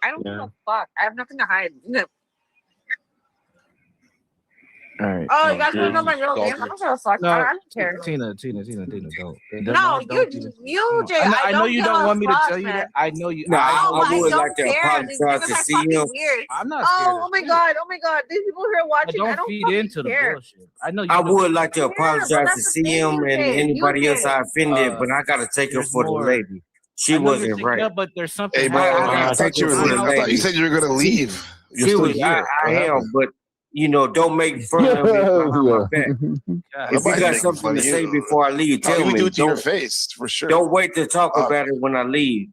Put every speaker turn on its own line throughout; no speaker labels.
I don't give a fuck. I have nothing to hide.
All right.
Oh, you guys want to know my real name? I don't give a fuck.
No,
I don't care.
Tina, don't.
No, you, Jay.
I know you don't want me to tell you
man.
that. I know you.
No, I would
don't
like to
care. These
apologize
niggas
to
are
see
fucking
him.
weird.
I'm not scared.
Oh my god. Oh my god. These people who are watching, I don't
feed
fucking
into the
care.
bullshit. I know you.
I would like to
Yeah,
apologize
but
to
that's the
see
thing,
him
you
and
did.
anybody
You
else I offended, but I gotta take her
there's
for the
more.
lady. She
I know you're
wasn't
taking
right.
up, but there's something.
Hey, bro,
I
I thought you were leaving. I thought you said you were gonna leave. You're
She
still
was.
here.
I am, but you know, don't make fun of me behind my back. If you got something to say before I leave, tell me.
Do it to your face for sure.
Don't wait to talk about it when I leave.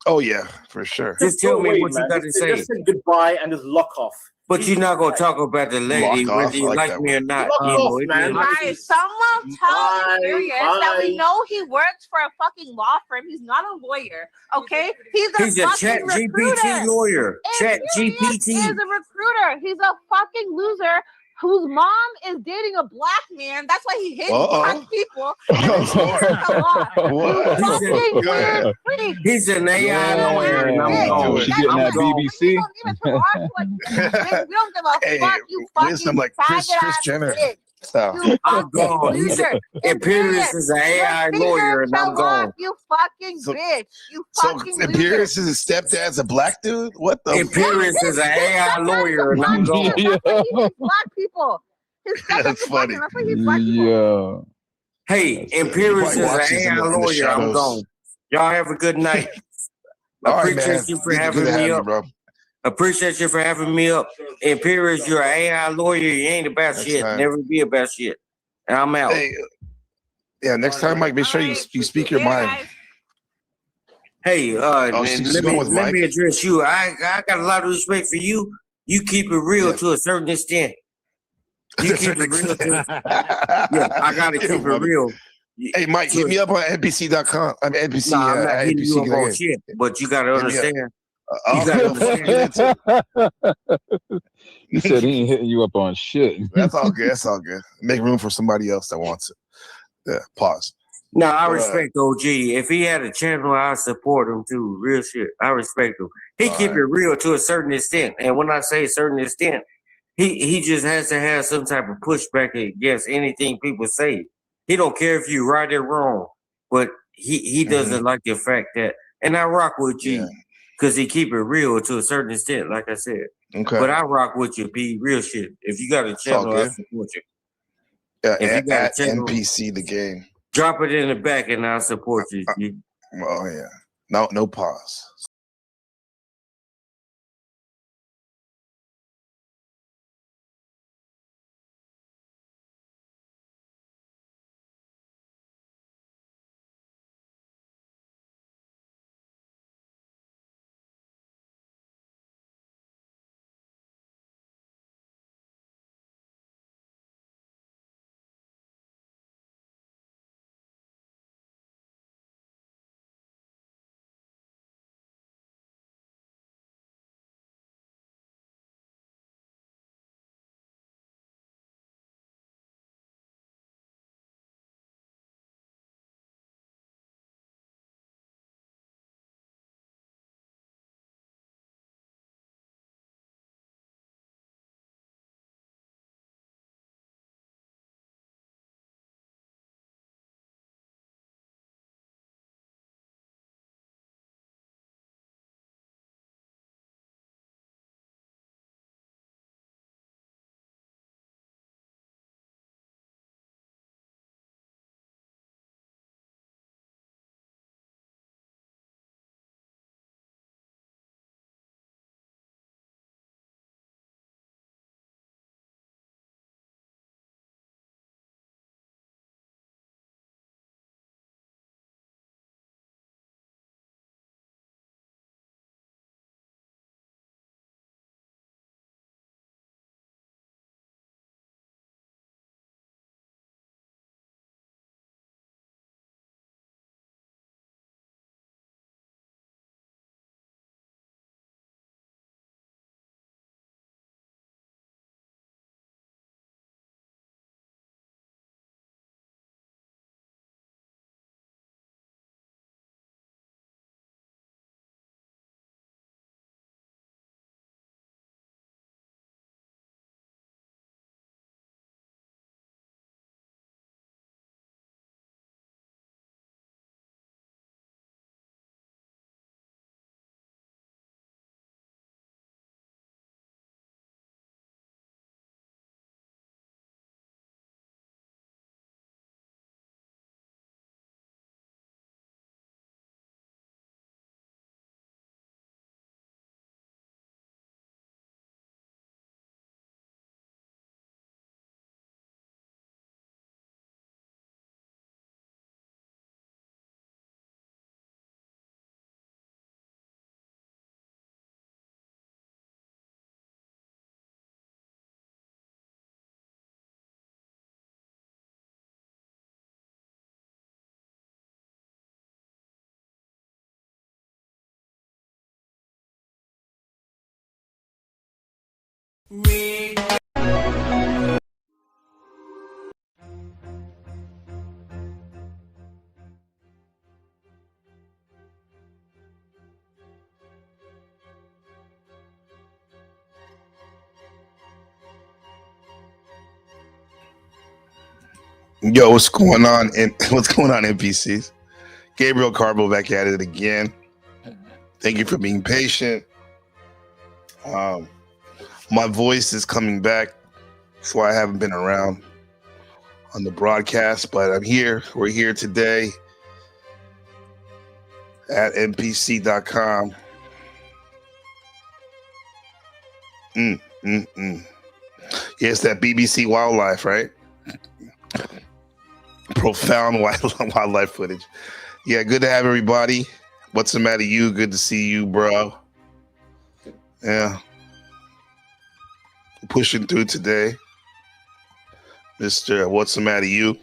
Oh yeah, for sure.
Just tell me what you got to say.
Just say goodbye and just lock off.
But you're not gonna talk about the lady whether you like me or not.
Guys, someone tell Imperius that we know he works for a fucking law firm. He's not a lawyer, okay? He's a
Chat
recruiter.
GPT lawyer. Chat GPT
is a recruiter. He's a fucking loser whose mom is dating a black man. That's why he hates black people.
He's an AI lawyer. And I'm going.
She getting that BBC.
We don't give a fuck, you fucking
I'm like Chris Jenner.
I'm gone. Imperius is an AI lawyer, and I'm gone.
You fucking bitch. You fucking
So Imperius' stepdad's a black dude? What the
Imperius is an AI lawyer, and I'm gone.
He hates black people.
That's funny.
That's why he's black people.
Hey, Imperius is an AI lawyer. I'm gone. Y'all have a good night. Appreciate you for having me up. Bro. Appreciate you for having me up. Imperius, you're an AI lawyer. You ain't about shit. Never be about shit. And I'm out.
Hey, yeah, next time, Mike, make sure you speak your mind.
Hey, let me address you. I got a lot of respect for you. You keep it real to a certain extent. You keep it real. I gotta keep it real.
Hey, Mike, hit me up on NPC.com. I'm NPC.
No, I'm not hitting you up on shit, but you gotta understand. You gotta understand.
He said he ain't hitting you up on shit.
That's all good. That's all good. Make room for somebody else that wants it. Yeah, pause.
No, I respect OG. If he had a channel, I support him too. Real shit. I respect him. He keep it real to a certain extent. And when I say a certain extent, he just has to have some type of pushback against anything people say. He don't care if you right or wrong, but he doesn't like the fact that, and I rock with you because he keep it real to a certain extent, like I said.
Okay.
But I rock with you, be real shit. If you got a channel, I support you.
Yeah, if you got a channel, NPC the game.
Drop it in the back and I'll support you.
Oh yeah. No pause. Yo, what's going on? What's going on, NPCs? Gabriel Carbo back at it again. Thank you for being patient. My voice is coming back. That's why I haven't been around on the broadcast, but I'm here. We're here today at npc.com. Yes, that BBC wildlife, right? Profound wildlife footage. Yeah, good to have everybody. What's the matter, you? Good to see you, bro. Yeah. Pushing through today. Mr. What's the matter, you?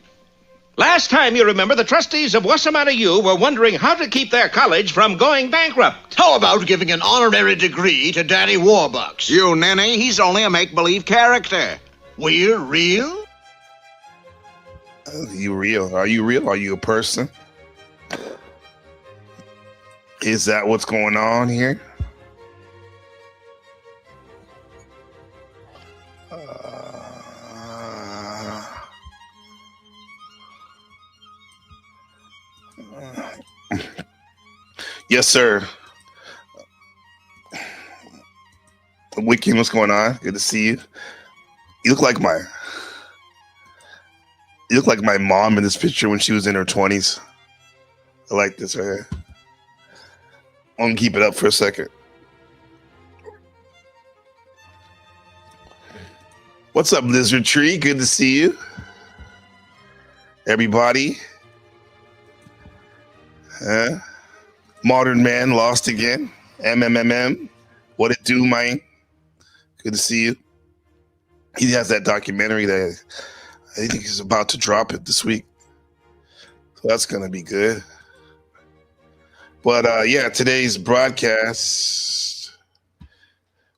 Last time, you remember, the trustees of What's the Matter You were wondering how to keep their college from going bankrupt.
How about giving an honorary degree to Danny Warbucks?
You ninny, he's only a make-believe character.
We're real?
You real? Are you real? Are you a person? Is that what's going on here? Yes, sir. Wicked, what's going on? Good to see you. You look like my mom in this picture when she was in her 20s. I like this right here. I'm gonna keep it up for a second. What's up, Lizard Tree? Good to see you. Everybody. Modern Man lost again. MMMM. What it do, man? Good to see you. He has that documentary that I think he's about to drop it this week. So that's going to be good. But yeah, today's broadcast,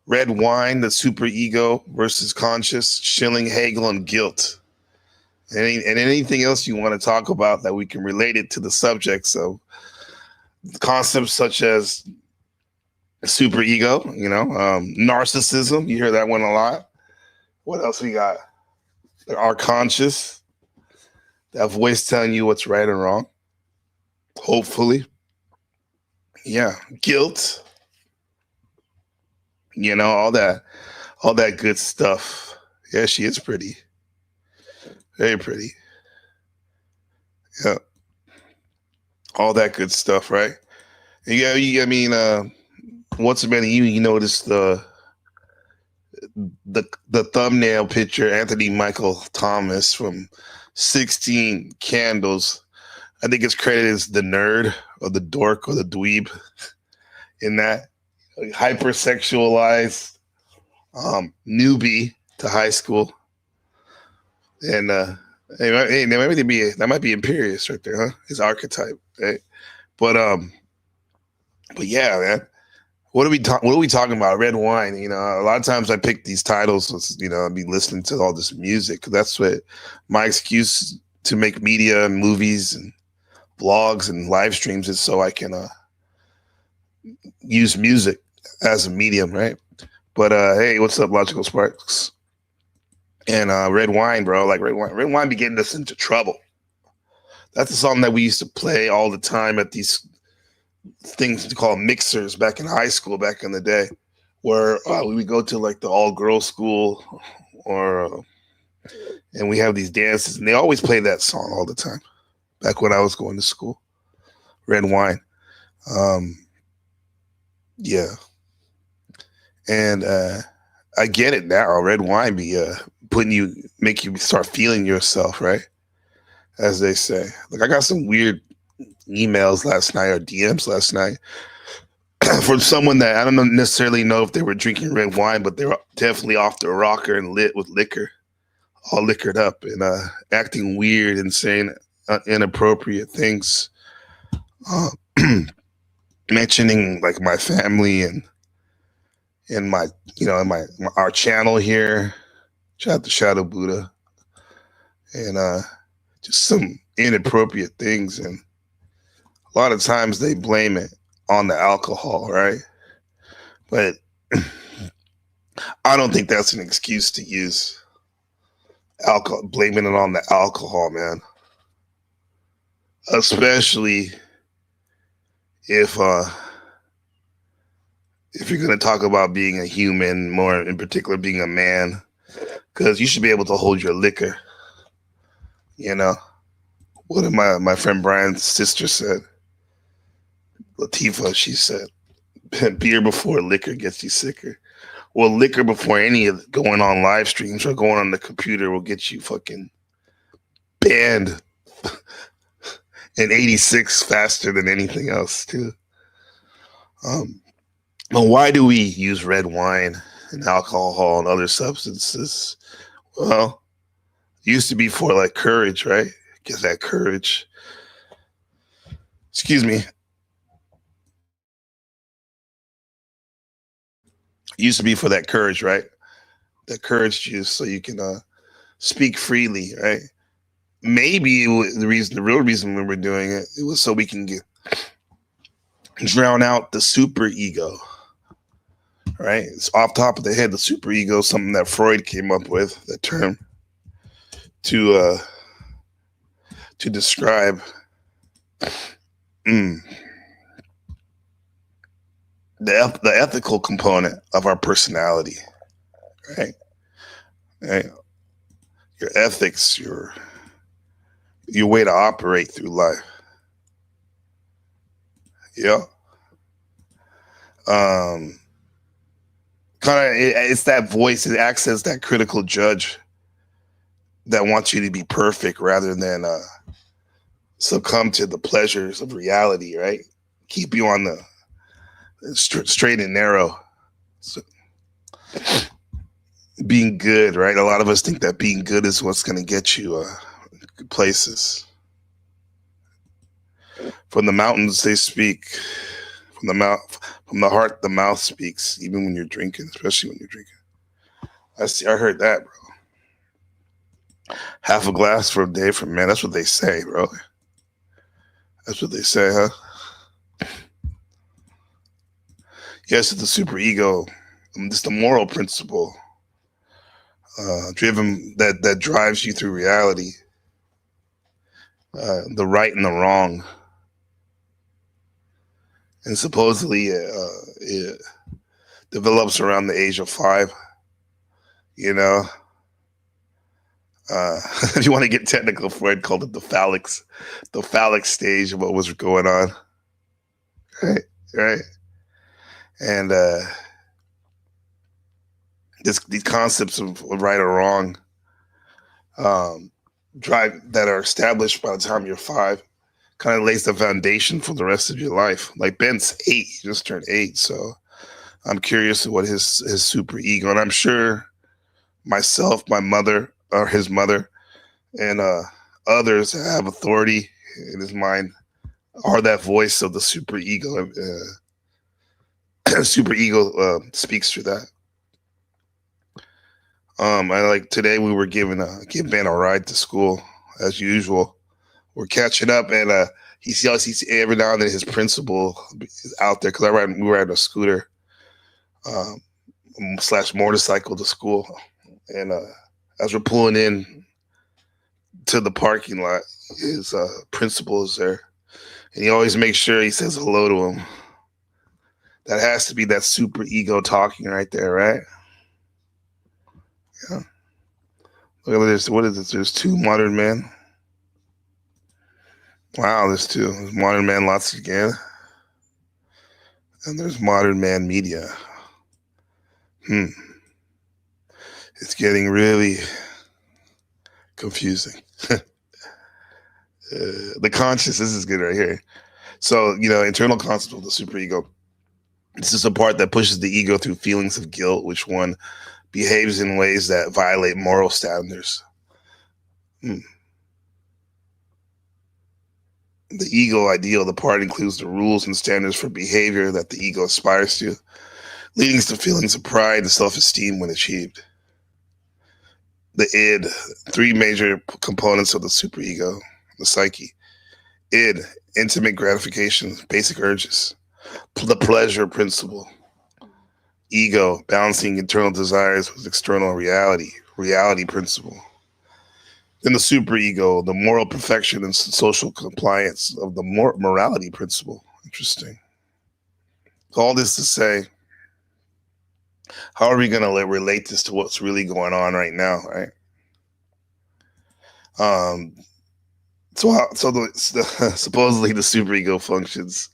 Red Wine, the super ego versus conscious, Schilling, Hegel, and guilt. And anything else you want to talk about that we can relate it to the subject. So concepts such as super ego, narcissism. You hear that one a lot. What else we got? Our conscious, that voice telling you what's right and wrong. Hopefully. Yeah. Guilt. All that good stuff. Yeah, she is pretty. Very pretty. Yeah. All that good stuff, right? Yeah, what's the matter? You notice the thumbnail picture, Anthony Michael Thomas from 16 Candles. I think it's credited as the nerd or the dork or the dweeb in that. Hypersexualized newbie to high school. And that might be Imperious right there, huh? His archetype, right? But yeah, man. What are we talking about? Red Wine. A lot of times I pick these titles. I'll be listening to all this music. That's what my excuse to make media and movies and blogs and live streams is, so I can use music as a medium, right? But hey, what's up, Logical Sparks? And Red Wine, bro. Like Red Wine be getting us into trouble. That's a song that we used to play all the time at these things called mixers back in high school, back in the day, where we would go to like the all-girls school, and we have these dances, and they always play that song all the time. Back when I was going to school, Red Wine. Yeah, and I get it now. Red Wine be make you start feeling yourself, right? As they say. Like, I got some weird emails last night or DMs last night from someone that I don't necessarily know if they were drinking red wine, but they were definitely off the rocker and lit with liquor, all liquored up and acting weird and saying inappropriate things, mentioning like my family and in my, our channel here. Shout out to Shadow Buddha. And just some inappropriate things. And a lot of times they blame it on the alcohol, right? But I don't think that's an excuse to use alcohol, blaming it on the alcohol, man. Especially if you're going to talk about being a human, more in particular being a man, because you should be able to hold your liquor. You know, what my friend Brian's sister said, Latifah, she said, beer before liquor gets you sicker. Well, liquor before any of going on live streams or going on the computer will get you fucking banned in 86 faster than anything else, too. But why do we use red wine and alcohol and other substances? Well, it used to be for like courage, right? Get that courage. Excuse me. It used to be for that courage, right? That courage juice, so you can speak freely, right? Maybe the real reason we were doing it was so we can drown out the super ego, right? It's off top of the head. The super ego is something that Freud came up with, that term, to describe the ethical component of our personality, right? Right? Your ethics, your way to operate through life. Yeah. Kind of, it's that voice. It acts as that critical judge that wants you to be perfect rather than succumb to the pleasures of reality, right? Keep you on the straight and narrow. So, being good, right? A lot of us think that being good is what's going to get you good places. From the mountains they speak. From the heart, the mouth speaks. Even when you're drinking, especially when you're drinking. I heard that, bro. Half a glass for a day for men. That's what they say, bro. That's what they say, huh? Yes, it's the super ego. It's the moral principle driven that drives you through reality. The right and the wrong. And supposedly it develops around the age of 5. You know? If you want to get technical, Freud called it the phallic stage of what was going on. Right? And these concepts of right or wrong that are established by the time you're 5 kind of lays the foundation for the rest of your life. Like Ben's 8, he just turned 8, so I'm curious what his super ego, and I'm sure myself, my mother, or his mother, and others that have authority in his mind are that voice of the super ego. Super ego speaks through that. I like today we were giving Ben a ride to school as usual. We're catching up, and he sees every now and then his principal is out there because we were riding a scooter / motorcycle to school, and as we're pulling in to the parking lot, his principal is there, and he always makes sure he says hello to him. That has to be that super ego talking right there, right? Yeah. Look at this. What is this? There's 2 modern men. Wow, there's 2. There's modern man lots again. And there's modern man media. It's getting really confusing. The conscious, this is good right here. So, internal concept of the superego. This is a part that pushes the ego through feelings of guilt, which one behaves in ways that violate moral standards. The ego ideal, the part includes the rules and standards for behavior that the ego aspires to. leading to feelings of pride and self-esteem when achieved. The id, three major components of the superego, the psyche. Id, intimate gratification, basic urges. The pleasure principle. Ego, balancing internal desires with external reality, reality principle. Then the superego, the moral perfection and social compliance of the morality principle. Interesting. All this to say, how are we going to relate this to what's really going on right now, right? Supposedly the superego functions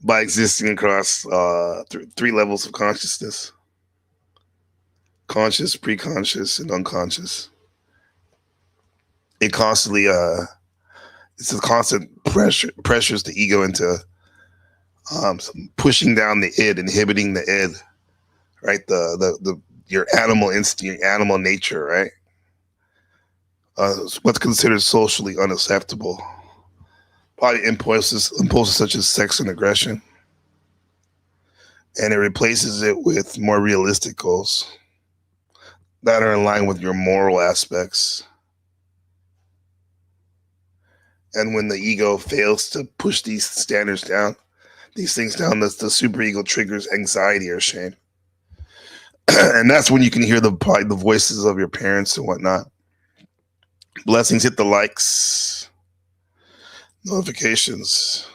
by existing across three levels of consciousness: conscious, preconscious, and unconscious. It constantly it's a constant pressures the ego into pushing down the id, inhibiting the id, right? Your animal instinct, your animal nature, right? What's considered socially unacceptable. Probably impulses such as sex and aggression. And it replaces it with more realistic goals that are in line with your moral aspects. And when the ego fails to push these standards down, these things down, the superego triggers anxiety or shame. And that's when you can hear probably the voices of your parents and whatnot. Blessings, hit the likes, notifications.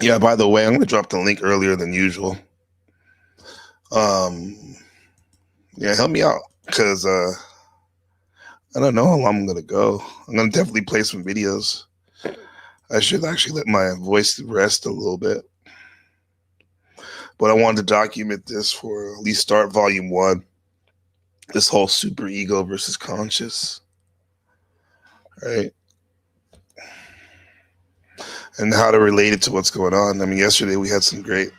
Yeah, by the way, I'm going to drop the link earlier than usual. Yeah, help me out, because I don't know how long I'm going to go. I'm going to definitely play some videos. I should actually let my voice rest a little bit. But I wanted to document this for at least start volume 1. This whole superego versus conscious. Right? And how to relate it to what's going on. I mean, yesterday we had some great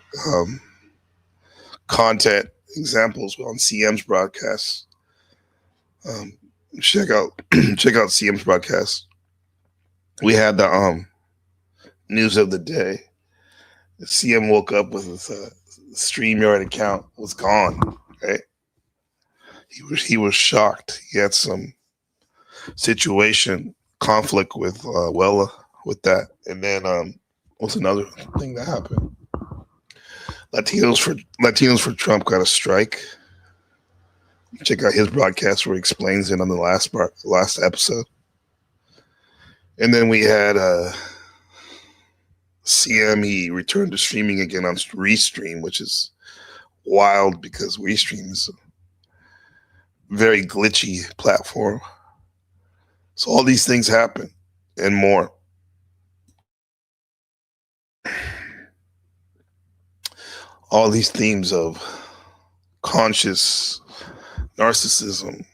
content examples on CM's broadcast. Check out CM's broadcast. We had the news of the day. CM woke up with his StreamYard account was gone. Right? He was shocked. He had some conflict with Wella with that. And then what's another thing that happened? Latinos for Trump got a strike. Check out his broadcast where he explains it on the last episode. And then we had CM. He returned to streaming again on Restream, which is wild because Restream is a very glitchy platform. So all these things happen and more. All these themes of conscious narcissism,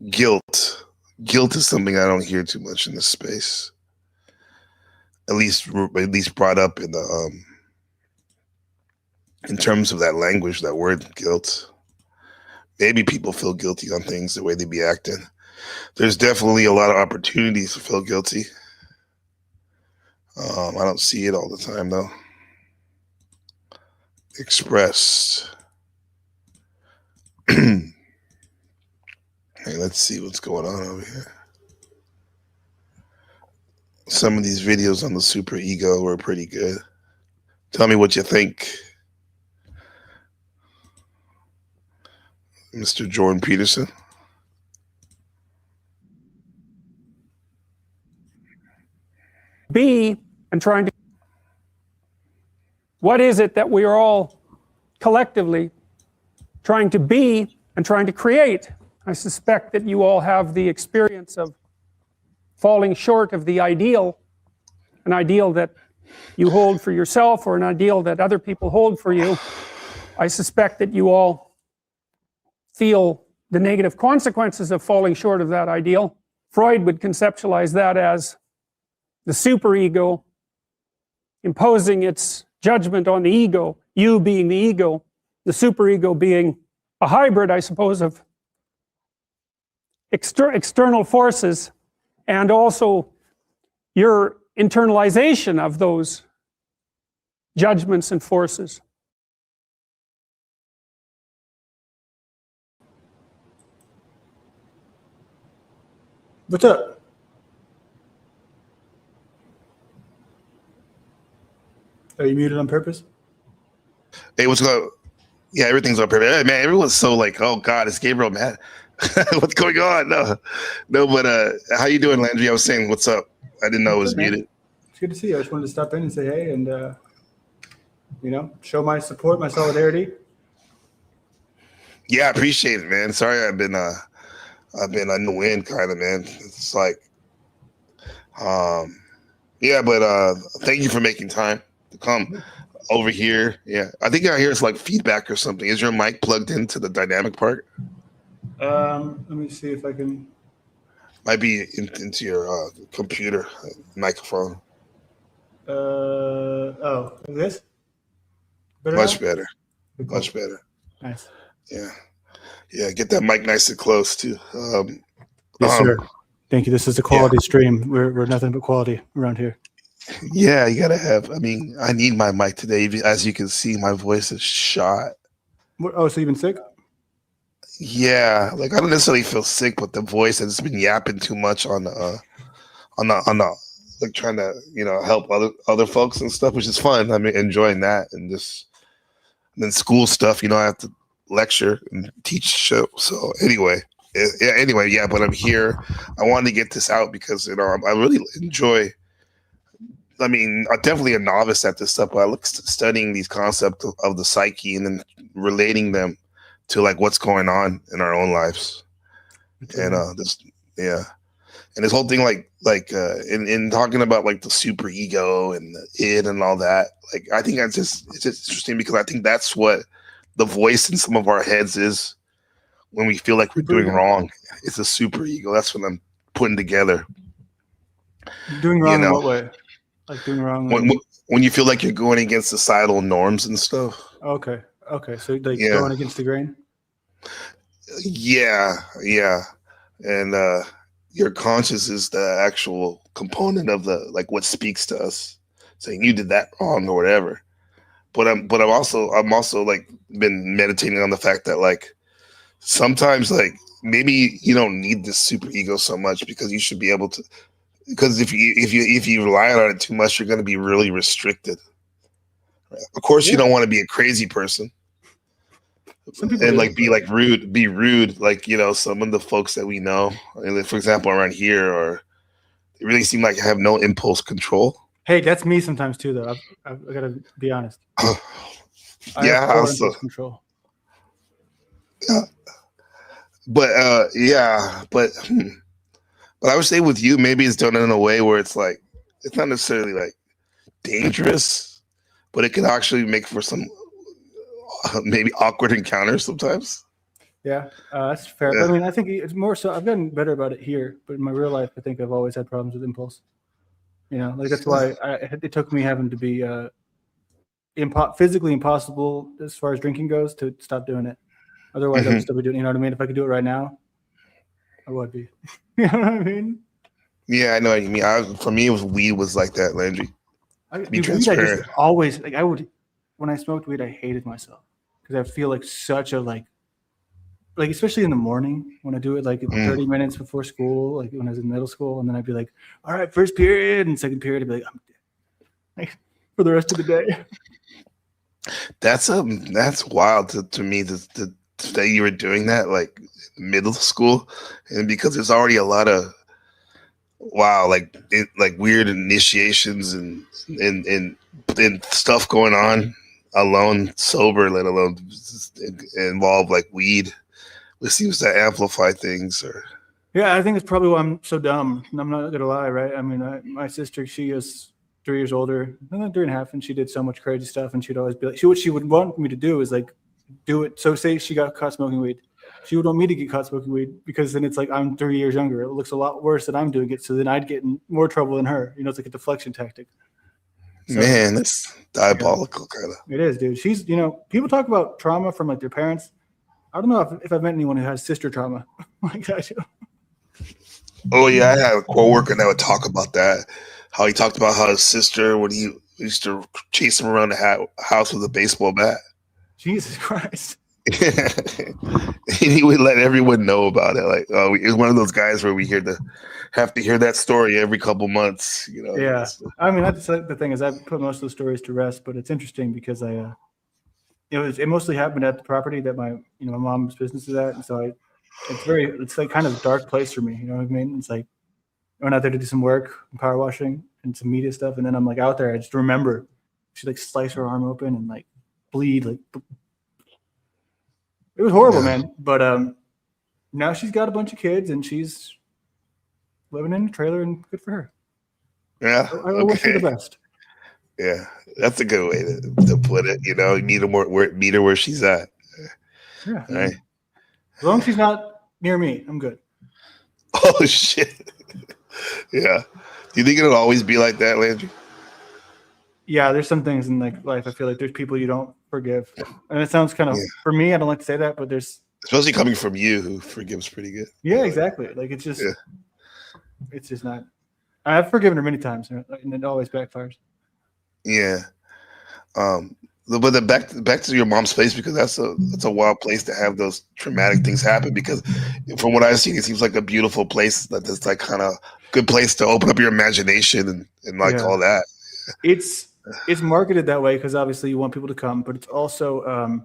guilt. Guilt is something I don't hear too much in this space. At least brought up in the in terms of that language, that word guilt. Maybe people feel guilty on things the way they be acting. There's definitely a lot of opportunities to feel guilty. I don't see it all the time though. Expressed. Hey, let's see what's going on over here. Some of these videos on the superego were pretty good. Tell me what you think. Mr. Jordan Peterson.
Be and trying to. What is it that we are all collectively trying to be and trying to create? I suspect that you all have the experience of falling short of the ideal, an ideal that you hold for yourself or an ideal that other people hold for you. I suspect that you all feel the negative consequences of falling short of that ideal. Freud would conceptualize that as the superego imposing its judgment on the ego, you being the ego, the superego being a hybrid, I suppose, of external forces and also your internalization of those judgments and forces.
What's up? Are you muted on purpose?
Hey, what's going on? Yeah, everything's on purpose. Hey, man, everyone's so like, oh God, it's Gabriel, man. What's going on? No, but how you doing, Landry? I was saying, what's up? I didn't know it was muted.
It's good to see you. I just wanted to stop in and say hey and show my support, my solidarity.
Yeah, I appreciate it, man. Sorry, I've been on the wind, kind of, man. It's like, yeah, but thank you for making time to come over here. Yeah, I think I hear it's like feedback or something. Is your mic plugged into the dynamic part?
Let me see if I can.
Might be into your computer microphone.
Oh, this? Better
Much
now?
better.
Cool.
Much better.
Nice.
Yeah. Get that mic nice and close too.
Yes, sir. Thank you. This is a quality stream. We're nothing but quality around here.
Yeah, you gotta have. I mean, I need my mic today. As you can see, my voice is shot.
Oh, so you've been sick?
Yeah, like I don't necessarily feel sick, but the voice has been yapping too much on the like trying to help other folks and stuff, which is fun. I mean, enjoying that and then school stuff. I have to lecture and teach show. So anyway, but I'm here. I wanted to get this out because I really enjoy. I mean, I'm definitely a novice at this stuff, but I look studying these concepts of the psyche and then relating them to like what's going on in our own lives. And and this whole thing like in talking about like the super ego and the id and all that, like I think it's just interesting because I think that's what the voice in some of our heads is when we feel like we're doing wrong. It's a super ego. That's what I'm putting together.
Doing wrong in what way? Like doing wrong
when you feel like you're going against societal norms and stuff.
Okay. So like going against the grain?
Yeah. And your conscious is the actual component of the like what speaks to us, saying you did that wrong or whatever. But I'm also like been meditating on the fact that like sometimes like maybe you don't need this super ego so much because you should be able to. Because if you rely on it too much, you're going to be really restricted. Of course, you don't want to be a crazy person and like be rude, like some of the folks that we know, for example, around here, or they really seem like have no impulse control.
Hey, that's me sometimes too, though. I've got to be honest. I have poor impulse control.
Yeah, but But I would say with you, maybe it's done in a way where it's like, it's not necessarily like dangerous, but it can actually make for some maybe awkward encounters sometimes.
Yeah, that's fair. Yeah. I mean, I think it's more so, I've gotten better about it here, but in my real life, I think I've always had problems with impulse. Like that's why it took me having to be physically impossible as far as drinking goes to stop doing it. Otherwise, I would still be doing it. You know what I mean? If I could do it right now, I would be. You know what I mean?
Yeah, I know what you mean. For me, weed was like that, Landry.
Weed, I just always like. I would when I smoked weed, I hated myself because I feel like such a like especially in the morning when I do it 30 minutes before school, like when I was in middle school, and then I'd be like, all right, first period and second period, I'd be like, I'm dead, like for the rest of the day.
That's wild to me that you were doing that like middle school, and because there's already a lot of like weird initiations and stuff going on alone, sober, let alone involve like weed, which seems to amplify things.
Yeah, I think it's probably why I'm so dumb. I'm not gonna lie, right? I mean, my sister, she is 3 years older, 3.5, and she did so much crazy stuff, and she'd always be like, what she would want me to do is like do it. So say she got caught smoking weed, she would want me to get caught smoking weed because then it's like I'm 3 years younger. It looks a lot worse that I'm doing it, so then I'd get in more trouble than her. It's like a deflection tactic.
So, man, that's diabolical, kind of.
It is, dude. She's, people talk about trauma from like their parents. I don't know if I've met anyone who has sister trauma like that.
Oh yeah, I had a coworker that would talk about that. how he talked about how his sister, when he used to chase him around the house with a baseball bat.
Jesus Christ.
And he would let everyone know about it. Like, it's one of those guys where we have to hear that story every couple months. You know.
Yeah. I mean, that's the thing is I put most of the stories to rest, but it's interesting because it mostly happened at the property that my mom's business is at, and so it's like kind of a dark place for me. You know what I mean? It's like I went out there to do some work, power washing, and some media stuff, and then I'm like out there. I just remember she like sliced her arm open and like bleed like. It was horrible, man. But now she's got a bunch of kids and she's living in a trailer, and good for her.
Yeah,
I wish her the best.
Yeah, that's a good way to put it. You know, meet her where she's at.
Yeah.
Right.
As long as she's not near me, I'm good.
Oh shit. Yeah. Do you think it'll always be like that, Landry?
Yeah, there's some things in like life I feel like there's people you don't forgive, and it sounds kind of for me. I don't like to say that, but there's
especially coming from you, who forgives pretty good.
Yeah, exactly. Like it's just not. I've forgiven her many times, and it always backfires.
Yeah. But then back to your mom's place, because that's a wild place to have those traumatic things happen. Because from what I've seen, it seems like a beautiful place that's like kind of good place to open up your imagination and like all that.
It's marketed that way because obviously you want people to come, but it's also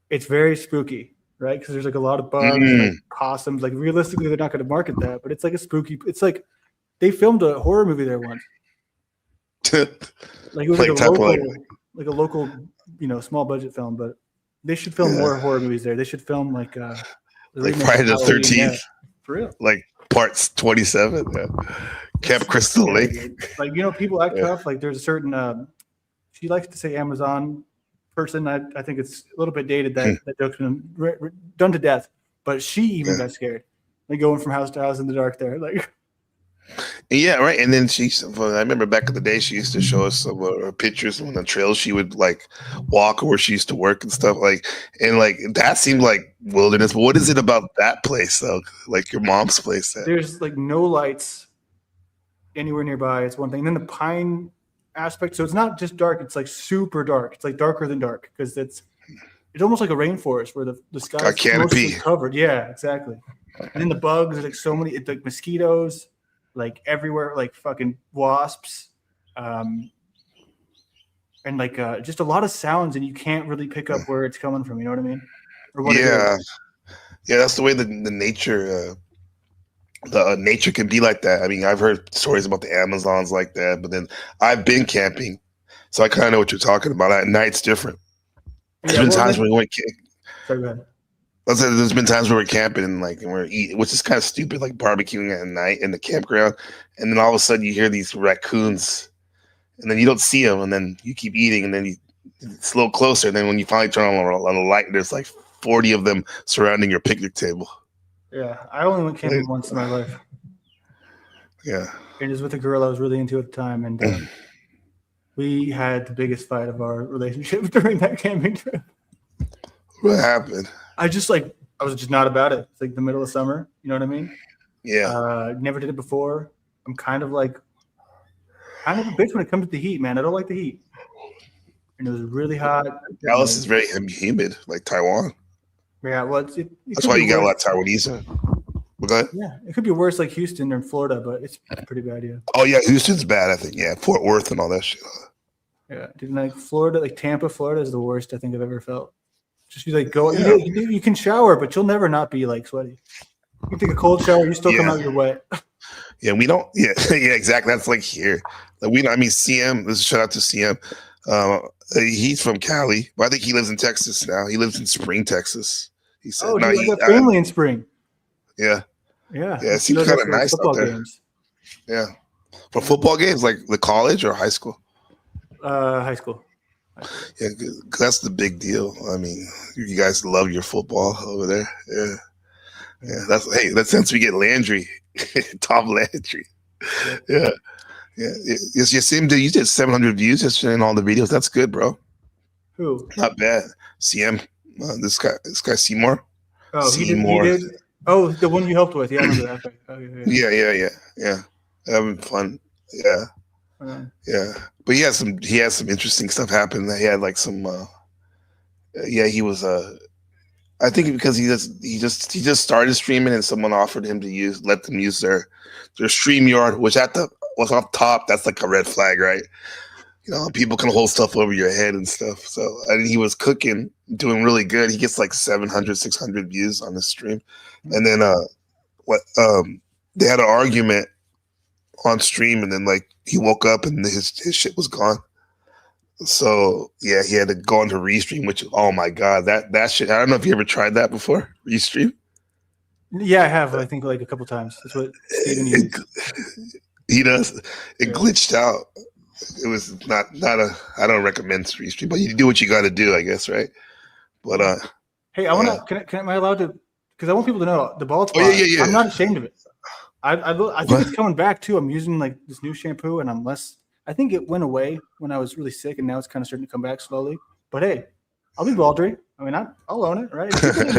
it's very spooky, right? Because there's like a lot of bugs, and, like possums. Like realistically, they're not going to market that, but it's like a spooky. It's like they filmed a horror movie there once. Like it was like a local, small budget film, but they should film more horror movies there. They should film like
Friday the 13th,
for real,
like parts 27. Camp Crystal Lake.
Like people act tough. Like there's a certain she likes to say Amazon person. I think it's a little bit dated. That joke's been done to death. But she even got scared, like going from house to house in the dark there. Like
yeah, right. And then I remember back in the day, she used to show us some of her pictures on the trails she would like walk, or where she used to work and stuff. And that seemed like wilderness. But what is it about that place though? Like your mom's place?
There's like no lights anywhere nearby. It's one thing. And then the pine aspect. So it's not just dark. It's like super dark. It's like darker than dark because it's almost like a rainforest where the sky is mostly covered. Yeah, exactly. And then the bugs, like so many, like mosquitoes, like everywhere, like fucking wasps, and like just a lot of sounds, and you can't really pick up where it's coming from. You know what I mean? Or what
yeah, that's the way the nature. The nature can be like that. I mean, I've heard stories about the Amazons like that, but then I've been camping, so I kind of know what you're talking about. At night, it's different. There's been times when we went.
Sorry, go ahead.
There's been times where we're camping and we're eating, which is kind of stupid, like barbecuing at night in the campground, and then all of a sudden you hear these raccoons, and then you don't see them, and then you keep eating, and then it's a little closer, and then when you finally turn on the light, there's like 40 of them surrounding your picnic table.
Yeah, I only went camping once in my life.
Yeah,
and it was with a girl I was really into at the time, and we had the biggest fight of our relationship during that camping trip.
What happened?
I was just not about it. It's like the middle of summer. You know what I mean?
Yeah.
Never did it before. I'm kind of a bitch when it comes to the heat, man. I don't like the heat. And it was really hot.
Dallas is very humid, like Taiwan.
Yeah, well,
that's why you got a lot of Taiwanese. Go ahead.
Yeah, it could be worse like Houston or Florida, but it's pretty bad, yeah.
Oh, yeah, Houston's bad, I think. Yeah, Fort Worth and all that shit.
Yeah, dude, like Florida, like Tampa, Florida is the worst I think I've ever felt. Just you like go, you can shower, but you'll never not be like sweaty. You take a cold shower, you still come out, you're wet.
Yeah, we don't. Yeah, yeah, exactly. That's like here. Like CM. This is a shout out to CM. He's from Cali, but I think he lives in Texas now. He lives in Spring, Texas. He said,
"Oh, you got family in Spring."
Yeah,
yeah.
It seems kind of nice out there. Games. Yeah, for football games, like the college or high school.
High school.
Yeah, cause that's the big deal. I mean, you guys love your football over there. Yeah. That's since we get Landry, Tom Landry. Yeah. Yes, you did 700 views yesterday in all the videos. That's good, bro.
Who?
Not bad. CM. This guy Seymour.
Oh, Seymour. He did. Oh, the one you helped with. Yeah, I remember that.
Yeah. Having fun. Yeah. Yeah, but he has some interesting stuff happen. He had like some. He was I think because he just started streaming and someone offered him to let them use their StreamYard, which was off top. That's like a red flag, right? You know, people can hold stuff over your head and stuff. So he was cooking, doing really good. He gets like 700, 600 views on the stream, and then they had an argument on stream, and then like he woke up and his shit was gone. So yeah, he had to go on to restream, which oh my god, that shit. I don't know if you ever tried that before, restream.
Yeah, I have. I think like a couple times. That's what Steven uses.
He does. It glitched out. It was not a. I don't recommend restream, but you do what you got to do, I guess, right? But
hey, I want to. Am I allowed to? Because I want people to know the bald spot.
Oh, yeah.
I'm not ashamed of it. I think it's coming back too. I'm using like this new shampoo, and I'm less. I think it went away when I was really sick, and now it's kind of starting to come back slowly. But hey, I'll be baldy. I mean, I'll own it, right?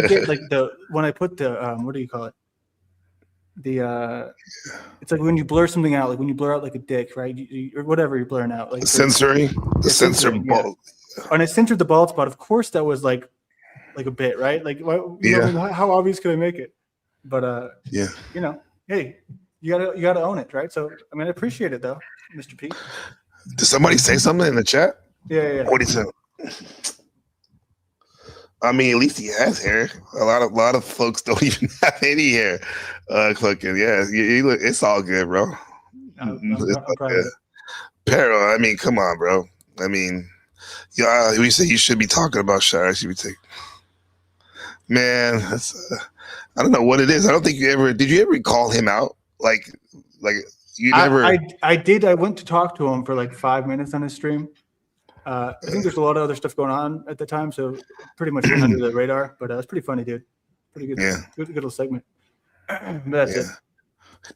Get like when I put the what do you call it? It's like when you blur something out, like when you blur out like a dick, right? Or whatever you're blurring out, like
the sensor bald.
And I censored the bald spot. Of course, that was like a bit, right? Like, how obvious could I make it? But you know, hey, you gotta own it, right? So I mean, I appreciate it though, Mr. P.
Did somebody say something in the chat?
Yeah.
What did he say? I mean, at least he has hair. A lot of folks don't even have any hair. Fucking it's all good, bro.
I'm proud of it.
Pero, I mean, come on, bro. I mean, we say you should be talking about shit. Man, that's I don't know what it is. I don't think did you ever call him out? Like you never.
I did. I went to talk to him for like 5 minutes on his stream. I think there's a lot of other stuff going on at the time, so pretty much went under the radar. But it's pretty funny, dude. Pretty good. Yeah. Good little segment. That's it.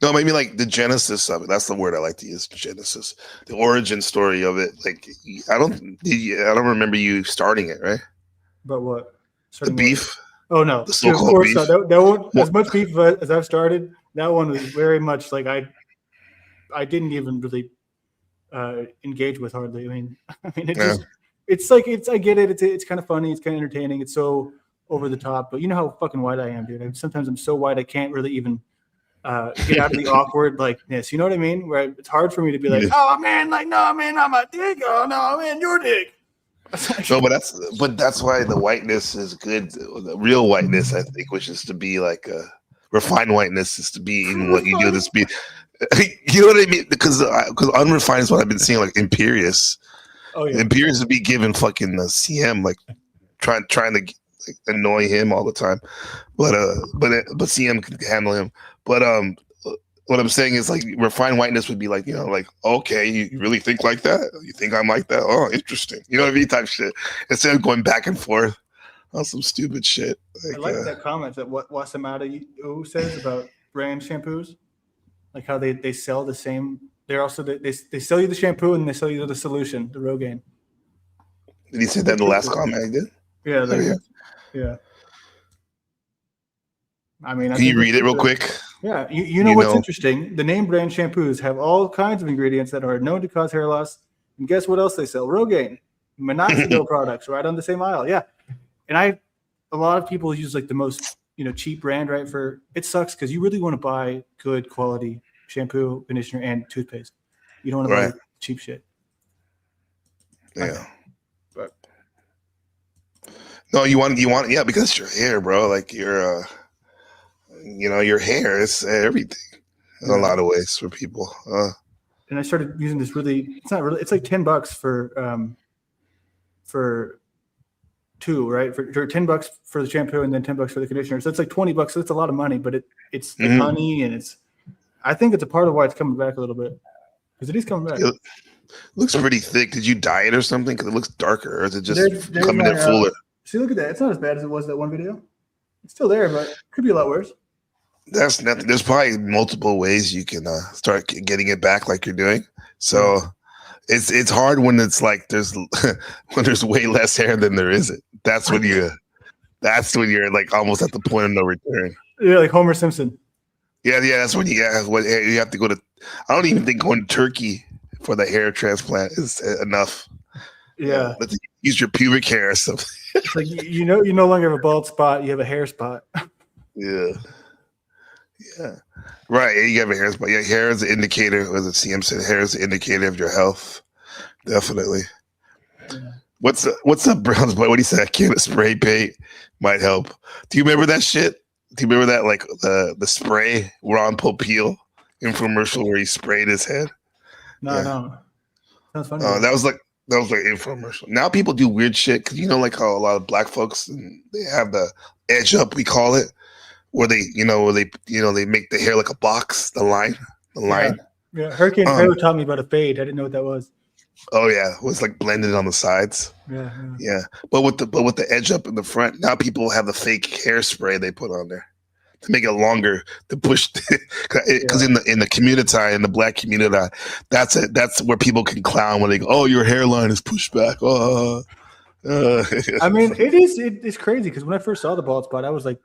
No, maybe like the genesis of it. That's the word I like to use. Genesis, the origin story of it. Like I don't remember you starting it, right?
But what?
The beef.
Oh no,
the so-called beef.
That one, as much beef as I've started, that one was very much like I didn't even really engage with hardly. I mean, it's I get it. It's kind of funny. It's kind of entertaining. It's so over the top, but you know how fucking white I am, dude. Sometimes I'm so white I can't really even get out of the awkward likeness. You know what I mean? Where it's hard for me to be like, oh man, like no man, I'm a dick. Oh no man, you're dick.
No, but that's why the whiteness is good. The real whiteness, I think, which is to be like refined whiteness, is to be in what you do. This be, you know what I mean? Because unrefined is what I've been seeing, like Imperious.
Oh yeah,
Imperious would be giving fucking the CM like trying to annoy him all the time, but CM can handle him. But what I'm saying is like refined whiteness would be like, you know, like, okay, you really think like that? You think I'm like that? Oh, interesting. You know what I mean? Type shit. Instead of going back and forth on some stupid shit.
I like that comment that what Wasamata says about brand shampoos, like how they sell the same. They're also they sell you the shampoo and they sell you the solution, the Rogaine.
Did he say that in the last comment I did?
Yeah. Yeah. I mean,
can you read it real quick?
Yeah, you know what's interesting? The name brand shampoos have all kinds of ingredients that are known to cause hair loss. And guess what else they sell? Rogaine, minoxidil products right on the same aisle. Yeah, and a lot of people use like the most cheap brand, right? It sucks because you really want to buy good quality shampoo, conditioner, and toothpaste. You don't want to buy cheap shit.
Yeah, but no, you want because it's your hair, bro. Like your your hair is everything in a lot of ways for people.
And I started using this it's like $10 for two, right? For $10 for the shampoo and then $10 for the conditioner. So it's like $20. So it's a lot of money, but it's the honey and I think it's a part of why it's coming back a little bit because it is coming back.
It looks pretty thick. Did you dye it or something? Because it looks darker, or is it just coming in fuller?
See, look at that. It's not as bad as it was that one video. It's still there, but it could be a lot worse.
That's nothing. There's probably multiple ways you can start getting it back, like you're doing. So it's hard when it's like when there's way less hair than there isn't. That's when you're like almost at the point of no return.
Yeah, like Homer Simpson.
Yeah. That's when you have to go to. I don't even think going to Turkey for the hair transplant is enough.
Yeah.
Let's use your pubic hair or something.
It's like you no longer have a bald spot, you have a hair spot.
Yeah. Right. You have a hair spot. Yeah, hair is an indicator, as the CM said, hair is an indicator of your health. Definitely.
Yeah.
What's up, Browns boy? What he said, a can of spray paint might help. Do you remember that shit? Do you remember that, like the spray Ron Popeil infomercial where he sprayed his head?
No. Sounds funny.
That was like infomercial. Now people do weird shit because like how a lot of black folks they have the edge up, we call it, where they make the hair like a box, the line.
Yeah, Hurricane Taylor taught me about a fade. I didn't know what that was.
Oh yeah, it was like blended on the sides. Yeah. But with the edge up in the front, now people have the fake hairspray they put on there to make it longer to push. Because in the community, in the black community, that's where people can clown when they go, "Oh, your hairline is pushed back." I
mean, it's crazy because when I first saw the bald spot, I was like,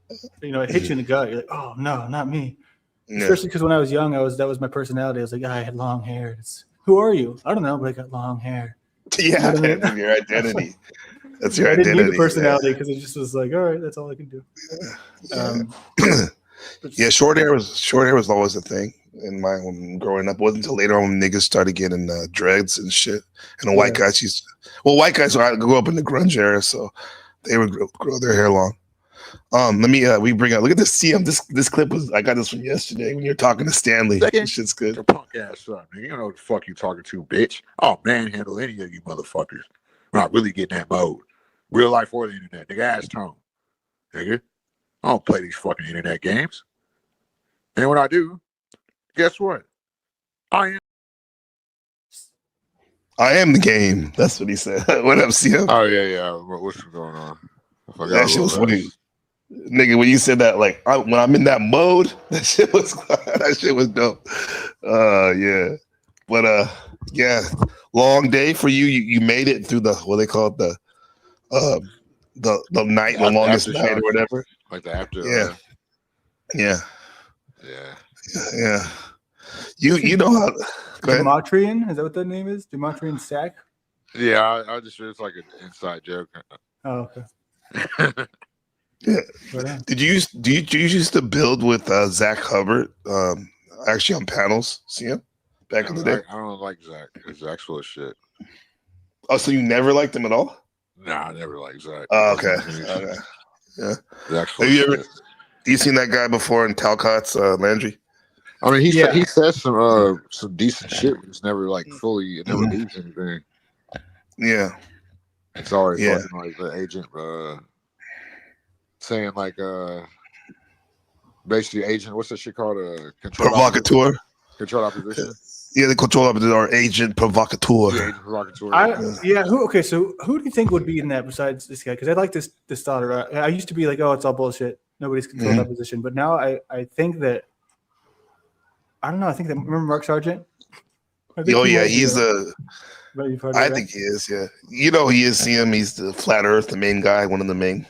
it hit you in the gut. You're like, "Oh no, not me." Yeah. Especially because when I was young, that was my personality. I was like, I had long hair. Who are you? I don't know, but I got long hair.
Yeah, that's your identity. That's your identity.
I didn't need a personality because it just was like, all right, that's all I can do.
Yeah, short hair was always a thing in when growing up. It wasn't until later on when niggas started getting dreads and shit. And the white guys white guys grew up in the grunge era, so they would grow their hair long. Let me we bring up. Look at this CM. This clip I got this from yesterday when you're talking to Stanley. This shit's good.
Your punk ass son. You know what the fuck you talking to, bitch. I'll manhandle any of you motherfuckers. I'm not really getting that mode. Real life or the internet. Nigga, ass tone. Nigga. I don't play these fucking internet games. And when I do, guess what? I
am the game. That's what he said. What up, CM?
Oh yeah. What's going on?
That shit was funny. Nigga, when you said that, like when I'm in that mode, that shit was dope. Yeah. But yeah, long day for you. You made it through the what they call it, the night, the longest night or whatever.
Like the after.
Yeah. You know how
Demetrian, is that what that name is? Demetrian Stack?
Yeah, I just it's like an inside joke.
Oh, okay.
Yeah. Did you used to build with Zach Hubbard? Actually, on panels, see him back in the day.
I don't like Zach. Zach's full of shit.
Oh, so you never liked him at all?
Nah, I never liked Zach.
Oh, okay. Yeah.
Zach's full
Have you
of
ever?
shit.
You seen that guy before in Talcott's Landry?
I mean, he says some decent shit, but it's never like fully. It never leaves anything.
Yeah.
It's always fucking like the agent saying like basically agent. What's that shit called?
Provocateur.
Control opposition.
Yeah, the control opposition or agent provocateur.
Yeah, agent provocateur.
So who do you think would be in that besides this guy? Because I like this thought. I used to be like, oh, it's all bullshit. Nobody's controlled opposition. But now I think that I don't know. I think that remember Mark Sargent?
He's the. I think he is. Yeah, he is. See him. He's the flat Earth, the main guy, one of the main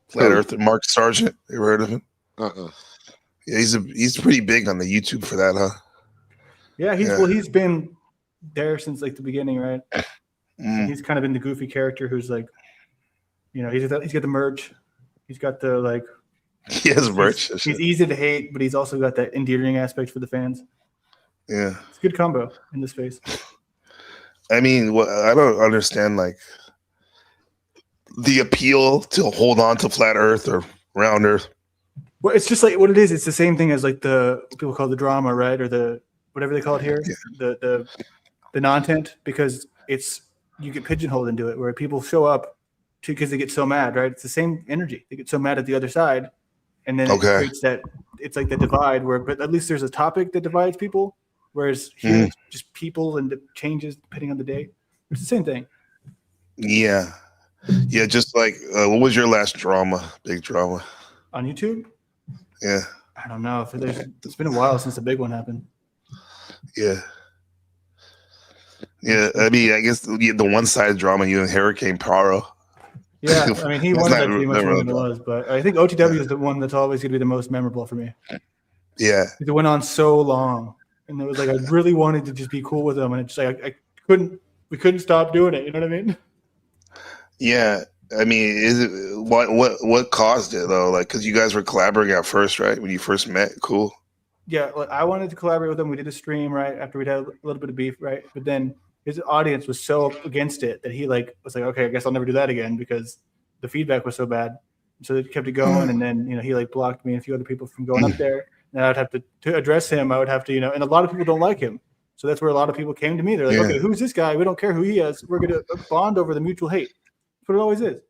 flat Earth. Mark Sargent. You ever heard of him? Yeah, he's pretty big on the YouTube for that, huh?
Yeah, he's been there since like the beginning, right? He's kind of been the goofy character who's like, he's got the merch, he's got the like.
He has merch.
He's easy to hate, but he's also got that endearing aspect for the fans.
Yeah,
it's a good combo in this space.
I mean, I don't understand like the appeal to hold on to flat Earth or round Earth.
Well, it's just like what it is. It's the same thing as like the people call the drama, right, or the whatever they call it here, the non-tent, because you get pigeonholed into it where people show up because they get so mad, right? It's the same energy. They get so mad at the other side, and then it creates that. It's like the divide but at least there's a topic that divides people. Whereas here, it's just people and it changes depending on the day. It's the same thing.
Yeah. Just like, what was your last big drama?
On YouTube?
Yeah.
I don't know. It's been a while since the big one happened.
Yeah. Yeah. I mean, I guess the one-sided drama, you and Hurricane Paro.
Yeah. I mean, he won that pretty much more than it was. But I think OTW is the one that's always going to be the most memorable for me.
Yeah.
It went on so long. And it was like I really wanted to just be cool with him, and it's like I couldn't. We couldn't stop doing it. You know what I mean?
Yeah. I mean, is it what caused it though? Like, because you guys were collaborating at first, right? When you first met, cool.
Yeah, like I wanted to collaborate with him. We did a stream right after we'd had a little bit of beef, right? But then his audience was so against it that he like was like, okay, I guess I'll never do that again because the feedback was so bad. So they kept it going, and then he like blocked me and a few other people from going up there. And I'd have to address him. I would have to, and a lot of people don't like him. So that's where a lot of people came to me. They're like, okay, who's this guy? We don't care who he is. We're gonna bond over the mutual hate. That's what it always is.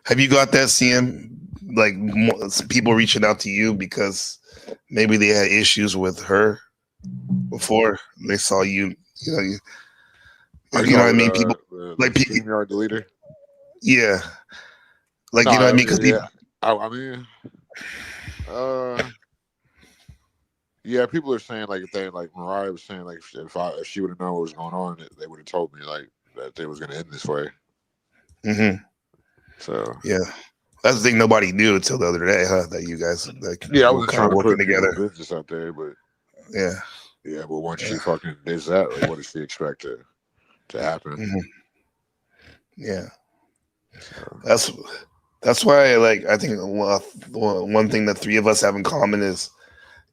Have you got that, CM? Like people reaching out to you because maybe they had issues with her before they saw you. You know what I mean? People like people.
StreamYard deleter.
Yeah, like you know what I mean? Because
yeah, people are saying like Mariah was saying like if she would have known what was going on, they would have told me like that they was going to end this way.
Mm-hmm.
So
yeah, that's the thing nobody knew until the other day, huh? That you guys like
I was trying to
working
put
together
business out there, but
yeah.
But once she fucking does that, like, what does she expect to happen?
Mm-hmm. Yeah, so. That's why I think one thing that three of us have in common is,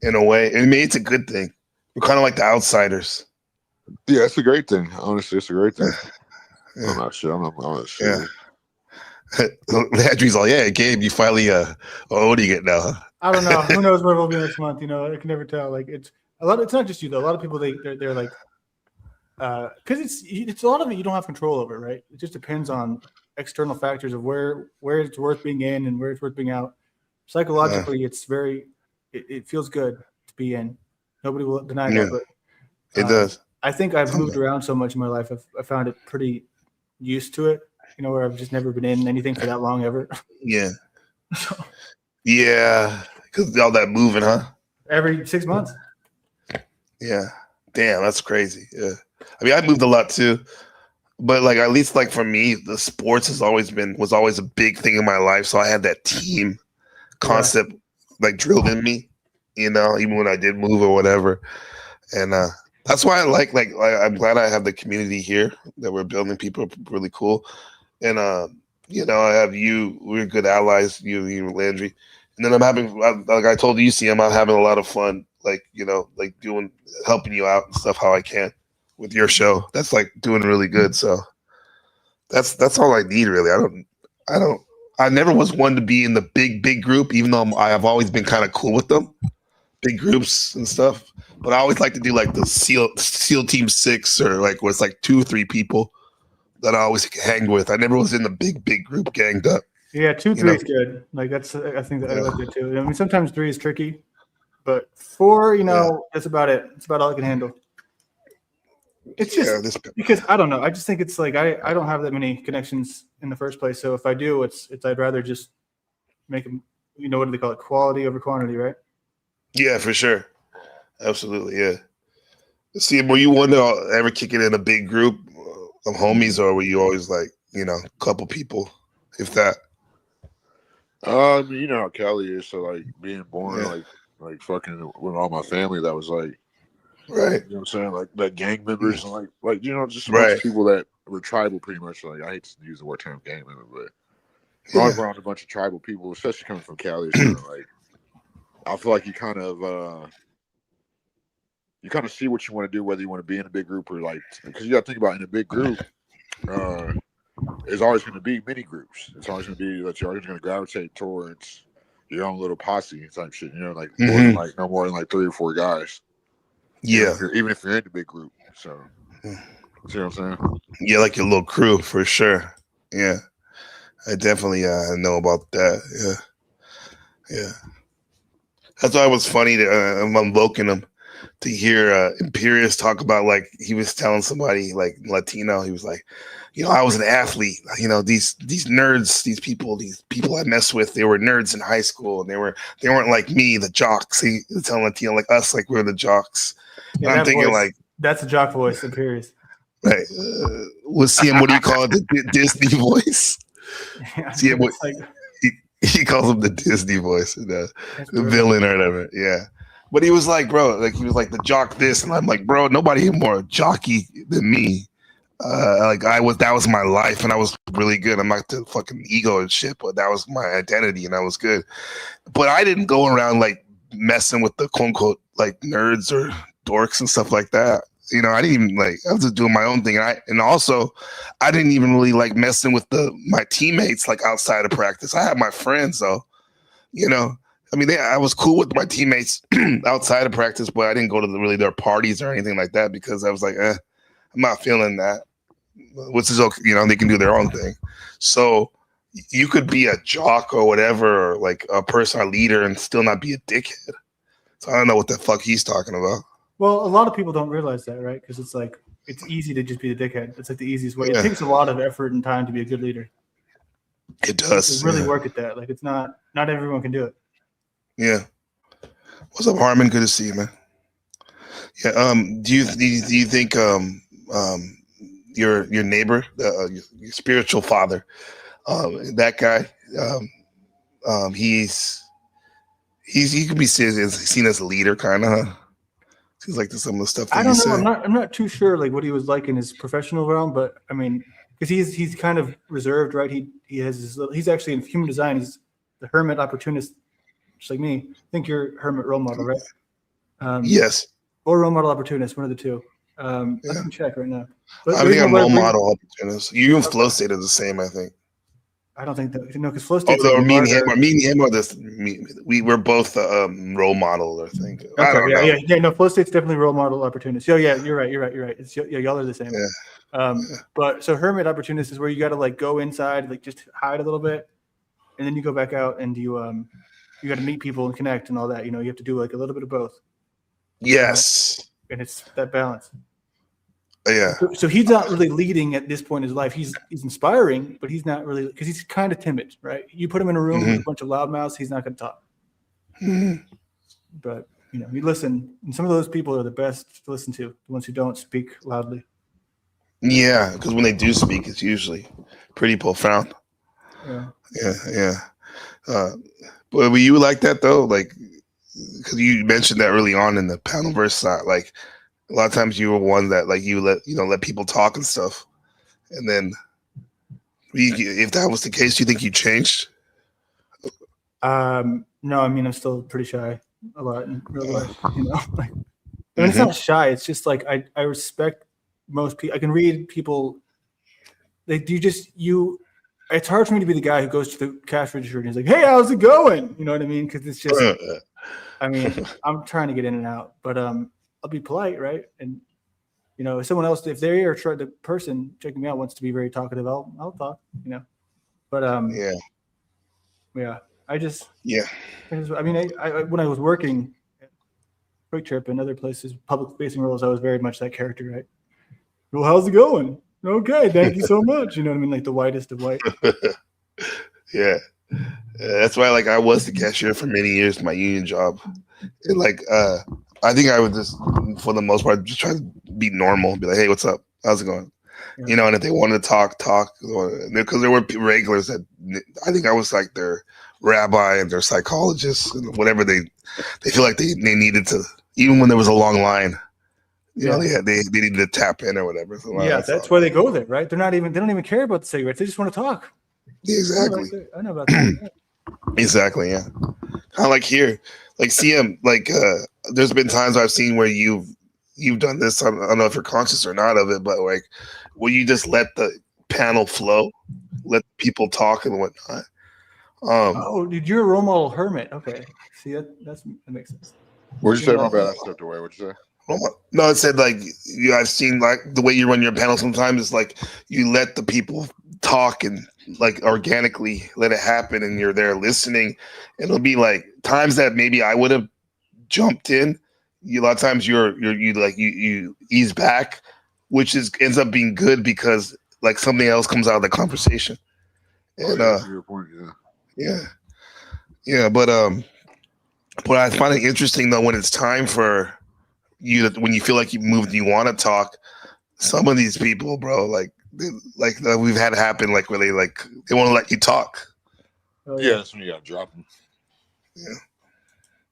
in a way, and maybe it's a good thing. We're kind of like the outsiders.
Yeah, it's a great thing. Honestly, it's a great thing. I'm not sure. I'm not sure.
Yeah. Landry's all, yeah, Gabe, you finally owning it now.
I don't know. Who knows what it'll be next month? I can never tell. Like it's a lot. It's not just you though. A lot of people they're like, because it's a lot of it you don't have control over, right? It just depends on external factors of where it's worth being in and where it's worth being out. Psychologically, it's very. It feels good to be in. Nobody will deny that, but
it does.
I think I've moved around so much in my life. I found it pretty used to it. Where I've just never been in anything for that long ever.
Yeah. Yeah, because all that moving, huh?
Every 6 months.
Yeah. Damn, that's crazy. Yeah. I mean, I moved a lot too, but like at least like for me, the sports was always a big thing in my life. So I had that team concept like drilled in me, even when I did move or whatever. And that's why I like I'm glad I have the community here that we're building. People are really cool. And I have you. We're good allies, you and Landry. And then I'm having, like I told you, CM, I'm having a lot of fun, like helping you out and stuff how I can with your show. That's like doing really good. So that's all I need really. I never was one to be in the big group, even though I have always been kind of cool with them, big groups and stuff. But I always like to do like the SEAL Team 6 or like where it's like 2 or 3 people that I always hang with. I never was in the big group ganged up.
Yeah, 2, 3 is good. Like I think that I like it too. I mean, sometimes 3 is tricky, but 4, that's about it. It's about all I can handle. It's just because I don't know. I just think it's like I don't have that many connections in the first place. So if I do, it's I'd rather just make them. What do they call it? Quality over quantity, right?
Yeah, for sure. Absolutely, yeah. See, were you one to ever kick it in a big group of homies, or were you always like, a couple people, if that?
You know how Cali is, so like being born like fucking with all my family, that was like,
right.
You know what I'm saying? Like gang members and like just a bunch of people that were tribal, pretty much. Like I hate to use the word term gang member, but growing around a bunch of tribal people, especially coming from Cali, it's kind of like I feel like you kind of see what you want to do, whether you want to be in a big group or like, because you got to think about in a big group, there's always going to be mini groups. It's always going to be that you're always going to gravitate towards your own little posse type shit. Like no more than like 3 or 4 guys.
Yeah,
even if you're in the big group. So, see what I'm saying?
Yeah, like your little crew for sure. Yeah, I definitely know about that. Yeah. That's why it was funny to I'm invoking him to hear Imperious talk about, like, he was telling somebody like Latino, he was like, I was an athlete, these nerds, these people I mess with, they were nerds in high school, and they weren't like me, the jocks. He was telling Latino like us, like we're the jocks.
Yeah,
I'm thinking
voice,
like
that's a jock voice, Imperious.
Right. We'll see him. What do you call it? The Disney voice.
Yeah,
see him. He calls him the Disney voice, the villain or whatever. Yeah. But he was like, bro, like he was like the jock this, and I'm like, bro, nobody more jockey than me. That was my life, and I was really good. I'm not the fucking ego and shit, but that was my identity, and I was good. But I didn't go around like messing with the quote unquote like nerds or dorks and stuff like that. You know, I didn't even like. I was just doing my own thing, and also I didn't even really like messing with my teammates like outside of practice. I had my friends though. You know, I mean, I was cool with my teammates outside of practice, but I didn't go to really their parties or anything like that because I was like, I'm not feeling that. Which is okay, you know, they can do their own thing. So you could be a jock or whatever, or like a person, a leader, and still not be a dickhead. So I don't know what the fuck he's talking about.
Well, a lot of people don't realize that, right? Because it's like it's easy to just be the dickhead. It's like the easiest way.
Yeah.
It takes a lot of effort and time to be a good leader.
It does.
You really work at that. Like it's not everyone can do it.
Yeah. What's up, Harmon? Good to see you, man. Yeah. Do you think your neighbor, your spiritual father, that guy, he could be seen as a leader, kind of. Huh? Seems like some of the stuff that
I don't know.
said.
I'm not too sure like what he was like in his professional realm, but I mean, because he's kind of reserved, right? He has he's actually in human design. He's the hermit opportunist, just like me. I think you're hermit role model, right?
Yes.
Or role model opportunist, one of the two. I can check right now. But
I think I'm role model opportunist. You and Flow State are the same, I think.
I don't think that, no, because Flow State.
Or me and him are this. We're both role model, I think.
Okay,
I don't know.
Yeah. No, Flow State's definitely role model opportunist. Oh yeah, you're right. It's y'all are the same.
Yeah.
But so hermit opportunist is where you got to like go inside, like just hide a little bit, and then you go back out and you got to meet people and connect and all that. You know, you have to do like a little bit of both.
Yes.
And it's that balance.
Yeah.
So he's not really leading at this point in his life. He's inspiring, but he's not really, because he's kind of timid, right? You put him in a room with a bunch of loudmouths, he's not going to talk. But you know, you listen, and some of those people are the best to listen to, the ones who don't speak loudly.
Yeah, because when they do speak, it's usually pretty profound. Yeah. But were you like that though? Like, because you mentioned that early on in the panel verse side, like. A lot of times you were one that like you let people talk and stuff, and then if that was the case, do you think you changed?
No, I mean I'm still pretty shy a lot in real life, you know. Like, but it's not shy. It's just like I respect most people. I can read people. Like it's hard for me to be the guy who goes to the cash register and he's like, "Hey, how's it going?" You know what I mean? Because it's just, I mean, I'm trying to get in and out, but I'll be polite, right? And you know, if someone else, if they are the person checking me out wants to be very talkative, I'll talk, you know. But I mean, I when I was working at Quick Trip and other places, public facing roles, I was very much that character, right? Well, how's it going? Okay, thank you so much. You know what I mean? Like the whitest of white.
Yeah. That's why, like, I was the cashier for many years, my union job. And, like, I think I would just, for the most part, just try to be normal, be like, hey, what's up? How's it going? Yeah. You know, and if they wanted to talk, because there were regulars that I think I was like their rabbi and their psychologist and whatever they feel like they needed to, even when there was a long line. You know, they needed to tap in or whatever. So
that's why they go there, right? They don't even care about the cigarettes. They just want to talk.
Exactly.
I know about that.
Exactly. Yeah. Kind of like here, like CM, like there's been times I've seen where you've done this. I don't know if you're conscious or not of it, but like, will you just let the panel flow, let people talk and whatnot?
Dude, you're a role model hermit. Okay. See, that makes sense.
What'd you say? My bad. I stepped away. What'd you say?
No, it said like I've seen like the way you run your panel sometimes is like you let the people talk and like organically let it happen and you're there listening. It'll be like times that maybe I would have jumped in. A lot of times you ease back, which ends up being good because like something else comes out of the conversation. And
your point,
yeah. But I find it interesting though when it's time for you, when you feel like you moved and you want to talk, some of these people, bro, like we've had happen, like where they want to let you talk.
Yeah, that's when you gotta drop them.
Yeah.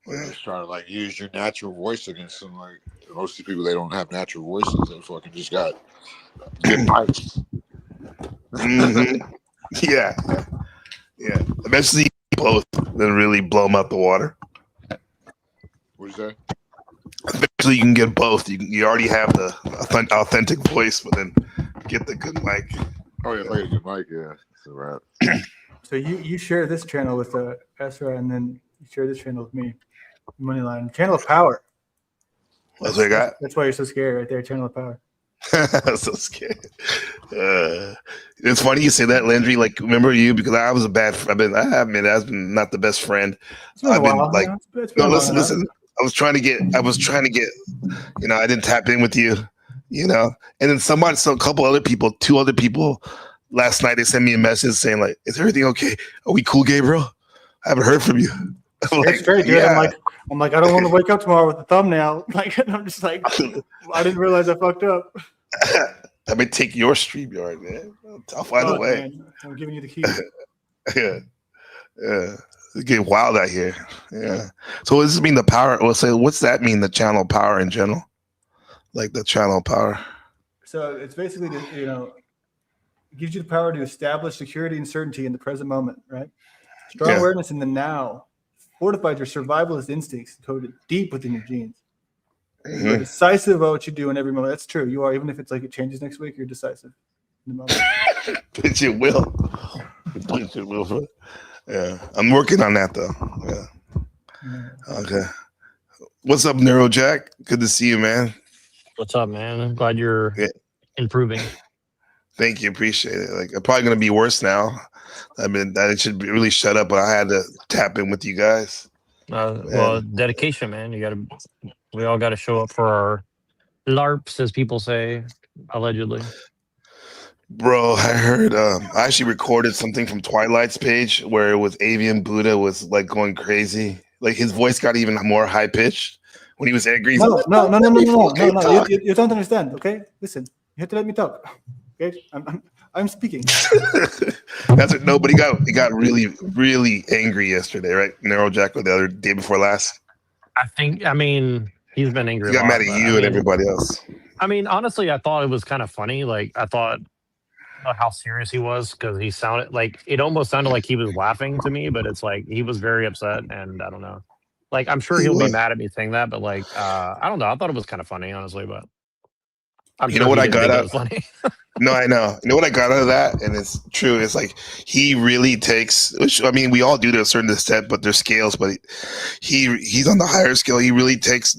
Just try to like use your natural voice against them. Like most of the people, they don't have natural voices. They fucking just got good mics.
Yeah. Eventually, both then really blow them out the water.
What'd you say?
Eventually, you can get both. You already have the authentic voice, but then get the good mic.
Oh yeah, play a good mic. Yeah, it's a wrap.
So you share this channel with Ezra, and then you share this channel with me. Moneyline channel of power.
That's what I got.
That's why you're so scared, right there. Channel of power.
I'm so scared. It's funny you say that, Landry. Like, remember you because I was a bad. I've been not the best friend. I've been like, no, listen. I was trying to get. You know, I didn't tap in with you. You know, and then two other people. Last night they sent me a message saying like, "Is everything okay? Are we cool, Gabriel? I haven't heard from you." I'm
like, great, dude. Yeah. I'm like, I don't want to wake up tomorrow with a thumbnail. Like, and I'm just like, I didn't realize I fucked up.
I may take your StreamYard, man. I'll find a way.
Man. I'm giving you the keys.
Yeah. It's getting wild out here. Yeah. So what does this mean? The power? What's that mean? The channel power in general, like the channel power.
So it's basically, you know, it gives you the power to establish security and certainty in the present moment, right? Strong awareness in the now fortifies your survivalist instincts coded deep within your genes. You're decisive about what you do in every moment. That's true. You are, even if it's like it changes next week, you're decisive in the moment.
But you will. Yeah. I'm working on that though. Yeah. Okay. What's up, Neurojack? Good to see you, man.
What's up, man? I'm glad you're improving.
Thank you. Appreciate it. Like, I'm probably going to be worse now. I mean, it should really shut up, but I had to tap in with you guys.
Well, dedication, man. We all got to show up for our LARPs, as people say, allegedly.
Bro, I heard, I actually recorded something from Twilight's page where it was Avian Buddha was like going crazy. Like his voice got even more high pitched when he was angry.
No. You don't understand. Okay, listen. You have to let me talk. Okay, I'm speaking.
That's it. No, but he got really, really angry yesterday, right? Neurojack the other day before last.
I mean, he's been angry.
He got mad at you and everybody else.
I mean, honestly, I thought it was kind of funny. Like, I thought how serious he was because he sounded like it almost sounded like he was laughing to me, but it's like he was very upset, and I don't know. Like, I'm sure he'll be mad at me saying that, but like, I don't know. I thought it was kind of funny, honestly, but I'm
you know what I got out? No, I know. You know what I got out of that, and it's true. It's like he really takes. Which, I mean, we all do to a certain extent, but there's scales. But he's on the higher scale. He really takes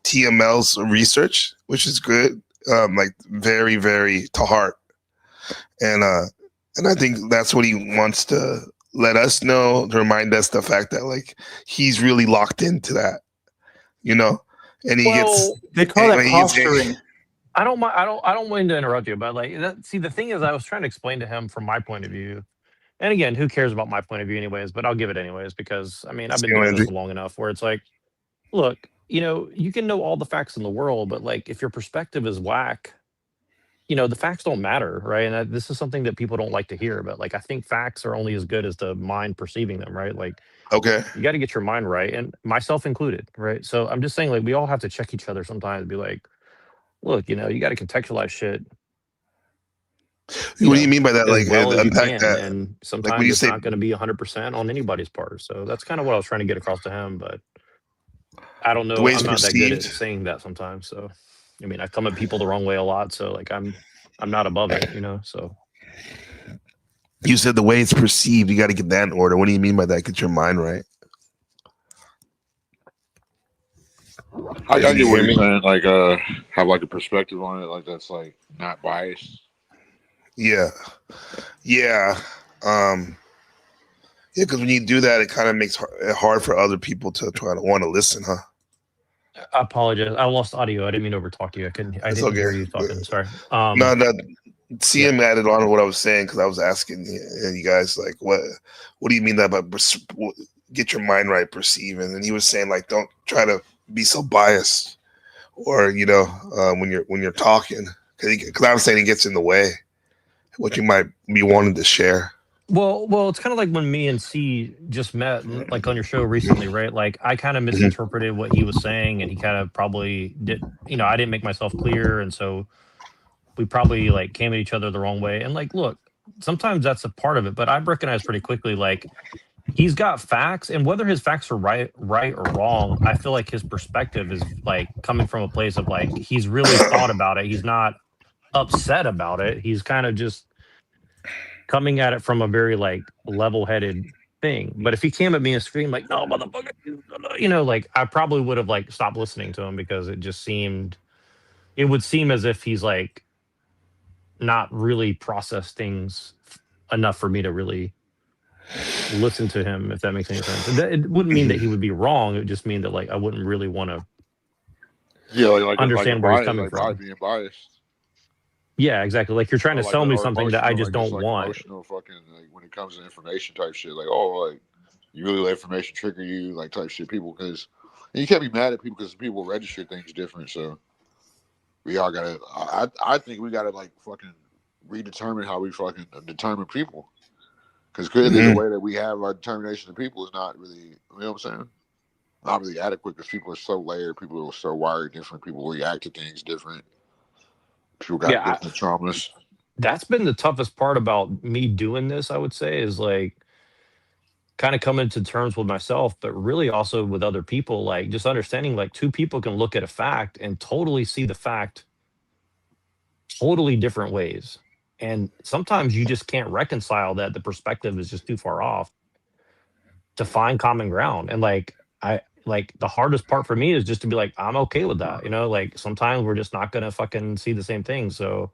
TML's research, which is good. Like very, very to heart, and I think that's what he wants to let us know, to remind us the fact that like he's really locked into that, you know, and he gets.
They call that posturing.
I don't mean to interrupt you, but like, see, the thing is, I was trying to explain to him from my point of view, and again, who cares about my point of view anyways, but I'll give it anyways, because I mean, I've been doing this long enough where it's like, look, you know, you can know all the facts in the world, but like, if your perspective is whack, you know, the facts don't matter, right? And this is something that people don't like to hear, but like, I think facts are only as good as the mind perceiving them, right? Like,
okay,
you got to get your mind right, and myself included, right? So I'm just saying, like, we all have to check each other sometimes and be like, look, you know, you got to contextualize shit.
What do you mean by that? Like,
unpack that. And sometimes like it's not going to be 100% on anybody's part. So that's kind of what I was trying to get across to him. But I don't know. I'm not that good at saying that sometimes. So, I mean, I come at people the wrong way a lot. So, like, I'm not above it, you know. So,
you said the way it's perceived, you got to get that in order. What do you mean by that? Get your mind right.
I get what you're saying. Like, have like a perspective on it, like that's like not biased.
Yeah. Because when you do that, it kind of makes it hard for other people to try to want to listen, huh?
I apologize. I lost audio. I didn't mean to overtalk you. I didn't hear you talking. Sorry.
No. CM added on to what I was saying because I was asking you guys like, what do you mean that by get your mind right, perceiving? And he was saying like, don't try to be so biased, or you know, when you're talking, because I was saying it gets in the way what you might be wanting to share.
Well, it's kind of like when me and C just met, like on your show recently, right? Like I kind of misinterpreted what he was saying, and he kind of probably did. I didn't make myself clear, and so we probably like came at each other the wrong way. And like, look, sometimes that's a part of it, but I recognized pretty quickly, like he's got facts, and whether his facts are right or wrong, I feel like his perspective is like coming from a place of like he's really thought about it. He's not upset about it. He's kind of just coming at it from a very like level-headed thing. But if he came at me and screamed like, "No, motherfucker," like I probably would have like stopped listening to him, because it would seem as if he's like not really processed things enough for me to really listen to him, if that makes any sense. It wouldn't mean that he would be wrong. It would just mean that like I wouldn't really want to understand where he's coming from.
Being biased.
Yeah, exactly. Like you're trying to sell me
or
something that I just
emotional,
don't want.
Emotional fucking, like when it comes to information type shit, like, oh, like you really let information trigger you, like type shit. People, because you can't be mad at people because people register things different. So we all gotta. I think we gotta like fucking redetermine how we fucking determine people. Because clearly the way that we have our determination of people is not really, you know what I'm saying? Not really adequate, because people are so layered, people are so wired different, people react to things different. People got different traumas.
That's been the toughest part about me doing this, I would say, is like kind of coming to terms with myself, but really also with other people, like just understanding like two people can look at a fact and totally see the fact totally different ways. And sometimes you just can't reconcile that. The perspective is just too far off to find common ground. And like the hardest part for me is just to be like, I'm okay with that. Like sometimes we're just not gonna fucking see the same thing. So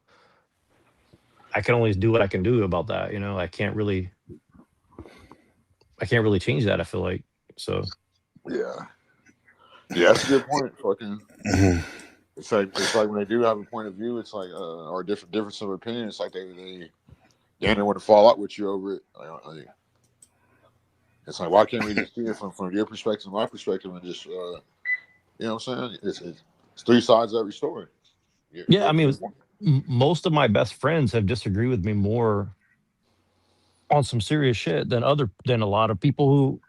I can only do what I can do about that. I can't really change that, I feel like. So
yeah, that's a good point. Fucking it's like when they do have a point of view, it's like or difference of opinion, it's like they don't want to fall out with you over it. It's like, why can't we just see it from your perspective, my perspective, and just you know what I'm saying? It's three sides of every story.
I mean, most of my best friends have disagreed with me more on some serious shit than a lot of people who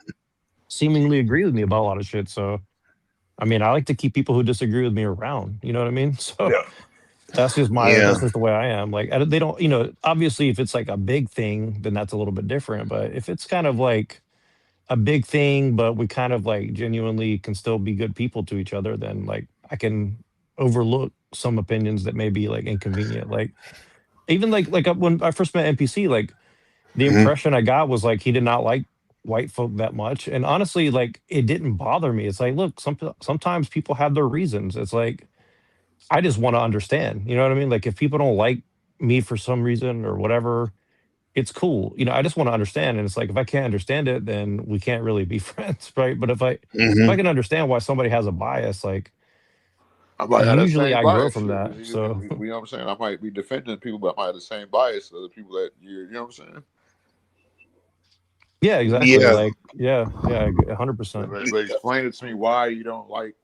seemingly agree with me about a lot of shit. So, I mean, I like to keep people who disagree with me around. You know what I mean? So that's just that's just the way I am. Like they don't, obviously, if it's like a big thing, then that's a little bit different. But if it's kind of like a big thing, but we kind of like genuinely can still be good people to each other, then like I can overlook some opinions that may be like inconvenient. Like even like when I first met NPC, like the impression I got was like he did not like white folk that much. And honestly, like it didn't bother me. It's like, look, sometimes people have their reasons. It's like I just want to understand. You know what I mean? Like if people don't like me for some reason or whatever, it's cool. I just want to understand. And it's like, if I can't understand it, then we can't really be friends, right? But if I can understand why somebody has a bias, like usually I grow from that. So
you know what I'm saying? I might be defending people, but I might have the same bias as the people that you know what I'm saying?
Yeah, exactly.
Yeah.
Like, yeah, 100%.
But explain it to me why you don't like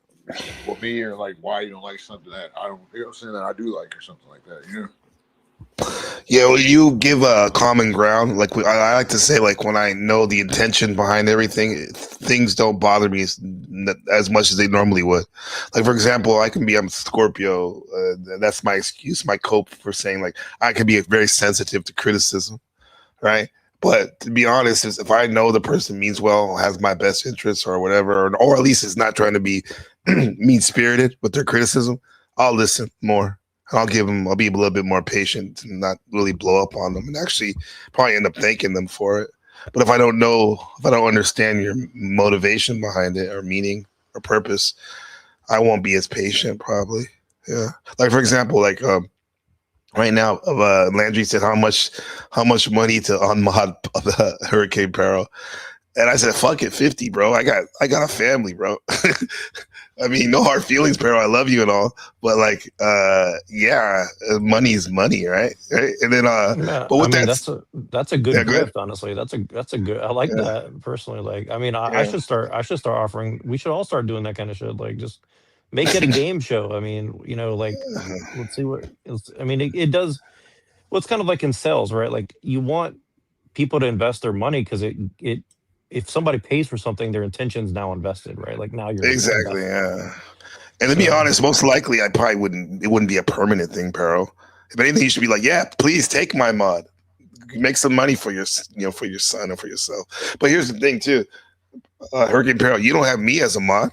me, or like why you don't like something that I don't, you know what I'm saying, that I do like, or something like that,
Yeah, well, you give a common ground. Like I like to say, like when I know the intention behind everything, things don't bother me as much as they normally would. Like for example, I'm Scorpio. That's my excuse, my cope for saying like I can be very sensitive to criticism, right? But to be honest, if I know the person means well, has my best interests or whatever, or at least is not trying to be mean-spirited with their criticism, I'll listen more. I'll be a little bit more patient and not really blow up on them, and actually probably end up thanking them for it. But if I don't understand your motivation behind it or meaning or purpose, I won't be as patient probably. Yeah. Like for example, like right now, Landry said how much money to unmod the Hurricane Peril, and I said fuck it, 50, bro. I got a family, bro. I mean, no hard feelings, Peril. I love you and all, but like, money is money, right? And then, but with
that's a good gift, honestly. That's a good. I like that personally. Like, I mean, I should start offering. We should all start doing that kind of shit. Like, just make it a game show. I mean, like, let's see what. I mean, it does. Well, it's kind of like in sales, right? Like, you want people to invest their money because it if somebody pays for something, their intention's now invested, right? Like now you're
Exactly,
invested.
yeah. And to be honest, most likely I probably wouldn't. It wouldn't be a permanent thing, Pero. If anything, you should be like, yeah, please take my mod. Make some money for your, for your son or for yourself. But here's the thing, too, Hurricane Pero, you don't have me as a mod.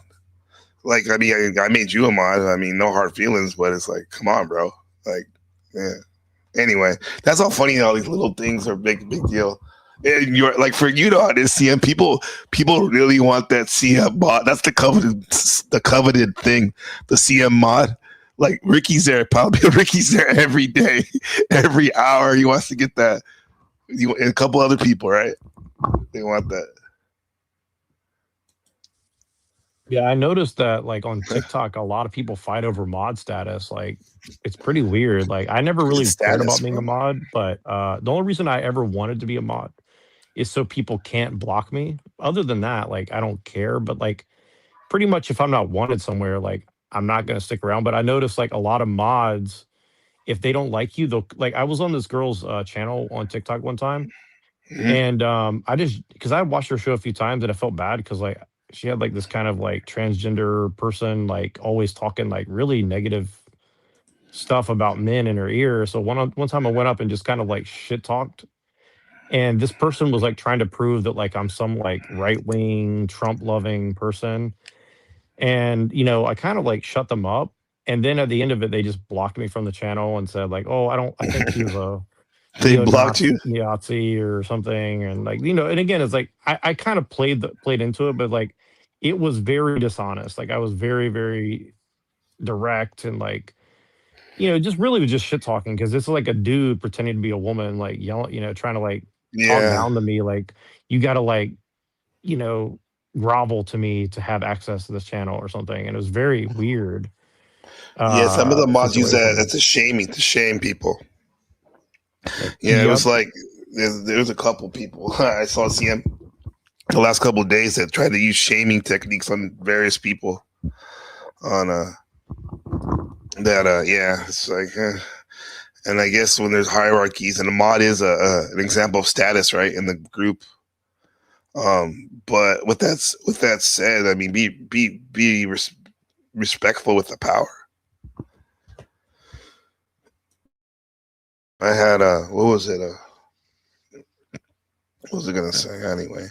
Like, I mean, I made you a mod. I mean, no hard feelings, but it's like, come on, bro. Like, yeah. Anyway, that's all funny. All these little things are big deal. And you're like, for you to CM, people really want that CM mod. That's the coveted thing, the CM mod. Like Ricky's there, probably Ricky's there every day, every hour. He wants to get that. And a couple other people, right? They want that.
Yeah, I noticed that like on TikTok, a lot of people fight over mod status. Like, it's pretty weird. Like, I never really cared about being a mod, but the only reason I ever wanted to be a mod is so people can't block me. Other than that, like, I don't care. But like, pretty much if I'm not wanted somewhere, like, I'm not gonna stick around. But I noticed like a lot of mods, if they don't like you, they'll like. I was on this girl's channel on TikTok one time, and I just because I watched her show a few times and I felt bad because like she had like this kind of like transgender person like always talking like really negative stuff about men in her ear. So one time I went up and just kind of like shit talked. And this person was like trying to prove that like I'm some like right-wing Trump loving person. And I kind of like shut them up. And then at the end of it, they just blocked me from the channel and said like, oh, I think he's a
they blocked you
Nazi or something. And like, and again, it's like I kind of played into it, but like it was very dishonest. Like I was very, very direct and like, just really was just shit talking because it's like a dude pretending to be a woman, like yelling, trying to like talk down to me, like you got to like, grovel to me to have access to this channel or something, and it was very weird.
Yeah, some of the mods use that to shame people. Yeah, it was like there's a couple people I saw CM the last couple of days that tried to use shaming techniques on various people on it's like and I guess when there's hierarchies and a mod is an example of status, right, in the group. But with that said, I mean, be respectful with the power. I had what was it? What was I gonna say anyway?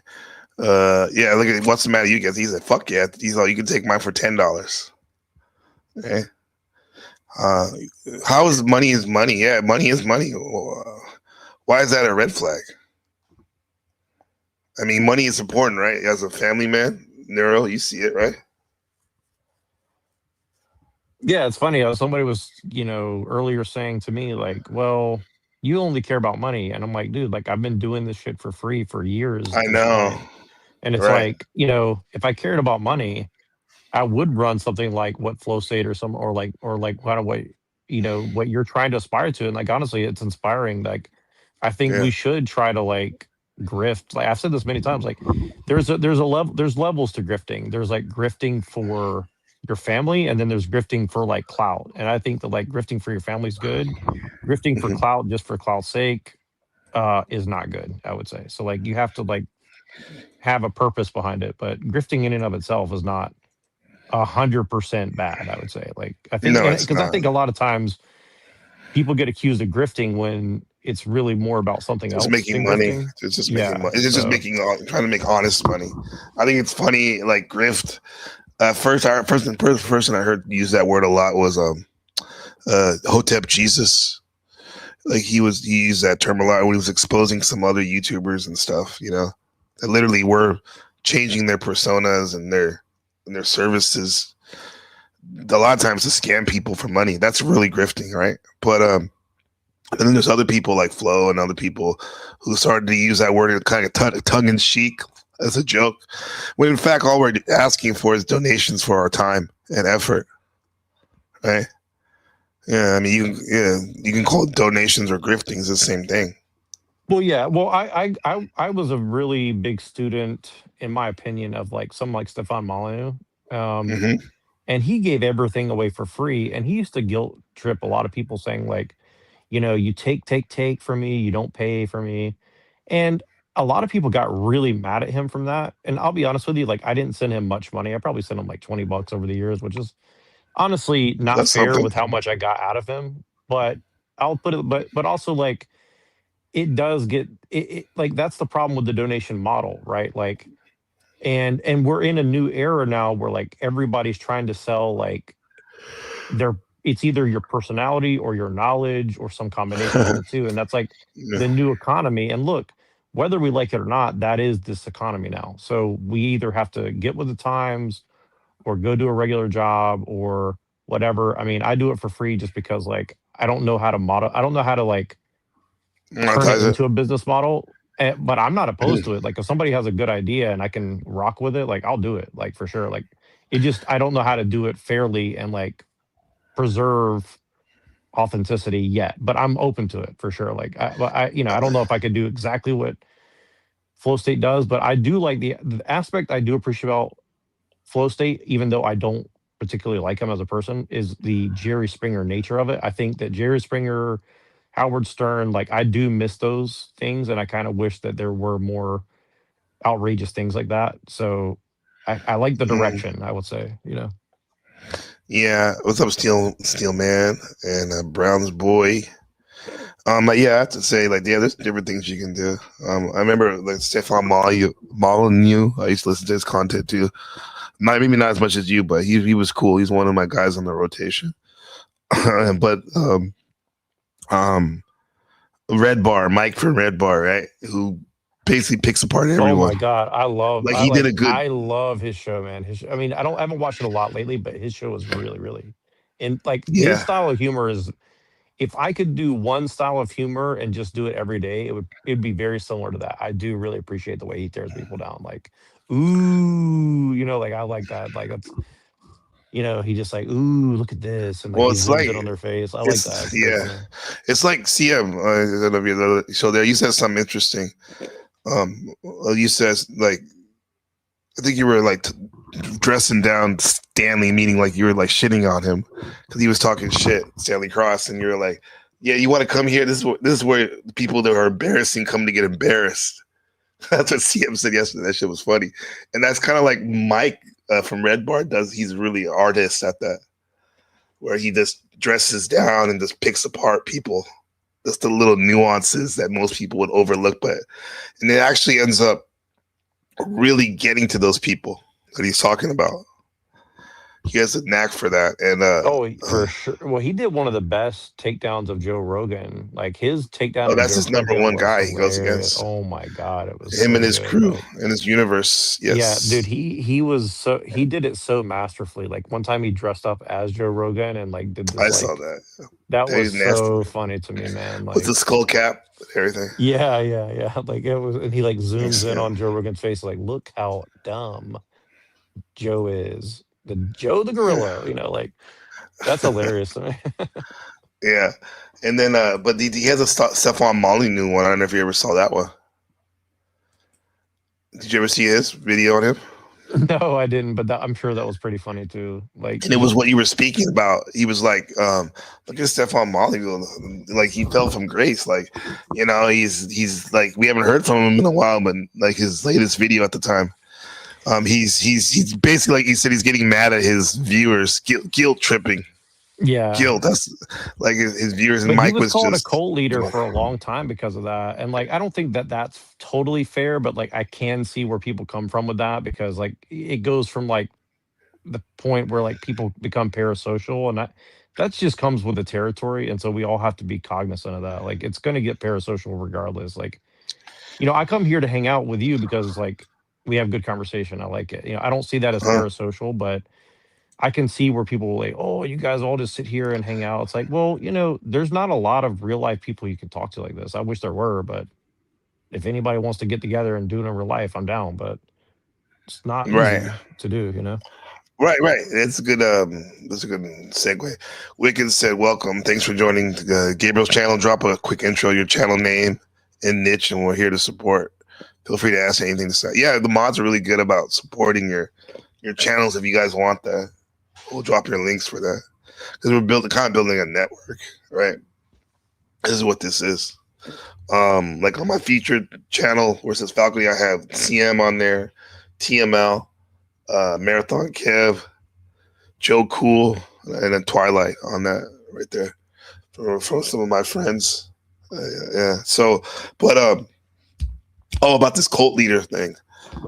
Yeah, look at what's the matter, you guys? He said, "Fuck yeah!" He's like, "You can take mine for $10." Okay. How is money is money? Yeah, money is money. Why is that a red flag? I mean, money is important, right? As a family man, Neuro, you see it, right?
Yeah, it's funny. Somebody was, earlier saying to me, like, well, you only care about money. And I'm like, dude, like, I've been doing this shit for free for years.
I know.
And it's like, if I cared about money, I would run something like what Flow State or kind of what, what you're trying to aspire to. And like, honestly, it's inspiring. Like, I think we should try to like grift. Like I've said this many times, like there's levels to grifting. There's like grifting for your family, and then there's grifting for like clout. And I think that like grifting for your family is good. Grifting for clout just for clout's sake is not good, I would say. So like you have to like have a purpose behind it, but grifting in and of itself is not 100% bad, I would say. Like I think because I think a lot of times people get accused of grifting when it's really more about something else.
Making money. It's just making money. It's just trying to make honest money. I think it's funny, like grift. First person I heard use that word a lot was Hotep Jesus. Like he used that term a lot when he was exposing some other YouTubers and stuff, that literally were changing their personas and their services a lot of times to scam people for money. That's really grifting, right? But and then there's other people like Flo and other people who started to use that word kind of tongue-in-cheek as a joke, when in fact all we're asking for is donations for our time and effort, right? Yeah, I mean you can call it donations or grifting. It's the same thing.
Well, yeah. Well, I was a really big student, in my opinion, of like someone like Stefan Molyneux. And he gave everything away for free. And he used to guilt trip a lot of people saying like, you take from me, you don't pay for me. And a lot of people got really mad at him from that. And I'll be honest with you, like I didn't send him much money. I probably sent him like $20 over the years, which is honestly not
That's
fair
something.
with how much I got out of him. But I'll put it, but also like it does get it like that's the problem with the donation model, right? Like, and we're in a new era now where like everybody's trying to sell like their it's either your personality or your knowledge or some combination of the two, and that's like
Yeah.
the new economy. And look, whether we like it or not, that is this economy now. So we either have to get with the times or go do a regular job or whatever. I mean, I do it for free just because like I don't know how to model. I don't know how to like turn it
Monetize it.
into a business model. But I'm not opposed to it. Like if somebody has a good idea and I can rock with it, like I'll do it. Like for sure. Like it just I don't know how to do it fairly and like preserve authenticity yet. But I'm open to it for sure. Like I you know I don't know if I could do exactly what Flow State does, but I do like the aspect I do appreciate about Flow State, even though I don't particularly like him as a person, is the Jerry Springer nature of it. I think that Jerry Springer, Howard Stern, like I do miss those things, and I kind of wish that there were more outrageous things like that. So I like the direction, I would say, you know.
Yeah, what's up, Steel Man and Brown's boy? Yeah, I have to say, like, yeah, there's different things you can do. I remember like Stefan Molyneux. I used to listen to his content too. Maybe not as much as you, but he was cool. He's one of my guys on the rotation. But Red Bar, Mike from Red Bar, right? Who basically picks apart everyone.
Oh my god, I love
like he did a good.
I love his show, man. I mean, I haven't watched it a lot lately, but his show is really and like his style of humor is. If I could do one style of humor and just do it every day, it'd be very similar to that. I do really appreciate the way he tears people down. Like, ooh, you know, like I like that. Like that's, you know, he just like, ooh, look at this, and like he
It's
zooms
like
in on their face. I like that. It's pretty funny.
It's like CM. I don't know if you so there, you said something interesting. You said like, I think you were like dressing down Stanley, meaning like you were like shitting on him because he was talking shit, Stanley Cross, and you're like, yeah, you want to come here? This is where people that are embarrassing come to get embarrassed. That's what CM said yesterday. That shit was funny, and that's kind of like Mike from Red Bar does. He's really an artist at that, where he just dresses down and just picks apart people. Just the little nuances that most people would overlook, and it actually ends up really getting to those people that he's talking about. He has a knack for that, and
for sure. Well, he did one of the best takedowns of Joe Rogan. Like his takedown.
Oh, that's his number one guy he goes
hilarious.
against.
Oh my god, it was
him
so
and his
good.
crew
like,
and his universe. Yes.
Yeah, dude, he did it so masterfully. Like one time he dressed up as Joe Rogan and like did this.
I
like,
saw that.
That
was
was so funny to me, man. Like
with the skull cap, everything.
Yeah. Like it was, and he like zooms in on Joe Rogan's face, like, look how dumb Joe is. The Joe the gorilla, you know, like that's hilarious to me.
Yeah, and then but he has a Stefan Molyneux one. I don't know if you ever saw that one. Did you ever see his video on him?
No, I didn't, but I'm sure that was pretty funny too. Like,
and it was what you were speaking about. He was like, look at Stefan Molyneux, like he fell from grace. Like, you know, he's like, we haven't heard from him in a while, but like his latest video at the time, he's basically, like he said, he's getting mad at his viewers, guilt tripping.
Yeah,
guilt. That's like his viewers. And
but
Mike
he was called
just
a cult leader for a long time because of that. And like, I don't think that that's totally fair, but like, I can see where people come from with that because like it goes from like the point where like people become parasocial, and that just comes with the territory. And so we all have to be cognizant of that. Like, it's going to get parasocial regardless. Like, you know, I come here to hang out with you because like we have good conversation. I like it. You know, I don't see that as parasocial, but I can see where people will like, oh, you guys all just sit here and hang out. It's like, well, you know, there's not a lot of real life people you can talk to like this. I wish there were, but if anybody wants to get together and do it in real life, I'm down. But it's not easy to do, you know.
Right. It's a good. That's a good segue. Wicked said, "Welcome. Thanks for joining Gabriel's channel. Drop a quick intro, your channel name and niche, and we're here to support. Feel free to ask anything to say. Yeah, the mods are really good about supporting your channels if you guys want that. We'll drop your links for that because we're building a network, right? This is what this is. Like on my featured channel where it says Falcony, I have CM on there, TML, Marathon Kev, Joe Cool, and then Twilight on that right there from some of my friends. Yeah. So, but about this cult leader thing,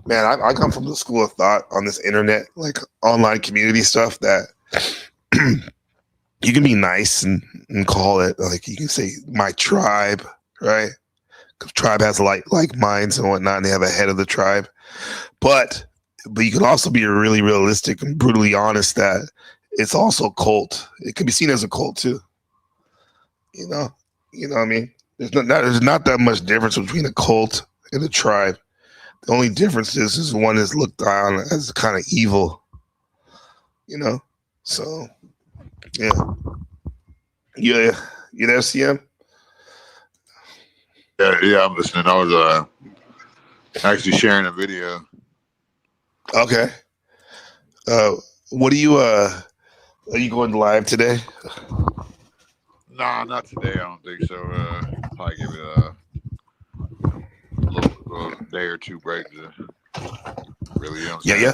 man. I come from the school of thought on this internet, like online community stuff, that you can be nice and call it like you can say my tribe, right? Because tribe has like minds and whatnot, and they have a head of the tribe. But you can also be really realistic and brutally honest that it's also a cult. It can be seen as a cult too. You know what I mean? There's not that much difference between a cult and a tribe. The only difference is one is looked on as kind of evil. You know? So yeah. You there, CM?
Yeah, I'm listening. I was actually sharing a video.
Okay. What are you going live today?
Nah, not today. I don't think so. Probably give it a little day or two break to really, you know what I'm saying?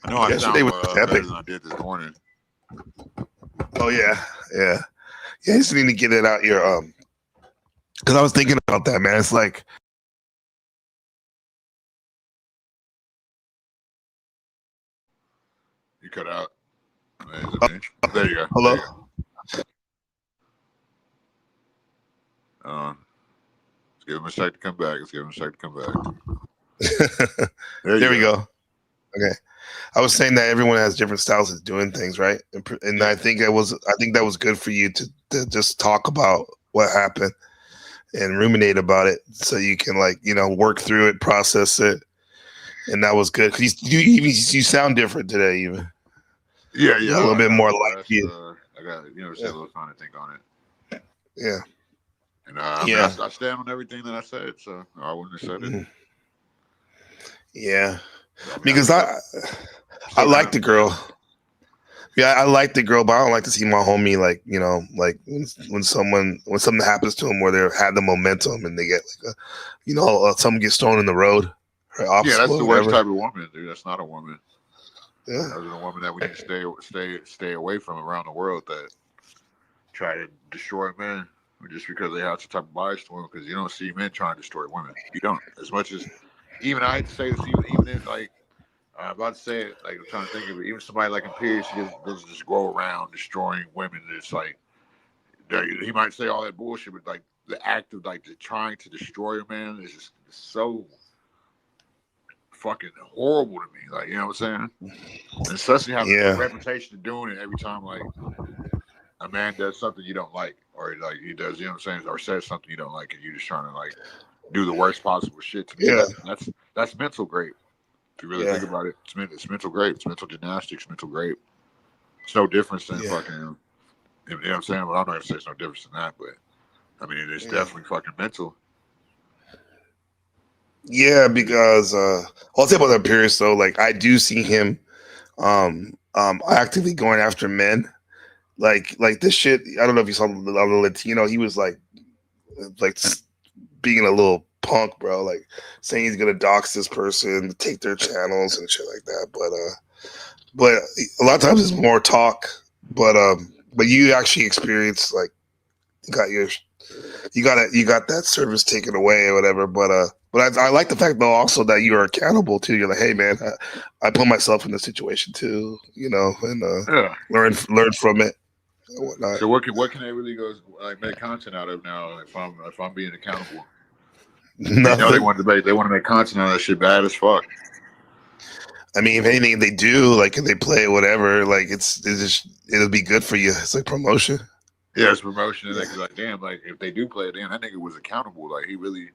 I know I sound better than I did this morning.
Oh yeah. You just need to get it out your because I was thinking about that, man. It's like
you cut out. There you go.
Hello.
Let's give him a sec to come back.
There we go. Okay. I was saying that everyone has different styles of doing things, right? And I think that was good for you to just talk about what happened and ruminate about it, so you can work through it, process it, and that was good. Because you sound different today, even.
Yeah,
a little bit more like you.
I got say a little time to think on it.
Yeah.
And I stand on everything that I said, so I wouldn't have said it.
Yeah, because I like the girl. Yeah, I like the girl, but I don't like to see my homie when something happens to him where they had the momentum and they get something gets thrown in the road.
Yeah, that's the worst type of woman, dude. That's not a woman.
Yeah,
that's a woman that we need to stay away from around the world that try to destroy men just because they have some type of bias to them. Because you don't see men trying to destroy women. You don't, as much as even I'd say this, even if I'm about to say it, I'm trying to think of it. Even somebody like Imperius, he doesn't just go around destroying women. It's like he might say all that bullshit, but the act of trying to destroy a man is just so fucking horrible to me. You know what I'm saying? And especially having a reputation of doing it every time a man does something you don't like, or he does, you know what I'm saying, or says something you don't like, and you're just trying to do the worst possible shit to me. Yeah. That's mental rape. If you really think about it, it's mental rape. It's mental gymnastics, mental rape. It's no difference than fucking, you know what I'm saying? Well, I'm not going to say it's no difference than that, but I mean, it's definitely fucking mental.
Yeah, because I'll say about that Pierce though, I do see him actively going after men. Like this shit, I don't know if you saw the Latino, he was being a little punk, bro, saying he's gonna dox this person, take their channels and shit like that. But a lot of times it's more talk. But you actually experience you got that service taken away or whatever. But I like the fact though also that you are accountable too. You're like, hey man, I put myself in this situation too, and learn from it. And whatnot.
So what can they really go make content out of now if I'm being accountable?
Nothing.
They want to make content out of that shit bad as fuck.
I mean, if anything they do, if they play whatever, it'll be good for you. It's like promotion.
Yeah, it's promotion. And they damn, if they do play it, damn, that nigga was accountable. He really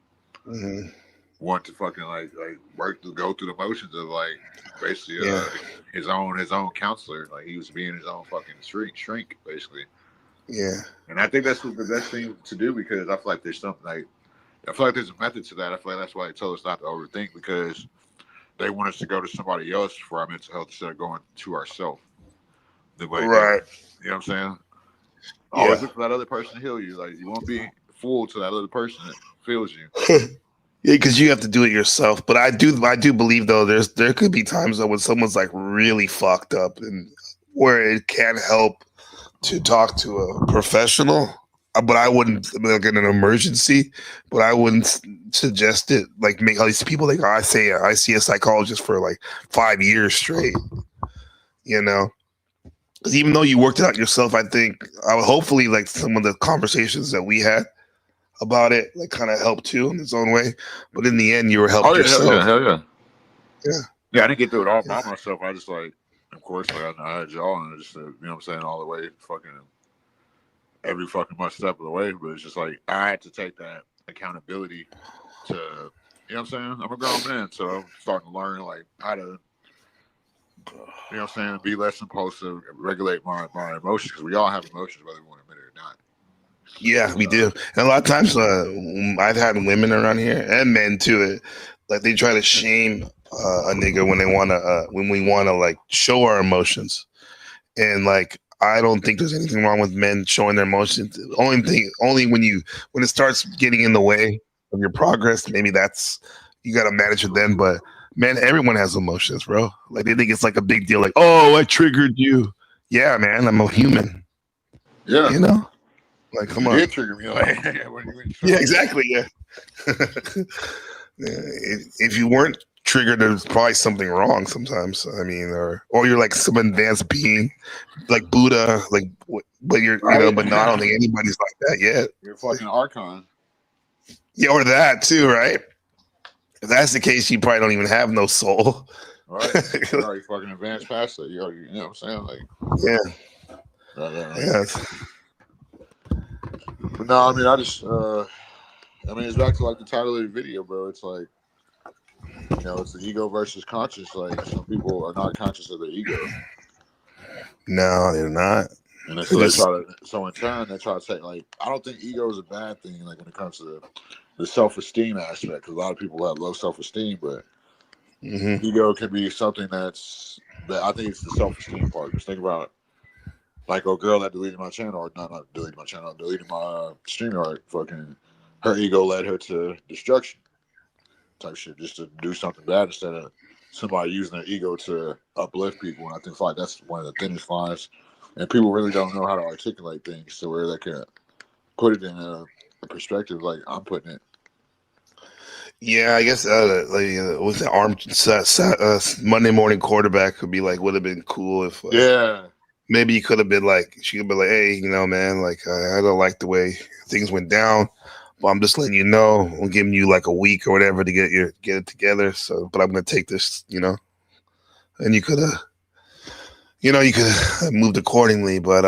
want to fucking work to go through the motions of basically his own counselor. He was being his own fucking shrink basically.
Yeah.
And I think that's the best thing to do, because I feel like there's something I feel like there's a method to that. I feel like that's why they told us not to overthink, because they want us to go to somebody else for our mental health instead of going to ourselves.
Right.
You know what I'm saying? Always look for that other person to heal you. You won't be fool to that other person that feels you.
Yeah, because you have to do it yourself. But I do believe though there could be times though when someone's like really fucked up and where it can help to talk to a professional. But I wouldn't, like in an emergency, but I wouldn't suggest it. Like make all these people like, oh, I see a psychologist for like 5 years straight. You know, because even though you worked it out yourself, I think I would hopefully like some of the conversations that we had about it like kind of helped too in its own way. But in the end, you were helped yourself.
Hell yeah.
Yeah,
I didn't get through it all by myself. I just like, of course, like I had y'all, and I just you know what I'm saying, all the way, fucking every fucking much step of the way. But it's just like I had to take that accountability to, you know what I'm saying. I'm a grown man, so I'm starting to learn like how to, you know what I'm saying, be less impulsive, regulate my emotions, because we all have emotions, whether we want to admit it or not.
Yeah, we do. And a lot of times I've had women around here and men too. Like they try to shame a nigga when we want to like show our emotions. And like I don't think there's anything wrong with men showing their emotions. Only when it starts getting in the way of your progress, maybe that's you got to manage it then. But man, everyone has emotions, bro. Like they think it's like a big deal. Like, oh, I triggered you. Yeah, man, I'm a human.
Yeah,
you know. Like, come on.
You did trigger me. Like,
yeah, exactly. Yeah. If you weren't triggered, there's probably something wrong sometimes. I mean, or you're like some advanced being, like Buddha, like, but you're, you know, but no, I don't think anybody's like that yet.
You're a fucking archon.
Yeah, or that too, right? If that's the case, you probably don't even have no soul.
Right. You're already fucking advanced past that. You already, you know what I'm saying? Like,
yeah.
But no, I mean, it's back to like the title of the video, bro. It's like, you know, it's the ego versus conscious. Like, some people are not conscious of their ego.
No, they're not.
And so in turn, they try to say, like, I don't think ego is a bad thing, like when it comes to the self-esteem aspect, because a lot of people have low self-esteem, but ego can be something that I think it's the self-esteem part. Just think about it. Like a girl that deleted my channel, or not deleted my channel, deleted my StreamYard, fucking her ego led her to destruction type shit, just to do something bad instead of somebody using their ego to uplift people. And I think like that's one of the thinnest lines. And people really don't know how to articulate things to where they can put it in a perspective like I'm putting it.
Yeah, I guess with the Monday morning quarterback would have been cool if maybe you could have been like, she could be like, hey, you know, man, like I don't like the way things went down, but I'm just letting you know, I'm giving you like a week or whatever to get it together. So, but I'm gonna take this, you know, and you could have moved accordingly. But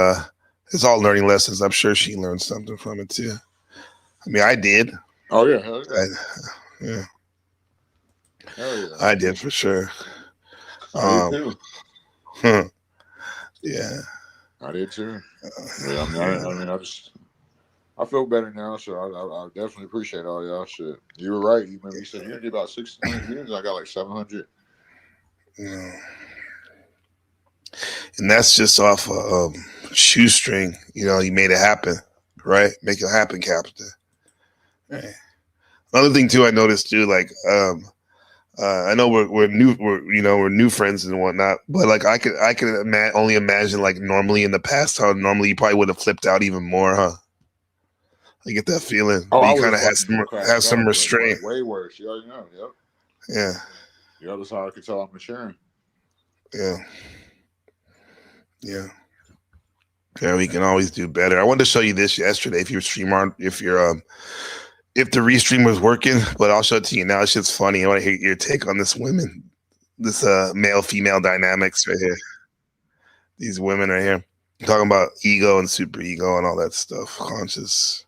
it's all learning lessons. I'm sure she learned something from it too. I mean, I did.
Oh yeah,
yeah.
Hell yeah.
I did for sure.
I did too.
Yeah,
I did too. Yeah, I feel better now, so I definitely appreciate all y'all shit. You were right. You remember you said you did about 600 views. I got like 700.
Yeah. And that's just off a shoestring. You know, you made it happen, right? Make it happen, Captain. Right. Another thing too, I noticed too, like I know we're new friends and whatnot, but like I could only imagine like normally in the past how normally you probably would have flipped out even more, huh? I get that feeling.
Oh,
but you kind of have some restraint.
Way worse. You already know. Yep.
Yeah.
The other side I could tell I'm maturing.
Yeah. Yeah. Yeah, we can always do better. I wanted to show you this yesterday if the restream was working, but I'll show it to you now. It's just funny. I want to hear your take on this male-female dynamics right here. These women right here. I'm talking about ego and super ego and all that stuff. Conscious.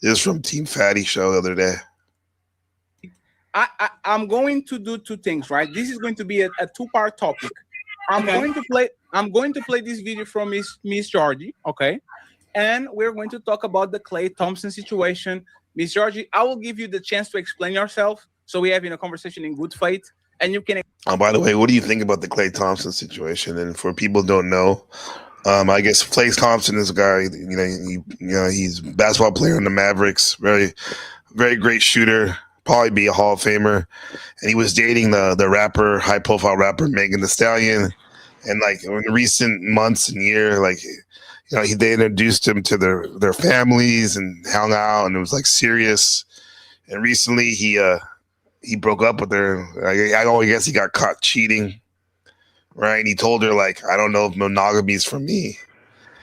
This is from Team Fatty show the other day.
I'm going to do two things, right? This is going to be a two-part topic. I'm going to play this video from Miss Georgie, okay? And we're going to talk about the Klay Thompson situation. Miss Georgie, I will give you the chance to explain yourself, so we have a conversation in good faith, and you can.
Oh, by the way, what do you think about the Klay Thompson situation? And for people who don't know, I guess Klay Thompson is a guy. He's a basketball player in the Mavericks. Very, very great shooter. Probably be a Hall of Famer. And he was dating the rapper, high profile rapper Megan Thee Stallion. And like in recent months and year, like they introduced him to their families and hung out, and it was like serious. And recently he broke up with her. I guess he got caught cheating. Right, and he told her like, I don't know if monogamy is for me.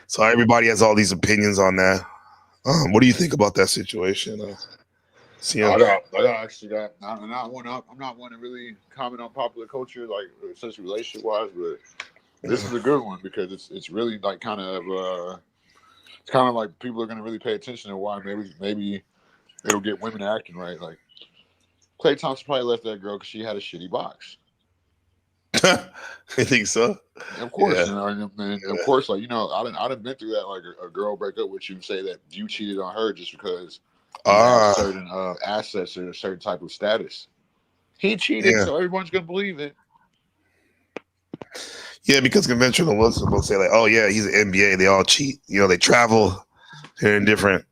So everybody has all these opinions on that. What do you think about that situation?
I don't actually got. I'm not one to really comment on popular culture, like especially relationship wise. But this is a good one because it's really like kind of like people are going to really pay attention to why maybe it'll get women acting right. Like Klay Thompson probably left that girl because she had a shitty box.
I think so.
Of course, and of course, like I've been through that. Like a girl break up with you and say that you cheated on her just because you have certain assets or a certain type of status. He cheated, so everyone's gonna believe it.
Yeah, because conventional wisdom will say like, "Oh yeah, he's an NBA. They all cheat. They travel. They're indifferent."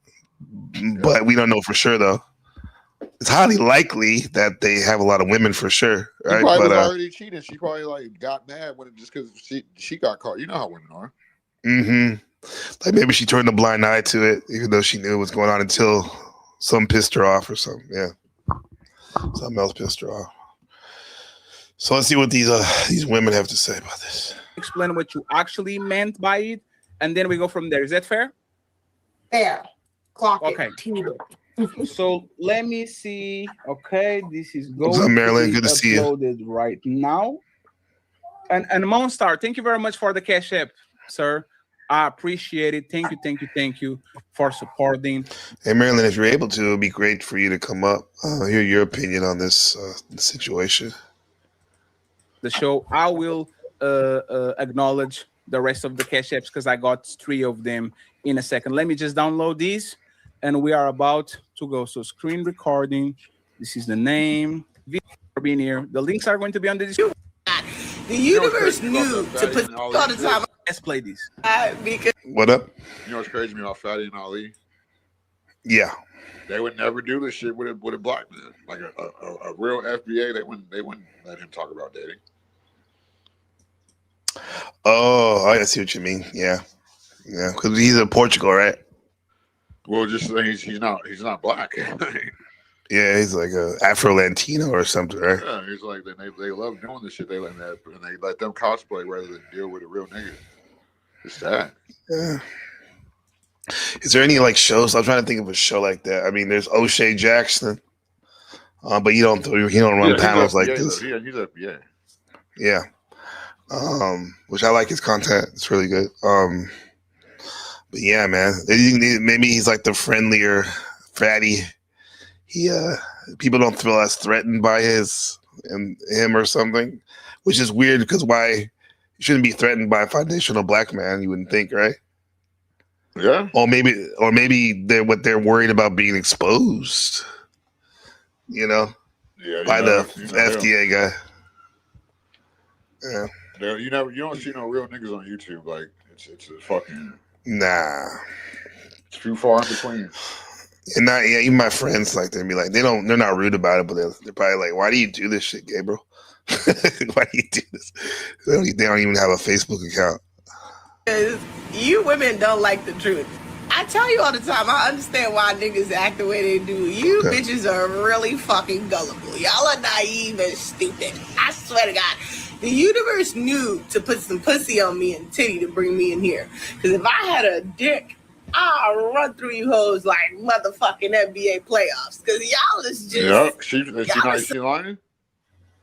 But we don't know for sure though. It's highly likely that they have a lot of women for sure, right?
He probably was already cheating. She probably like got mad when just because she got caught. You know how women are.
Mm-hmm. Like maybe she turned a blind eye to it, even though she knew what was going on until something pissed her off or something. Yeah, something else pissed her off. So let's see what these women have to say about this.
Explain what you actually meant by it, and then we go from there. Is that fair?
Fair. Clock
okay.
it.
So let me see. Okay, this is going
What's up, Marilyn?
to be
Good to see you.
uploaded right now. And Monstar, thank you very much for the Cash App, sir. I appreciate it. Thank you for supporting.
Hey, Marilyn, if you're able to, it would be great for you to come up, hear your opinion on this situation.
The show. I will acknowledge the rest of the Cash Apps because I got 3 of them in a second. Let me just download these. And we are about to go. So screen recording. This is the name. Video being here. The links are going to be on the description.
The universe knew to put all the time.
Let's play this.
Because
what up?
You know what's crazy about Fatty and Ali?
Yeah.
They would never do this shit with a black man. Like a real FBA, they wouldn't let him talk about dating.
Oh, I see what you mean. Yeah. Yeah. Because he's in Portugal, right?
Well, just he's not black.
Yeah, he's like a Afro-Latino or something, right?
Yeah, he's like they love doing this shit. They let them cosplay rather than deal with a real nigga. It's sad.
Yeah. Is there any like shows? I'm trying to think of a show like that. I mean, there's O'Shea Jackson, but he don't run panels like this.
Yeah, he's FBA.
Yeah. Which I like his content. It's really good. But yeah, man, maybe he's like the friendlier fatty. He people don't feel as threatened by him or something, which is weird because why you shouldn't be threatened by a foundational black man? You wouldn't think, right?
Yeah.
Or maybe they're worried about being exposed.
Yeah.
By the FDA guy. Yeah.
You don't see no real niggas on YouTube. Like it's a fucking.
Nah,
it's too far in between.
And even my friends like they're not rude about it, but they're probably like, "Why do you do this shit, Gabriel? Why do you do this?" They don't even have a Facebook account.
Because you women don't like the truth. I tell you all the time, I understand why niggas act the way they do. You bitches are really fucking gullible. Y'all are naive and stupid. I swear to God. The universe knew to put some pussy on me and titty to bring me in here. Because if I had a dick, I'll run through you hoes like motherfucking NBA playoffs. Because y'all is just...
Yeah, she lying?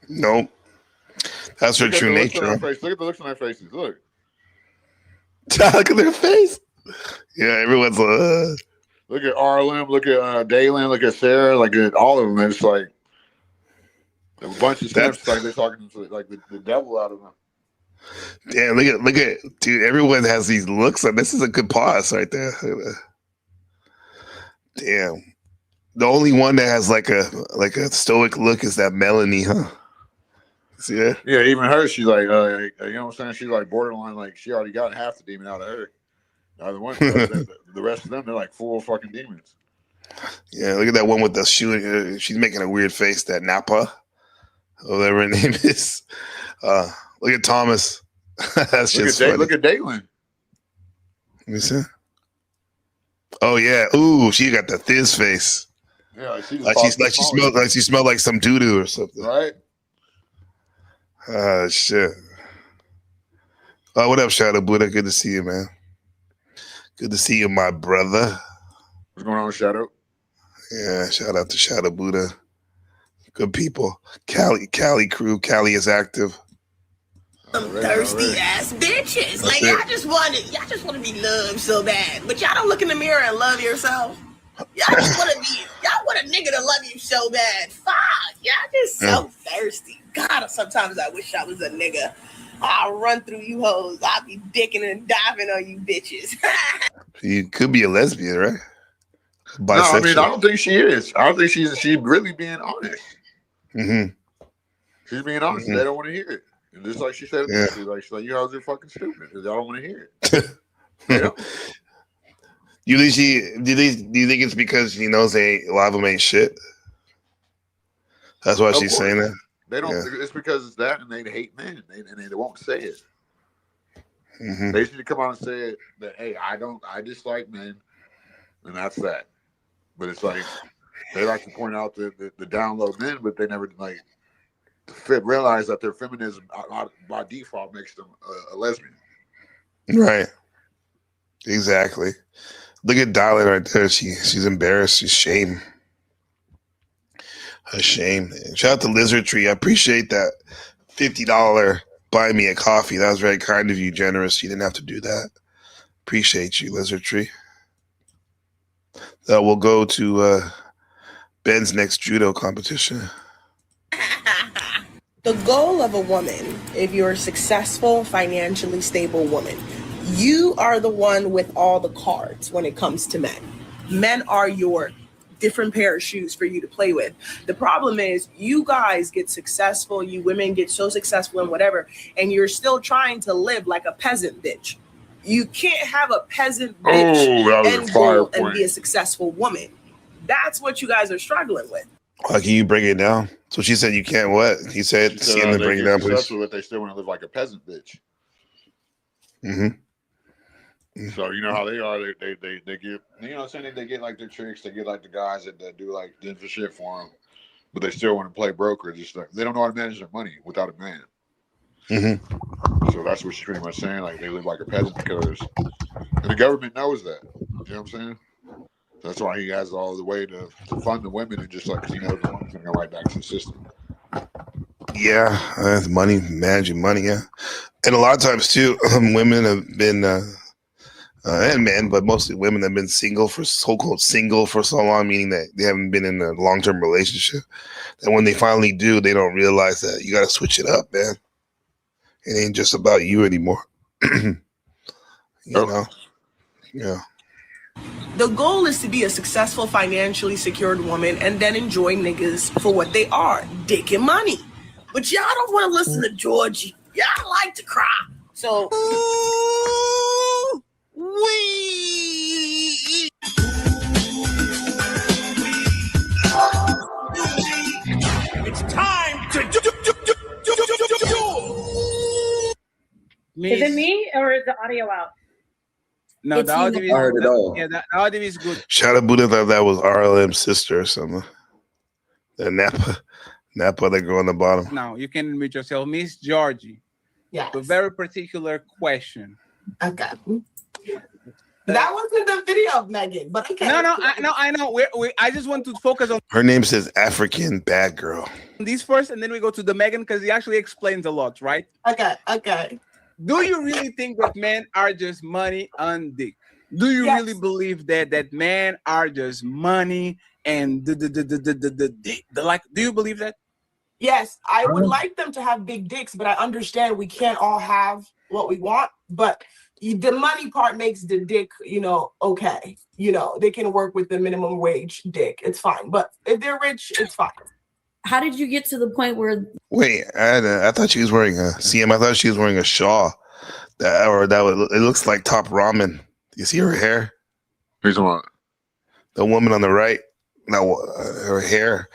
No. That's her true nature.
Look at the looks on their faces. Look.
Look at their face. Yeah, everyone's
Look at RLM, look at Daylin, look at Sarah, like at all of them. It's like a bunch of snaps, like they're talking to like the devil out of them.
Damn, look at dude, everyone has these looks, and this is a good pause right there. Damn. The only one that has like a stoic look is that Melanie, huh? See that?
Yeah, even her, she's like, you know what I'm saying? She's like borderline, like she already got half the demon out of her. The rest of them, they're like full fucking demons.
Yeah, look at that one with the shoe. She's making a weird face. That Napa, whatever her name is. Look at Thomas. That's just funny.
Look at Dalen.
Let me see. Oh yeah. Ooh, she got the thiz face.
Yeah,
like she smelled like some doo doo or something.
Right.
Shit. Oh, what up, Shadow Buddha? Good to see you, man. Good to see you, my brother.
What's going on, Shadow?
Yeah, shout out to Shadow Buddha. Good people. Cali crew. Cali is active.
Some thirsty ass bitches. Like y'all just want to be loved so bad, but y'all don't look in the mirror and love yourself. Y'all want a nigga to love you so bad. Fuck, y'all just so thirsty. God, sometimes I wish I was a nigga. I'll run through you hoes. I'll be dicking and diving on you bitches.
You could be a lesbian, right?
No, I mean, I don't think she is. I don't think she's really being honest.
Mm-hmm.
She's being honest.
Mm-hmm.
They don't want to hear it. And just like she said, she's like, you hoes are fucking stupid because y'all don't want to hear it.
Do you think it's because she knows a lot of them ain't shit? That's why she's saying that.
They don't. Yeah. It's because it's that, and they hate men, and they won't say it.
Mm-hmm.
They should come out and say it that, hey, I dislike men, and that's that. But it's like they like to point out the down low men, but they never like realize that their feminism by default makes them a lesbian.
Right. Exactly. Look at Darling right there. She's embarrassed. She's ashamed. Ashamed. Shout out to Lizard Tree. I appreciate that $50 buy me a coffee. That was very kind of you, generous. You didn't have to do that. Appreciate you, Lizard Tree. We'll go to Ben's next judo competition.
The goal of a woman, if you're a successful, financially stable woman, you are the one with all the cards when it comes to men. Men are your different pair of shoes for you to play with. The problem is you guys get successful, you women get so successful and whatever, and you're still trying to live like a peasant bitch. You can't have a peasant bitch end goal and be a successful woman. That's what you guys are struggling with.
Can you break it down? So she said you can't what? He said, see him to break it down, please.
But they still want to live like a peasant bitch.
Mm-hmm.
So you know how they are. They get, you know what I'm saying? They get like their tricks. They get like the guys that do like the shit for them, but they still want to play broker. Just like they don't know how to manage their money without a man.
Mm-hmm.
So that's what she's pretty much saying. Like they live like a peasant because, and the government knows that. You know what I'm saying? That's why he has all the way to fund the women and just like because he knows the money's gonna go right back to the system.
Yeah, that's money, managing money. Yeah, and a lot of times too, women have been. And men, but mostly women have been so-called single for so long, meaning that they haven't been in a long-term relationship. And when they finally do, they don't realize that you got to switch it up, man. It ain't just about you anymore. You know? Yeah.
The goal is to be a successful, financially secured woman and then enjoy niggas for what they are, dick and money. But y'all don't want to listen to Georgie. Y'all like to cry. So...
It's time to
Is it me or is the audio out?
No, the audio is,
I heard it all.
Yeah, the audio is good.
Shadow Buddha thought that was RLM's sister or something. The Napa, the girl on the bottom.
Now you can admit yourself, Miss Georgie.
Yeah.
A very particular question.
Okay. That wasn't the video of Megan, but okay.
No, I know. I just want to focus on
Her name says African Bad Girl.
these first, and then we go to the Megan because he actually explains a lot, right?
Okay.
Do you really think that men are just money and dick? Do you really believe that men are just money and the dick? Like, do you believe that?
Yes, I would like them to have big dicks, but I understand we can't all have what we want. But the money part makes the dick, okay. They can work with the minimum wage dick. It's fine. But if they're rich, it's fine.
how did you get to the point where?
Wait, I thought she was wearing a CM. I thought she was wearing a shawl. It looks like top ramen. You see her hair?
Who's on?
The woman on the right. No, her hair.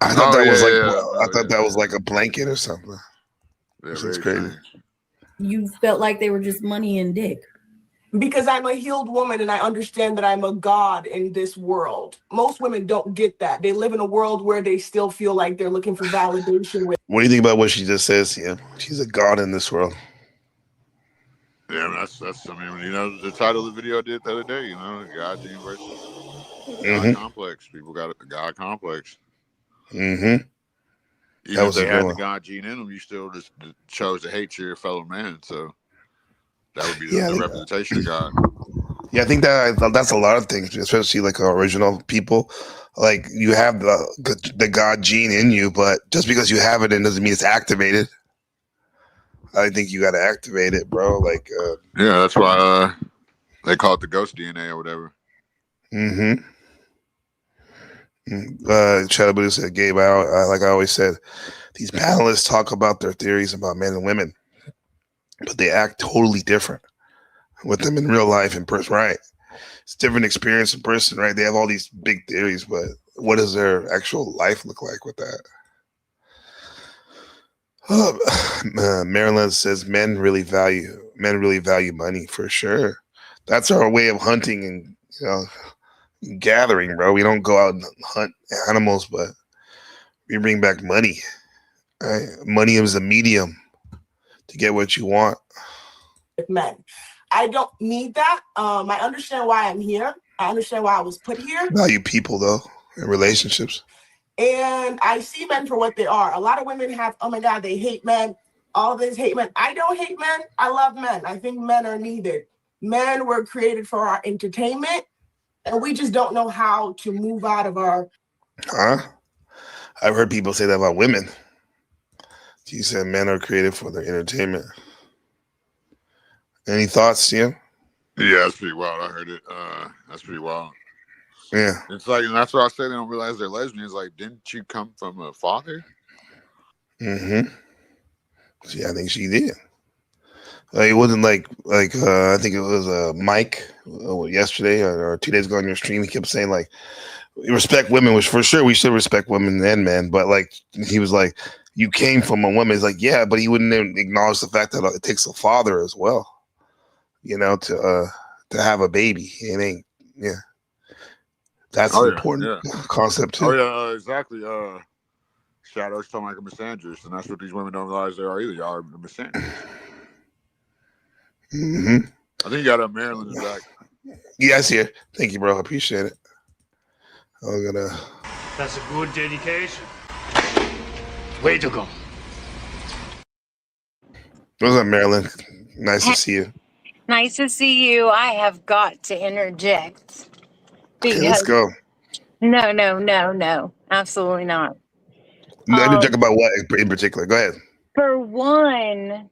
I thought that was that was like a blanket or something.
Yeah,
This is crazy.
You felt like they were just money and dick.
Because I'm a healed woman and I understand that I'm a god in this world. Most women don't get that. They live in a world where they still feel like they're looking for validation.
What do you think about what she just says? Yeah, she's a god in this world.
Yeah, that's. I mean, you know, the title of the video I did the other day. You know, God gene versus God complex. People got a God complex.
Mm-hmm.
Even if they had the God gene in them, you still just chose to hate your fellow man. So that would be the representation of God.
Yeah, I think that's a lot of things, especially like original people. Like you have the God gene in you, but just because you have it, it doesn't mean it's activated. I think you got to activate it, bro. Like,
yeah, that's why they call it the ghost DNA or whatever.
Mm-hmm. Shadow Buddha said, Gabe, like I always said, these panelists talk about their theories about men and women, but they act totally different with them in real life in person, right? It's different experience in person, right? They have all these big theories, but what does their actual life look like with that? Maryland says men really value money for sure. That's our way of hunting and gathering, bro. We don't go out and hunt animals, but we bring back money. Right? Money is a medium to get what you want.
Men. I don't need that. I understand why I'm here. I understand why I was put here.
Value people though, in relationships.
And I see men for what they are. A lot of women have, oh my God, they hate men. All this hate men. I don't hate men. I love men. I think men are needed. Men were created for our entertainment, and we just don't know how to move out of our.
Huh? I've heard people say that about women. You said men are created for their entertainment. Any thoughts, Jim?
Yeah, that's pretty wild. I heard it. That's pretty wild.
Yeah.
It's like, and that's why I say they don't realize they're lesbians. Like, didn't you come from a father?
Mm-hmm. See, I think she did. It wasn't like I think it was Mike yesterday or 2 days ago on your stream. He kept saying like, respect women, which for sure we should respect women and men. But like he was like, you came from a woman. It's like, yeah, but he wouldn't acknowledge the fact that it takes a father as well, to have a baby. It ain't, yeah. That's an important concept too.
Oh yeah, exactly. Shadow's talking like a misandrist, and that's what these women don't realize they are either. Y'all are misandrists.
Mm-hmm.
I think you got a Maryland in back.
Yes, here. Thank you, bro. I appreciate it. I'm gonna.
That's a good dedication. Way to go.
What's up, Marilyn? Nice to see you.
Nice to see you. I have got to interject.
Okay, let's go.
No. Absolutely not.
Interject about what in particular? Go ahead.
For one,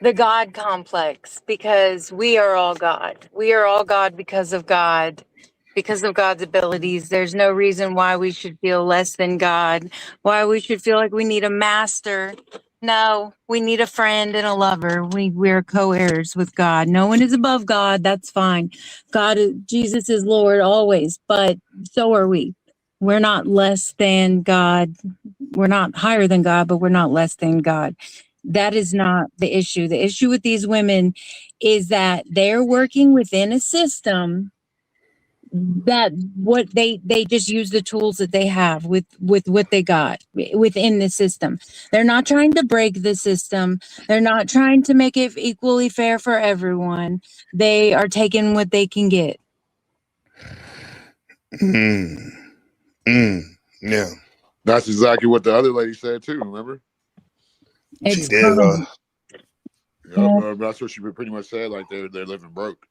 the God complex, because we are all God. We are all God because of God, because of God's abilities. There's no reason why we should feel less than God, why we should feel like we need a master. No, we need a friend and a lover. We're co-heirs with God. No one is above God. That's fine. Jesus is Lord always, but so are we. We're not less than God. We're not higher than God, but we're not less than God. That is not the issue. The issue with these women is that they're working within a system that what they just use the tools that they have with what they got within the system. They're not trying to break the system. They're not trying to make it equally fair for everyone. They are taking what they can get.
Yeah.
That's exactly what the other lady said too, remember?
She did.
That's what she pretty much said, like they're living broke.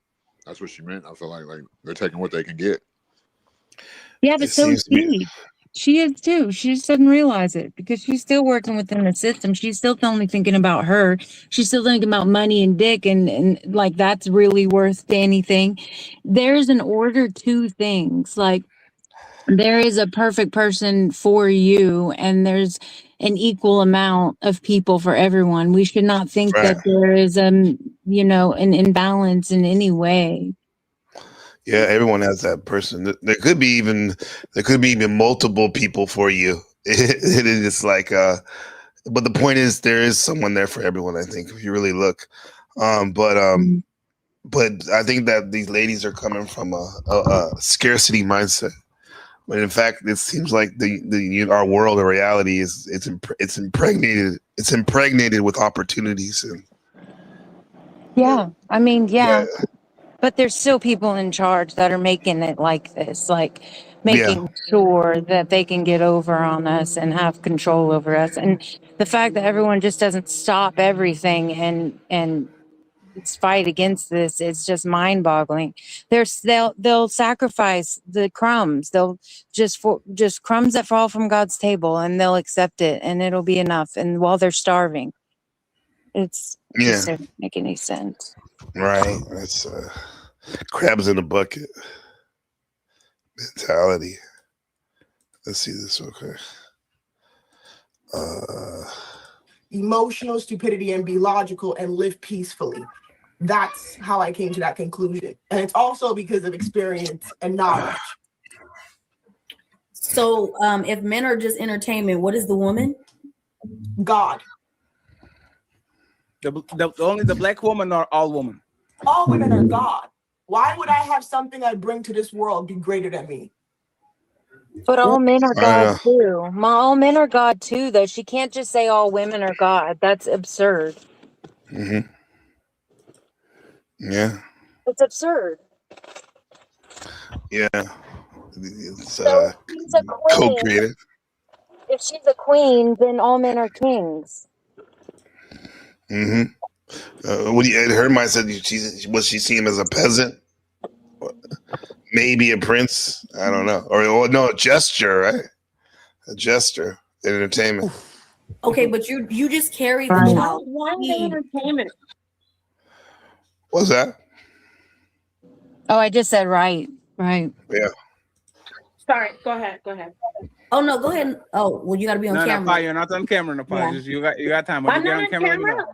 That's what she meant. I feel like they're taking what they can get.
Yeah, but so is she. She is too. She just doesn't realize it because she's still working within the system. She's still only thinking about her. She's still thinking about money and dick and like that's really worth anything. There's an order to things. Like there is a perfect person for you, and there's an equal amount of people for everyone. We should not think
Right.
that there is you know, an imbalance in any way.
Yeah, everyone has that person. There could be even multiple people for you. It is like but the point is there is someone there for everyone, I think, if you really look. But I think that these ladies are coming from a scarcity mindset. When in fact it seems like our world or reality is it's impregnated with opportunities and
Yeah. I mean, yeah. But there's still people in charge that are making it like this, like making sure that they can get over on us and have control over us. And the fact that everyone just doesn't stop everything and fight against this, it's just mind-boggling. They'll sacrifice the crumbs. They'll just crumbs that fall from God's table, and they'll accept it, and it'll be enough. And while they're starving, just doesn't make any sense.
Right. That's crabs in a bucket mentality. Let's see this. Okay.
Emotional stupidity and be logical and live peacefully. That's how I came to that conclusion. And it's also because of experience and knowledge.
So if men are just entertainment, what is the woman?
God.
Only the black woman or all women?
All women are God. Why would I have something I bring to this world be greater than me?
But all men are God too. All men are God too, though. She can't just say all women are God. That's absurd.
Mm-hmm. Yeah.
It's absurd.
Yeah. It's
So if she's a queen,
co-created.
if she's a queen, then all men are kings.
Mm-hmm. Her mind said was she see him as a peasant? Maybe a prince? I don't know. Or no, a gesture, right? A gesture. Entertainment.
Okay, but you just carry the child.
Why entertainment?
What's that?
Oh, I just said right. Right.
Yeah.
Sorry, go ahead.
Oh no, go ahead. Oh, well, you got to be on camera.
No, you're not on camera, no,
Yeah.
Just you got time. When
I'm
you get
not
on camera, let me know.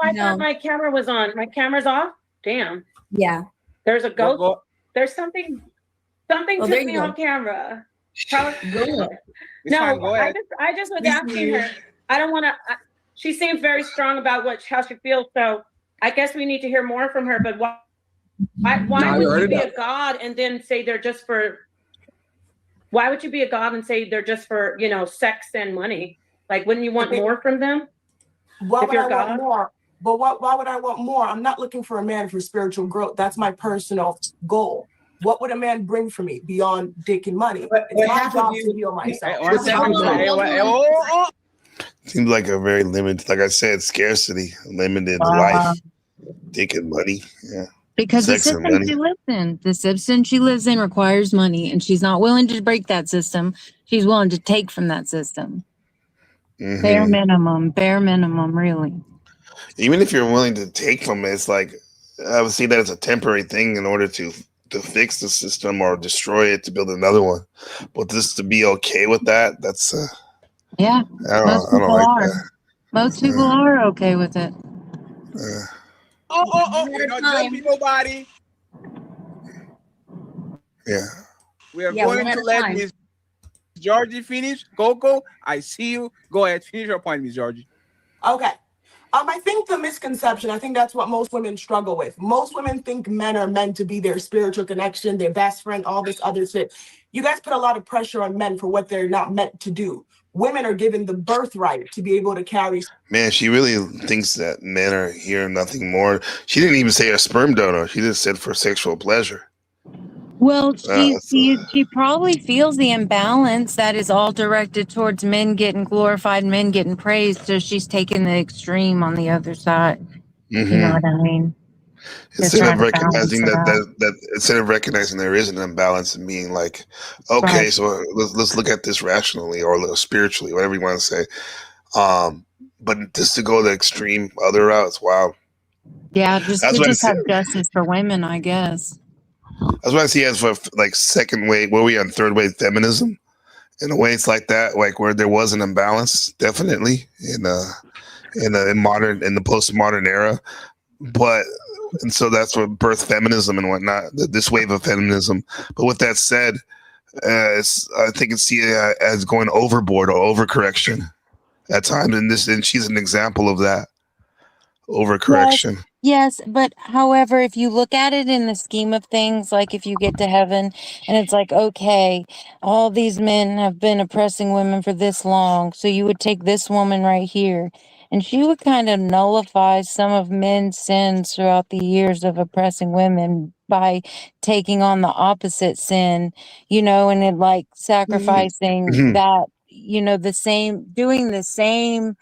I thought my camera was on. My camera's off? Damn.
Yeah.
There's a ghost.
Go.
There's something took me off camera. No, I just was asking her. I don't want to. She seems very strong about how she feels. So I guess we need to hear more from her. But why would you be a god and then say they're just for? Why would you be a god and say they're just for sex and money? Like, wouldn't you want more from them?
Why would I want more? But why would I want more? I'm not looking for a man for spiritual growth. That's my personal goal. What would a man bring for me beyond dick and money? It's my job to heal myself.
Seems like a very limited, like I said, scarcity, limited life, dick and money. Yeah.
Because the system she lives in requires money, and she's not willing to break that system. She's willing to take from that system.
Mm-hmm.
Bare minimum, really.
Even if you're willing to take from it, it's like I would see that as a temporary thing in order to fix the system or destroy it to build another one. But just to be okay with that, that's
yeah.
I don't like that.
Most people are okay with it.
You're not judging nobody.
Yeah.
We are going to let Miss Georgie finish. Coco, I see you. Go ahead, finish your point, Miss Georgie.
Okay. I think the misconception, I think that's what most women struggle with. Most women think men are meant to be their spiritual connection, their best friend, all this other shit. You guys put a lot of pressure on men for what they're not meant to do. Women are given the birthright to be able to carry.
Man, she really thinks that men are here and nothing more. She didn't even say a sperm donor. She just said for sexual pleasure.
Well, she probably feels the imbalance that is all directed towards men getting glorified, men getting praised. So she's taking the extreme on the other side.
Mm-hmm.
You know what I mean?
Instead of recognizing instead of recognizing there is an imbalance and being like, okay, right. So let's look at this rationally or spiritually, whatever you want to say. But just to go the extreme other routes, wow.
Yeah, just have justice for women, I guess.
That's what I see as for like second wave. Where we on third wave feminism? In a way, it's like that, like where there was an imbalance, definitely in modern in the postmodern era. But and so that's what birthed feminism and whatnot. This wave of feminism. But with that said, I think it's seen as going overboard or overcorrection at times, and she's an example of that overcorrection.
Yes, but however, if you look at it in the scheme of things, like if you get to heaven and it's like, okay, all these men have been oppressing women for this long, so you would take this woman right here, and she would kind of nullify some of men's sins throughout the years of oppressing women by taking on the opposite sin, and it like sacrificing that, doing the same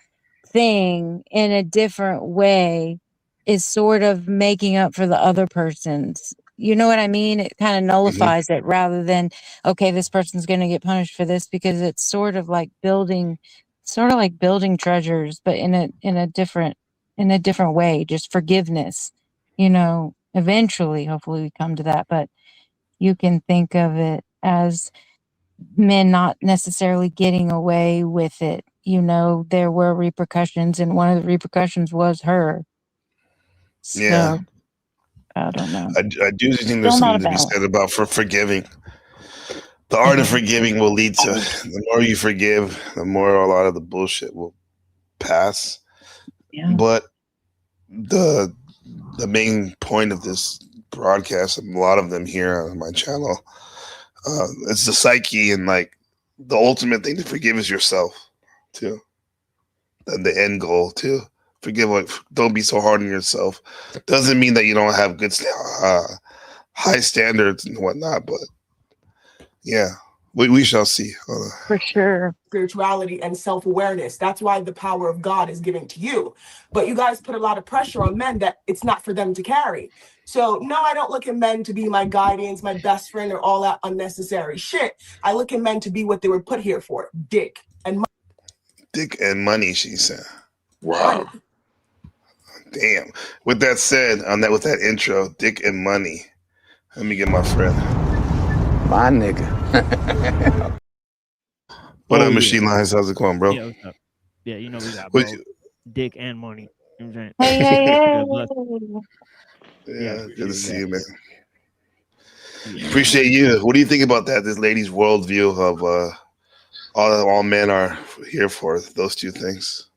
thing in a different way is sort of making up for the other person's. You know what I mean? It kind of nullifies it rather than, okay, this person's going to get punished for this, because it's sort of like building treasures, but in a different way, just forgiveness. Eventually, hopefully we come to that, but you can think of it as men not necessarily getting away with it. There were repercussions, and one of the repercussions was her.
Yeah.
So, I don't know.
I do think there's something to be said about forgiving. The art of forgiving will lead to the more you forgive, the more a lot of the bullshit will pass.
Yeah.
But the main point of this broadcast, and a lot of them here on my channel, it's the psyche, and like the ultimate thing to forgive is yourself too. And the end goal too. Forgive, like, don't be so hard on yourself. Doesn't mean that you don't have good, high standards and whatnot, but yeah, we shall see.
For sure.
Spirituality and self-awareness. That's why the power of God is given to you. But you guys put a lot of pressure on men that it's not for them to carry. So no, I don't look at men to be my guardians, my best friend, or all that unnecessary shit. I look at men to be what they were put here for: dick and money.
Dick and money, she said.
Wow.
Damn. With that said, with that intro, dick and money. Let me get my friend.
My nigga.
What up, Machine Lines? How's it going, bro?
Yeah, what's up? Yeah, we got both dick and money. You know what I'm
Hey,
saying?
Yeah, good to see you, man. Appreciate you. What do you think about that? This lady's worldview of all men are here for those two things.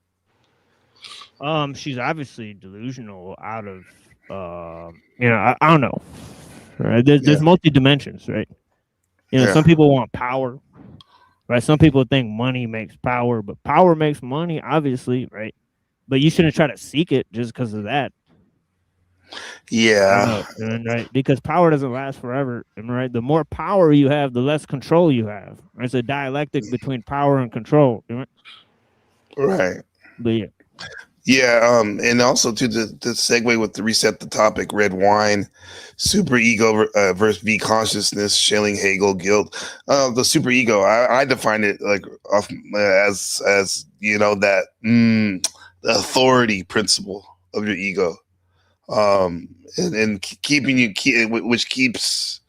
She's obviously delusional out of I don't know. Right? There's multi dimensions, right? Some people want power, right? Some people think money makes power, but power makes money, obviously, right? But you shouldn't try to seek it just because of that.
Yeah.
Right? Because power doesn't last forever. Right? The more power you have, the less control you have. Right? It's a dialectic between power and control.
Right.
But yeah.
Yeah, and also to segue with the reset the topic, red wine, super ego versus V consciousness, shilling Hegel, guilt. The super ego, I define it like as that the authority principle of your ego, and keeping which keeps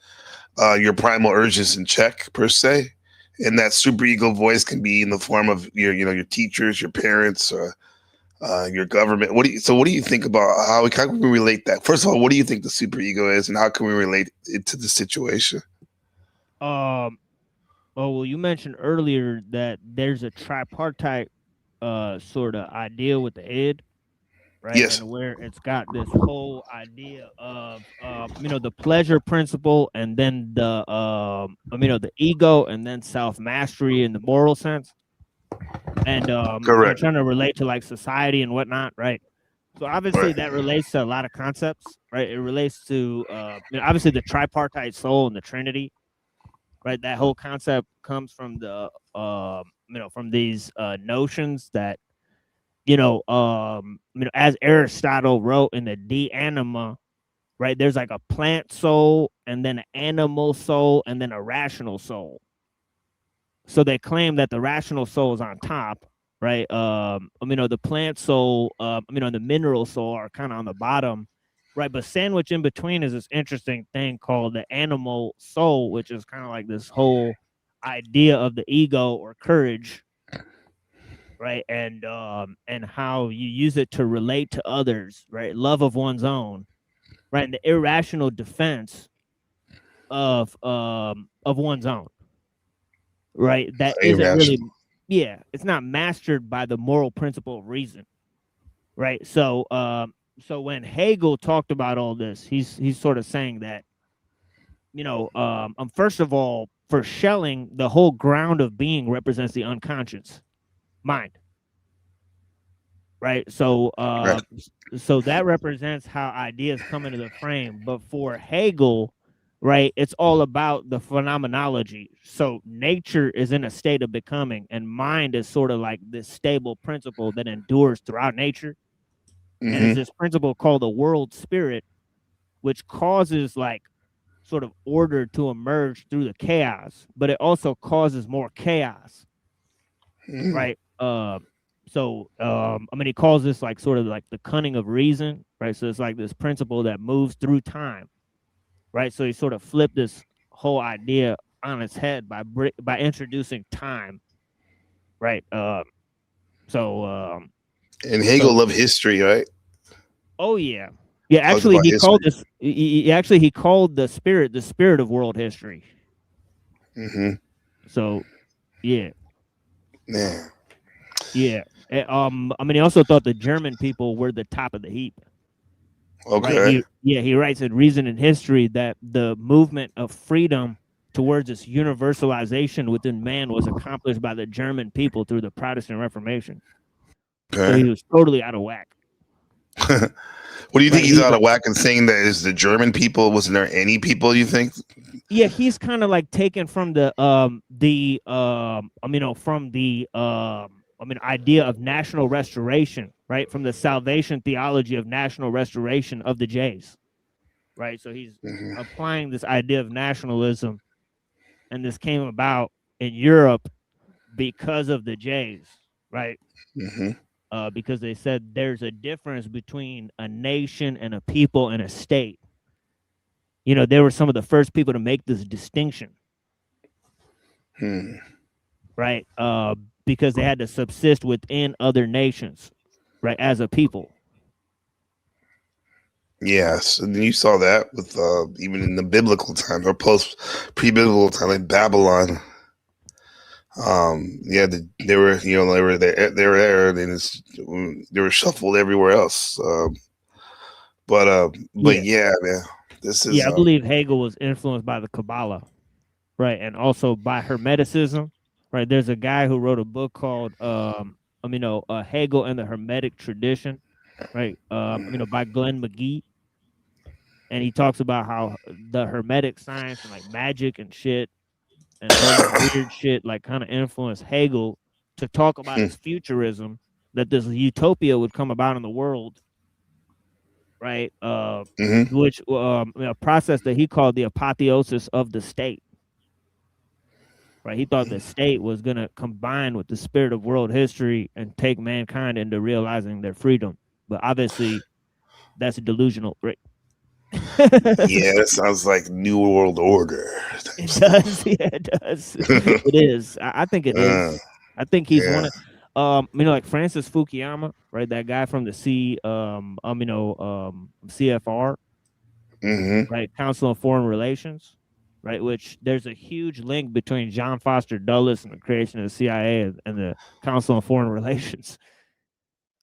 your primal urges in check per se, and that super ego voice can be in the form of your teachers, your parents, or your government. What do you think about how can we relate that? First of all, what do you think the super ego is, and how can we relate it to the situation?
Well, you mentioned earlier that there's a tripartite sort of idea with the head, right?
Yes.
And where it's got this whole idea of the pleasure principle, and then the ego, and then self-mastery in the moral sense. And
correct.
Trying to relate to like society and whatnot, right? So obviously that relates to a lot of concepts, right? It relates to obviously the tripartite soul and the Trinity, right? That whole concept comes from the from these notions that as Aristotle wrote in the De Anima, right? There's like a plant soul, and then an animal soul, and then a rational soul. So they claim that the rational soul is on top, right? The plant soul, and the mineral soul are kind of on the bottom, right? But sandwiched in between is this interesting thing called the animal soul, which is kind of like this whole idea of the ego or courage, right? And how you use it to relate to others, right? Love of one's own, right? And the irrational defense of one's own, right? That isn't really, it's not mastered by the moral principle of reason, right? So so when Hegel talked about all this, he's sort of saying that, first of all, for Schelling, the whole ground of being represents the unconscious mind, right? So so that represents how ideas come into the frame. But for Hegel, right, it's all about the phenomenology. So nature is in a state of becoming, and mind is sort of like this stable principle that endures throughout nature. And it's this principle called the world spirit, which causes like sort of order to emerge through the chaos, but it also causes more chaos, right? So he calls this like sort of like the cunning of reason, right? So it's like this principle that moves through time, right? So he sort of flipped this whole idea on its head by introducing time, right? And
Hegel loved history, right?
Oh yeah. Yeah, actually, he called this. He called the spirit of world history. So, yeah,
yeah.
He also thought the German people were the top of the heap.
Okay.
Right? He writes in Reason and History that the movement of freedom towards this universalization within man was accomplished by the German people through the Protestant Reformation.
Okay.
So he was totally out of whack.
What do you think he's out of whack in saying that is the German people? Wasn't there any people you think?
Yeah, he's kind of like taken from the idea of national restoration, right? From the salvation theology of national restoration of the Jays, right? So he's applying this idea of nationalism, and this came about in Europe because of the Jays, right? Because they said there's a difference between a nation and a people and a state. They were some of the first people to make this distinction, right? Because they had to subsist within other nations, right, as a people.
Yes, and you saw that with even in the biblical time or pre-biblical time, like Babylon. They were there, and they were shuffled everywhere else. But yeah, man, this is.
I believe Hegel was influenced by the Kabbalah, right, and also by Hermeticism, right. There's a guy who wrote a book called Hegel and the Hermetic Tradition, right, by Glenn McGee, and he talks about how the Hermetic science and like magic and shit and all this weird shit like kind of influenced Hegel to talk about his futurism, that this utopia would come about in the world, right? Which a process that he called the apotheosis of the state. Right, he thought the state was going to combine with the spirit of world history and take mankind into realizing their freedom. But obviously, that's delusional, right?
Yeah, that sounds like New World Order.
It does. Yeah, it does. It is. I think it is. I think he's one of, like Francis Fukuyama, right? That guy from the CFR, right? Council on Foreign Relations, right? Which there's a huge link between John Foster Dulles and the creation of the CIA and the Council on Foreign Relations,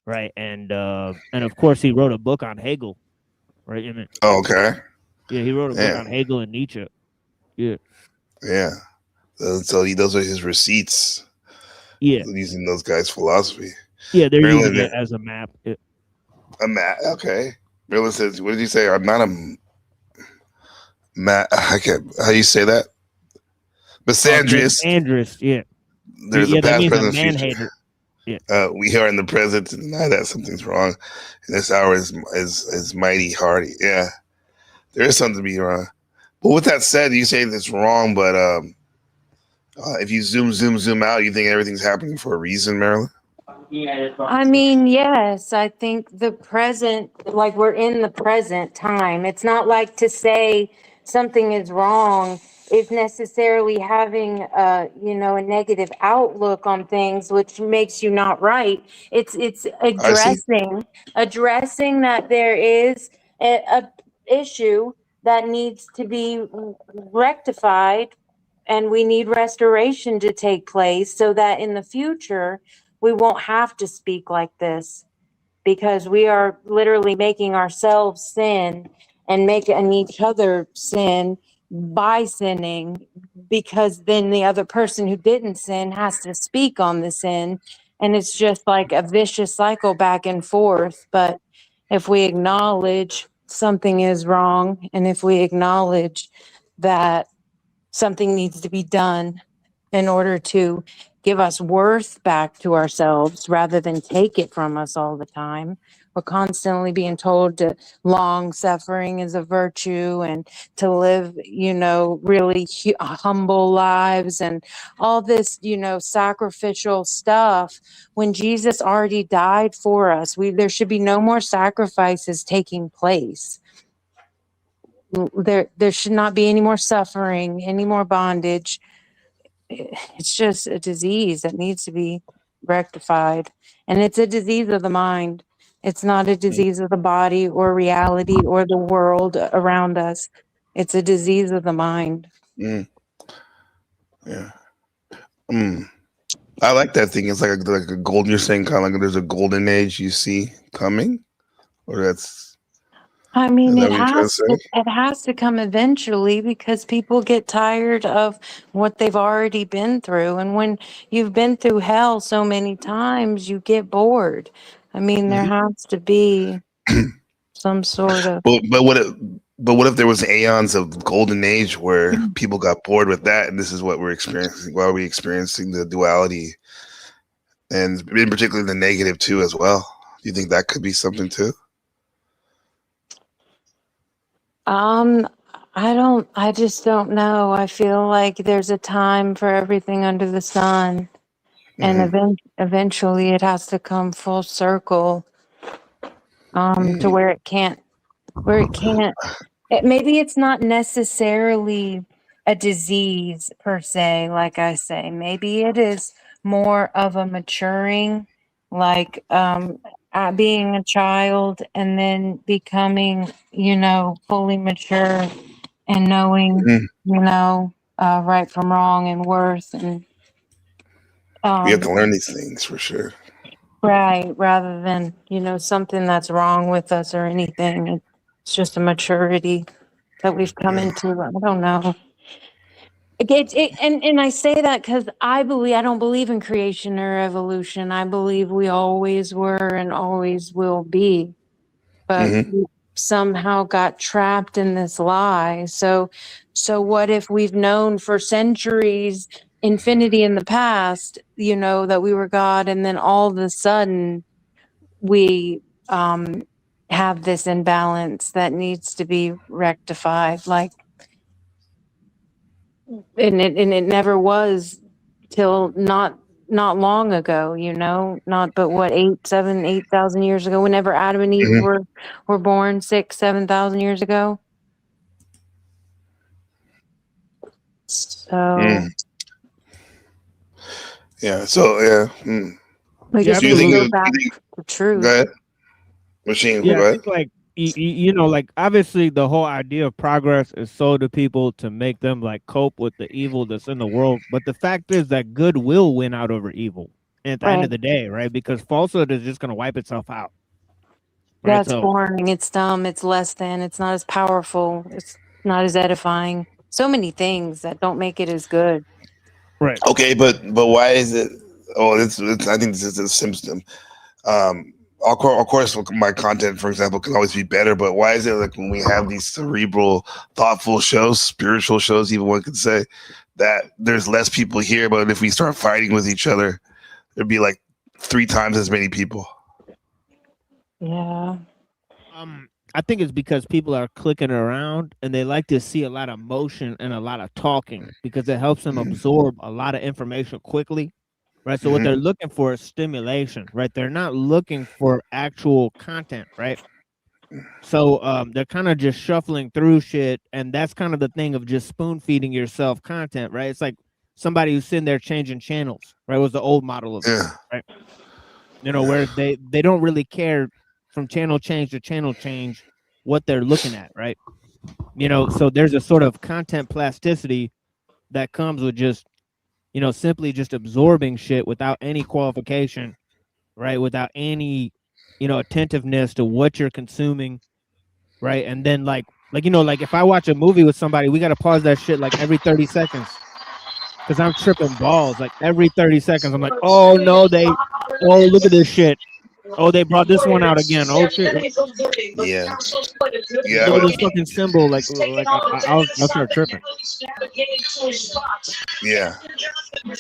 right? And of course, he wrote a book on Hegel. Right.
Okay.
Yeah, he wrote a book on Hegel and Nietzsche. Yeah.
Yeah. So those are his receipts.
Yeah.
Using those guys' philosophy.
Yeah, they're using it as a map.
A map. Okay. Maryland says, "What did you say? I'm not a map. I can't. How do you say that? Misandrist.
Misandrist. Yeah.
There's a past, present,
man
future.
Hater. Yeah.
We are in the present to deny that something's wrong. And this hour is mighty hardy. Yeah. There is something to be wrong. But with that said, you say that's wrong, but if you zoom out, you think everything's happening for a reason, Marilyn?
I mean, yes, I think the present, like we're in the present time. It's not like to say something is wrong is necessarily having a negative outlook on things, which makes you not right. It's
I see.
addressing that there is a issue that needs to be rectified, and we need restoration to take place so that in the future we won't have to speak like this, because we are literally making ourselves sin and making each other sin by sinning, because then the other person who didn't sin has to speak on the sin, and it's just like a vicious cycle back and forth. But if we acknowledge something is wrong, and if we acknowledge that something needs to be done in order to give us worth back to ourselves rather than take it from us all the time. We're constantly being told to long suffering is a virtue and to live, really humble lives and all this, sacrificial stuff, when Jesus already died for us. There should be no more sacrifices taking place. There should not be any more suffering, any more bondage. It's just a disease that needs to be rectified. And it's a disease of the mind. It's not a disease of the body or reality or the world around us. It's a disease of the mind.
Yeah. I like that thing. It's like a golden. You're saying kind of like there's a golden age you see coming, or that's.
I mean,
Is that
it
what you're trying to say?
has to come eventually, because people get tired of what they've already been through. And when you've been through hell so many times, you get bored. I mean, there has to be some sort of.
But what if there was aeons of golden age where people got bored with that, and this is what we're experiencing? Why are we experiencing the duality, and in particular the negative too as well? Do you think that could be something too?
I just don't know. I feel like there's a time for everything under the sun, and eventually it has to come full circle, to where it can't, maybe it's not necessarily a disease per se, like I say. Maybe it is more of a maturing, like being a child and then becoming, fully mature and knowing, right from wrong and worth, and
We have to learn these things for sure.
right, rather than something that's wrong with us or anything. It's just a maturity that we've come into. I don't know. And I say that because I don't believe in creation or evolution. I believe we always were and always will be, but we somehow got trapped in this lie. So what if we've known for centuries, infinity in the past, that we were God, and then all of a sudden we have this imbalance that needs to be rectified, like. And it never was till not long ago, not but what, 8,000 years ago, whenever Adam and Eve were born, 6,000-7,000 years ago. So we just need to go back to truth.
Go ahead. Machine,
yeah,
go ahead.
it's like like obviously the whole idea of progress is sold to people to make them like cope with the evil that's in the world. But the fact is that good will win out over evil at the end of the day, right? Because falsehood is just going to wipe itself out.
Right? That's boring. It's dumb. It's less than. It's not as powerful. It's not as edifying. So many things that don't make it as good.
Right.
Okay, but why is it? Oh, it's I think this is a symptom. Of course, my content, for example, can always be better. But why is it like when we have these cerebral, thoughtful shows, spiritual shows, even one could say, that there's less people here, but if we start fighting with each other, there'd be like 3 times as many people.
Yeah.
I think it's because people are clicking around and they like to see a lot of motion and a lot of talking, because it helps them absorb a lot of information quickly. right? So what they're looking for is stimulation, right? They're not looking for actual content, right? So they're kind of just shuffling through shit, and that's kind of the thing of just spoon feeding yourself content, right? It's like somebody who's sitting there changing channels, right? Was the old model of it, right? You know, where they don't really care from channel change to channel change what they're looking at, right? You know, so there's a sort of content plasticity that comes with just, you know, simply just absorbing shit without any qualification, right? Without any, you know, attentiveness to what you're consuming, right? And then like you know, like if I watch a movie with somebody, we got to pause that shit like every 30 seconds because I'm tripping balls. Like every 30 seconds, I'm like, oh no, look at this shit. Oh, they brought this one out again. Oh shit.
Yeah.
Look at this fucking symbol. Like I'll start tripping.
Yeah. What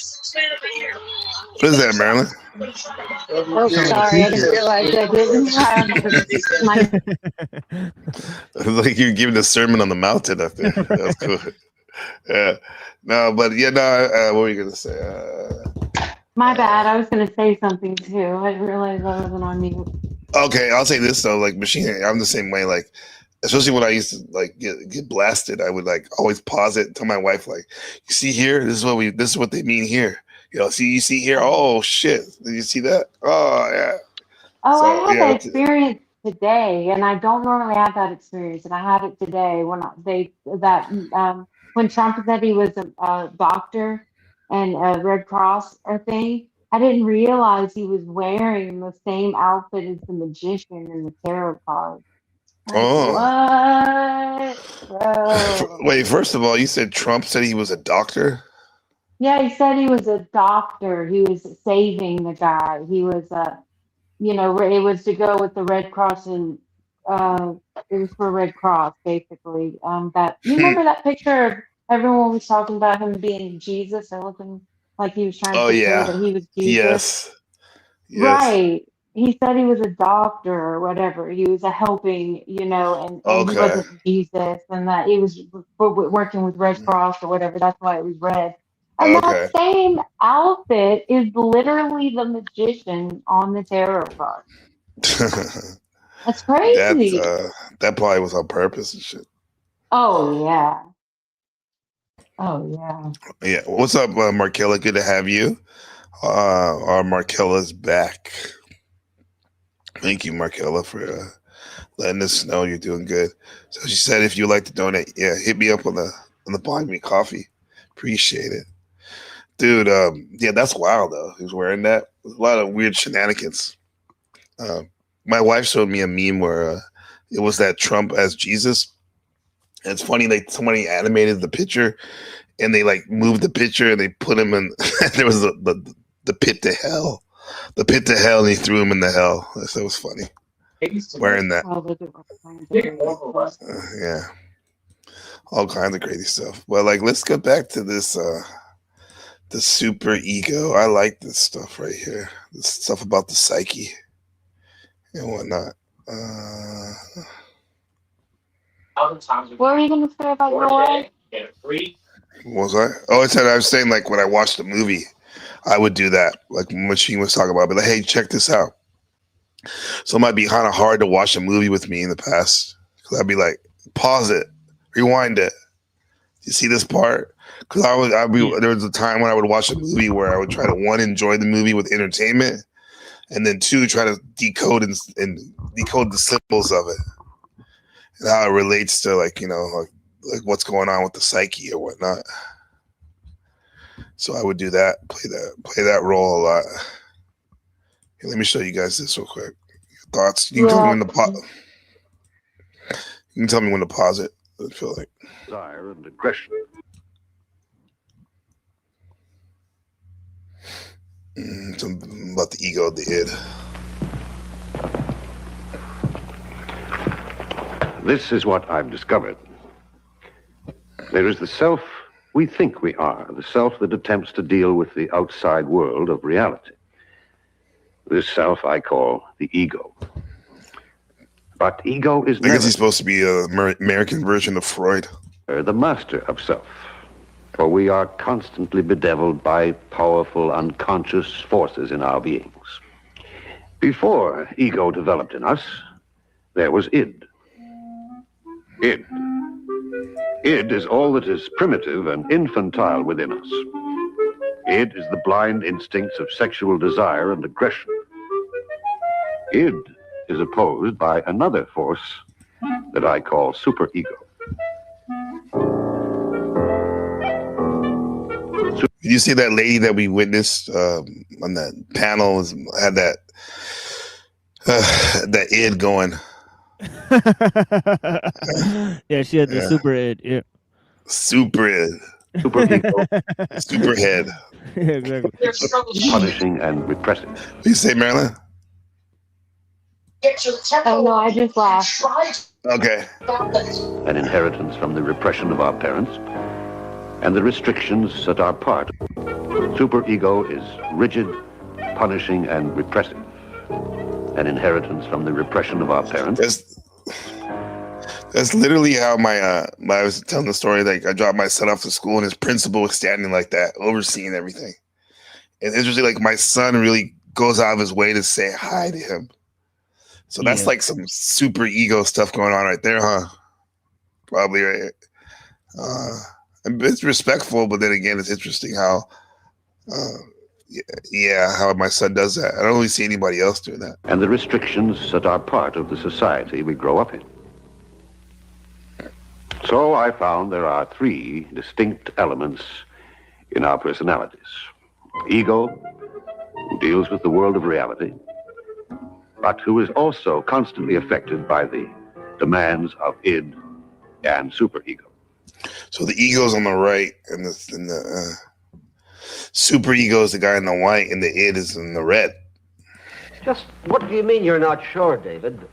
is that, Marilyn?
Oh, sorry, I didn't realize I didn't have
Like you're giving a sermon on the mountain up there. That's cool. Yeah. No, but yeah, no. What were you gonna say?
My bad. I was going to say something too. I didn't realize I wasn't on mute.
Okay, I'll say this though. Like machine, I'm the same way. Like, especially when I used to like get blasted, I would like always pause it and tell my wife, like, "You see here? This is what they mean here. You know, you see here? Oh shit! Did you see that? Oh yeah."
Oh,
So,
I had that experience today, and I don't normally have that experience, and I had it today when when Trump said he was a doctor and a Red Cross or thing. I didn't realize he was wearing the same outfit as the magician in the tarot card. What? Bro.
Wait, first of all, you said Trump said he was a doctor?
Yeah, he said he was a doctor. He was saving the guy. He was you know, it was to go with the Red Cross, and it was for Red Cross basically. That you remember that picture of everyone was talking about him being Jesus or looking like he was trying to portray that he was Jesus.
Yes.
Right. He said he was a doctor or whatever. He was a helping, you know, and he wasn't Jesus, and that he was working with Red Cross or whatever. That's why it was red. And that same outfit is literally the magician on the tarot card. That's crazy.
That probably was on purpose and shit.
Oh yeah. Oh yeah.
Yeah. What's up, Markella? Good to have you. Our Markella's back. Thank you, Markella, for letting us know you're doing good. So she said, if you'd like to donate, hit me up on the BuyMeACoffee. Appreciate it, dude. Yeah, that's wild though. He's wearing that. There's a lot of weird shenanigans. My wife showed me a meme where it was that Trump as Jesus. And it's funny, like somebody animated the picture, and they like moved the picture and they put him in. There was the pit to hell. The pit to hell, and he threw him in the hell. That was funny. Wearing that. Yeah. All kinds of crazy stuff. But like, let's get back to this the super ego. I like this stuff right here. This stuff about the psyche and whatnot.
What were you gonna say about your wife?
What was I? Oh, I was saying like when I watched the movie, I would do that. Like when she was talking about, I'd be like, hey, check this out. So it might be kind of hard to watch a movie with me in the past. Because I'd be like, pause it, rewind it. You see this part? Because there was a time when I would watch a movie where I would try to, one, enjoy the movie with entertainment, and then two, try to decode and decode the symbols of it and how it relates to like, you know, like what's going on with the psyche or whatnot. So I would do that, play that role a lot. Here, let me show you guys this real quick. Your thoughts. You can tell me when to pause. You can tell me when to pause it. I feel like
desire and aggression.
Something about the ego of the id.
This is what I've discovered. There is the self we think we are, the self that attempts to deal with the outside world of reality. This self I call the ego. But ego is
I guess he's supposed to be an American version of Freud.
The master of self. For we are constantly bedeviled by powerful unconscious forces in our beings. Before ego developed in us, there was id. Id. Id is all that is primitive and infantile within us. Id is the blind instincts of sexual desire and aggression. Id is opposed by another force that I call superego.
Did you see that lady that we witnessed on that panel had that that id going?
Yeah, she had the super id. Yeah.
Super id.
Super ego.
Superhead.
Yeah, exactly.
Punishing and repressing.
What do you say, Marilyn?
Oh no, I just laughed.
Okay.
An inheritance from the repression of our parents and the restrictions that are part. Superego is rigid, punishing, and repressive. An inheritance from the repression of our parents.
That's literally how I was telling the story. Like I dropped my son off to school, and his principal was standing like that, overseeing everything. And it's really like my son really goes out of his way to say hi to him. So that's like some super ego stuff going on right there, huh? Probably right. It's respectful, but then again, it's interesting how, how my son does that. I don't really see anybody else doing that.
And the restrictions that are part of the society we grow up in. So I found there are three distinct elements in our personalities. Ego, who deals with the world of reality, but who is also constantly affected by the demands of id and superego.
So the ego's on the right, and the superego is the guy in the white, and the id is in the red.
Just what do you mean you're not sure, David?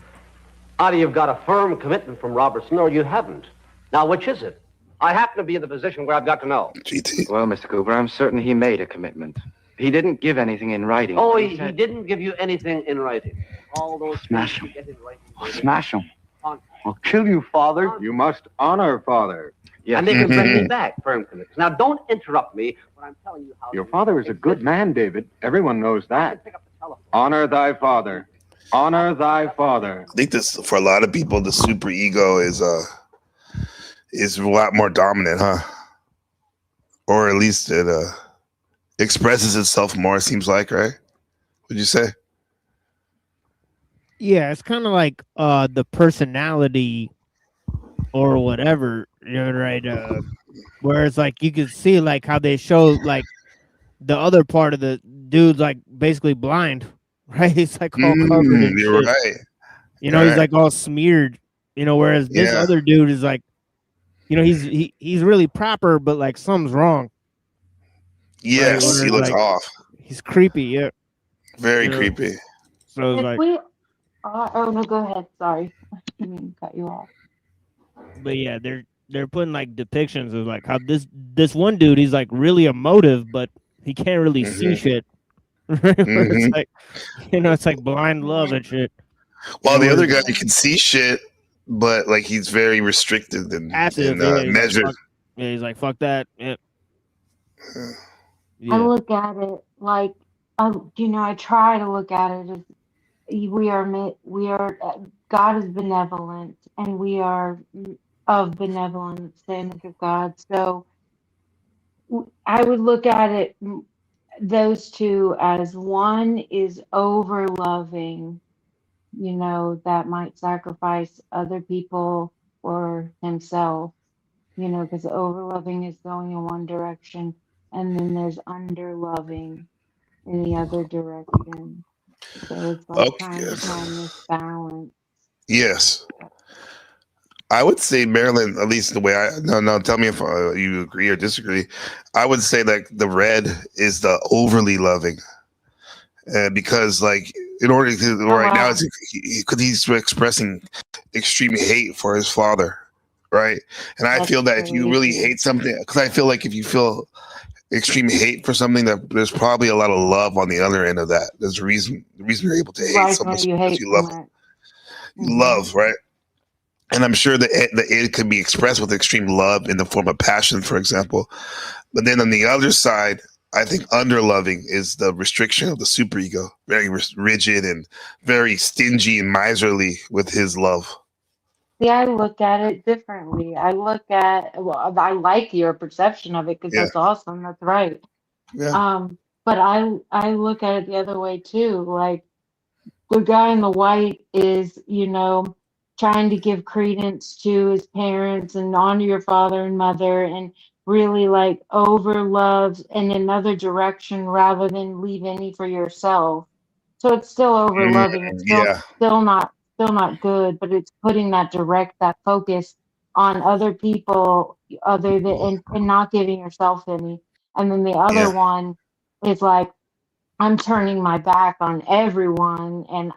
Either you've got a firm commitment from Robertson or you haven't. Now, which is it? I happen to be in the position where I've got to know.
GT.
Well, Mr. Cooper, I'm certain he made a commitment. He didn't give anything in writing.
Oh, he didn't give you anything in writing. All those
Smash
things
him.
you get in writing.
I'll smash him. I'll kill you, Father. You must honor Father. Yes.
And they can bring me back firm commitments. Now, don't interrupt me when I'm telling you how.
Your father is a good man, David. Everyone knows that. Honor thy father. Honor thy father.
I think this, for a lot of people, the superego is a lot more dominant, huh? Or at least it expresses itself more, it seems like, right? Would you say?
Yeah, it's kind of like the personality or whatever, you know, right? Where it's like you can see like how they show like the other part of the dude's like basically blind, right? He's like all covered in
You're
shit.
right.
You know, he's like all smeared, you know, whereas this other dude is like, you know, he's really proper, but like something's wrong.
Yes,
right?
he looks
like,
off.
He's creepy, yeah.
Very
You know?
creepy.
So it's
If
like,
we, oh no, go ahead. Sorry, I didn't mean to cut you off.
but yeah, they're putting like depictions of like how this one dude, he's like really emotive, but he can't really see shit. It's like, you know, it's like blind love and shit.
While the other guy can see shit, but like he's very restricted and
Passive,
measured.
Yeah, he's like, fuck that. Yeah.
I look at it like, you know, I try to look at it as we are God is benevolent, and we are of benevolence, the image of God. So I would look at it, those two, as one is over loving, you know, that might sacrifice other people or himself, you know, because over loving is going in one direction, and then there's under loving in the other direction. So it's like trying to find this balance.
Yes. I would say, Marilyn, at least the way no, tell me if you agree or disagree. I would say like the red is the overly loving. Because like in order to right now, because he's expressing extreme hate for his father, right? And I feel that if you really hate something, because I feel like if you feel extreme hate for something, that there's probably a lot of love on the other end of that. There's the reason you're able to hate someone because you love them. You love, right? And I'm sure the id could be expressed with extreme love in the form of passion, for example. But then on the other side, I think underloving is the restriction of the superego, very rigid and very stingy and miserly with his love.
See, I look at it differently. I like your perception of it because
Yeah.
that's awesome. That's right.
Yeah.
But I look at it the other way too. Like the guy in the white is, trying to give credence to his parents and honor your father and mother and really like over loves in another direction rather than leave any for yourself. So it's still over loving. It's
Yeah.
still not good, but it's putting that focus on other people other than and not giving yourself any. And then the other one is like, I'm turning my back on everyone and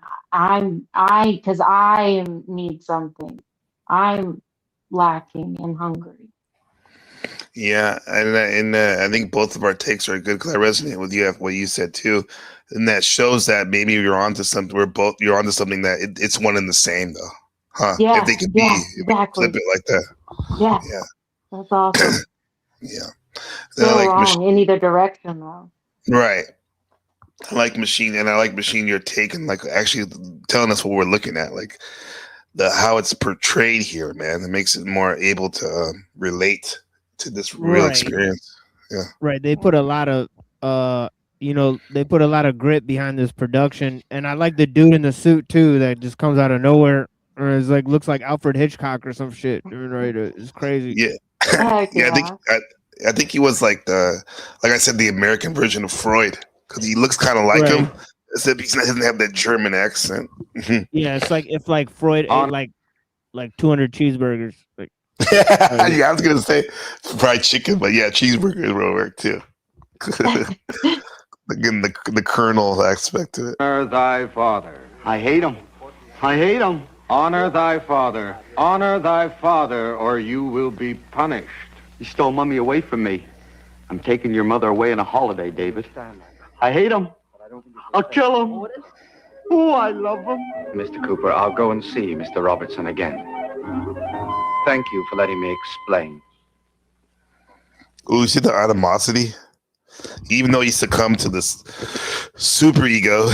because I need something. I'm lacking and hungry.
Yeah, and I think both of our takes are good because I resonate with you what you said too, and that shows that maybe you're onto something. You're onto something that it's one and the same though, huh?
Yeah,
if they can
exactly.
flip it like that.
Yeah,
Yeah,
that's awesome.
yeah.
Still
Like
wrong in either direction though.
right. I like Machine, and I like Machine. You're taking like actually telling us what we're looking at, like how it's portrayed here, man. It makes it more able to relate to this real experience. Yeah.
Right. They put a lot of they put a lot of grit behind this production, and I like the dude in the suit too that just comes out of nowhere, or is like looks like Alfred Hitchcock or some shit. Right, it's crazy.
Yeah, yeah. I think he was like I said, the American version of Freud because he looks kind of like him, except he doesn't have that German accent.
Yeah, it's like if Freud ate like 200 cheeseburgers. Like,
yeah, I was gonna say fried chicken, but yeah, cheeseburgers will work too. Again, the kernel aspect to it.
Honor thy father.
I hate him. I hate him.
Honor thy father. Honor thy father, or you will be punished.
You stole Mummy away from me. I'm taking your mother away on a holiday, David. I hate him. I'll kill him. Oh, I love him.
Mr. Cooper, I'll go and see Mr. Robertson again. Thank you for letting me explain.
Ooh, you see the animosity? Even though he succumbed to this super ego,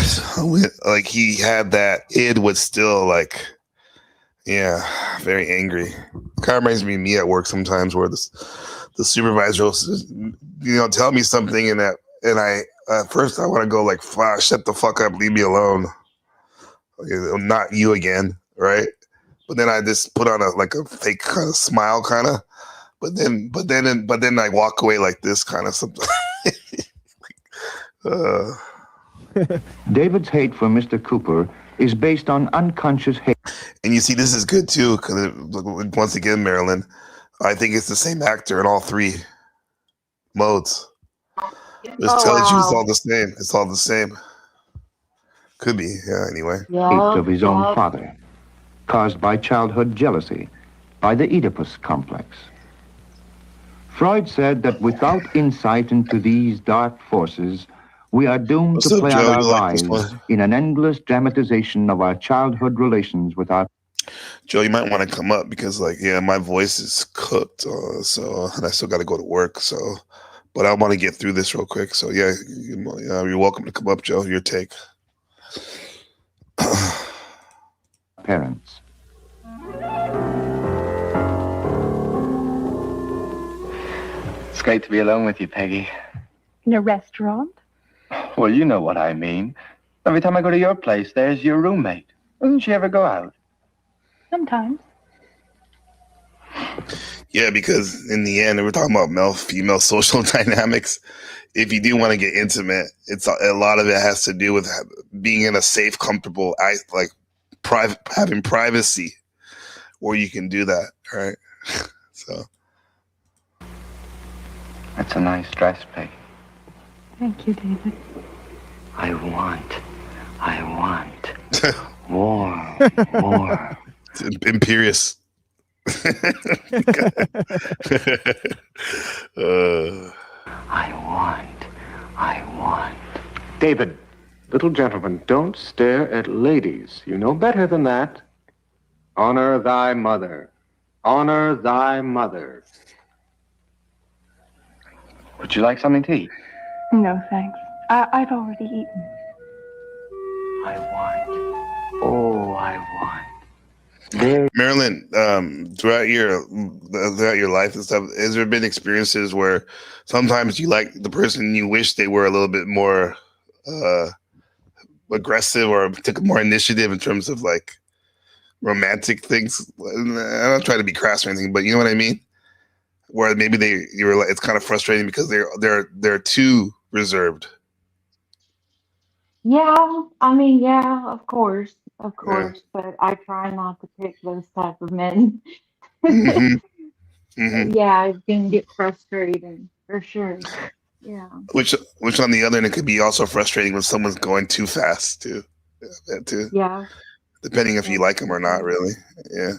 like he had that, id was still like, yeah, very angry. Kind of reminds me of me at work sometimes, where the supervisor will, tell me something, and I at first I want to go like, shut the fuck up, leave me alone. Okay, not you again, right? But then I just put on a fake kind of smile, kind of. But then I walk away like this, kind of something.
David's hate for Mr. Cooper is based on unconscious hate.
And you see, this is good too, because once again, Marilyn, I think it's the same actor in all three modes. This tells you it's all the same. It's all the same. Could be, yeah. Anyway,
hate of his own father, caused by childhood jealousy, by the Oedipus complex. Freud said that without insight into these dark forces, we are doomed to play out our lives in an endless dramatization of our childhood relations with our...
Joe, you might want to come up because, my voice is cooked, and I still got to go to work, but I want to get through this real quick. So, yeah, you're welcome to come up, Joe. Your take.
Parents.
It's great to be alone with you, Peggy.
In a restaurant?
Well, you know what I mean. Every time I go to your place, there's your roommate. Doesn't she ever go out?
Sometimes.
Yeah, because in the end, we're talking about male-female social dynamics. If you do want to get intimate, it's a lot of it has to do with being in a safe, comfortable, having privacy, where you can do that, right? So.
That's a nice dress, Peggy.
Thank you, David.
I want more.
It's imperious.
I want. David, little gentleman, don't stare at ladies. You know better than that.
Honor thy mother. Honor thy mother.
Would you like something to eat?
No, thanks. I've already eaten.
I want. Oh, I want.
Marilyn, throughout your life and stuff, has there been experiences where sometimes you like the person you wish they were a little bit more aggressive or took more initiative in terms of like romantic things? I'm not trying to be crass or anything, but you know what I mean? Where maybe you're like, it's kind of frustrating because they're too reserved.
Yeah, I mean, yeah, of course, but I try not to pick those type of men.
Mm-hmm. Mm-hmm.
Yeah, it can get frustrating for sure. Yeah.
Which on the other end, it could be also frustrating when someone's going too fast too. Yeah, that too.
Yeah.
Depending if you like them or not, really. Yeah.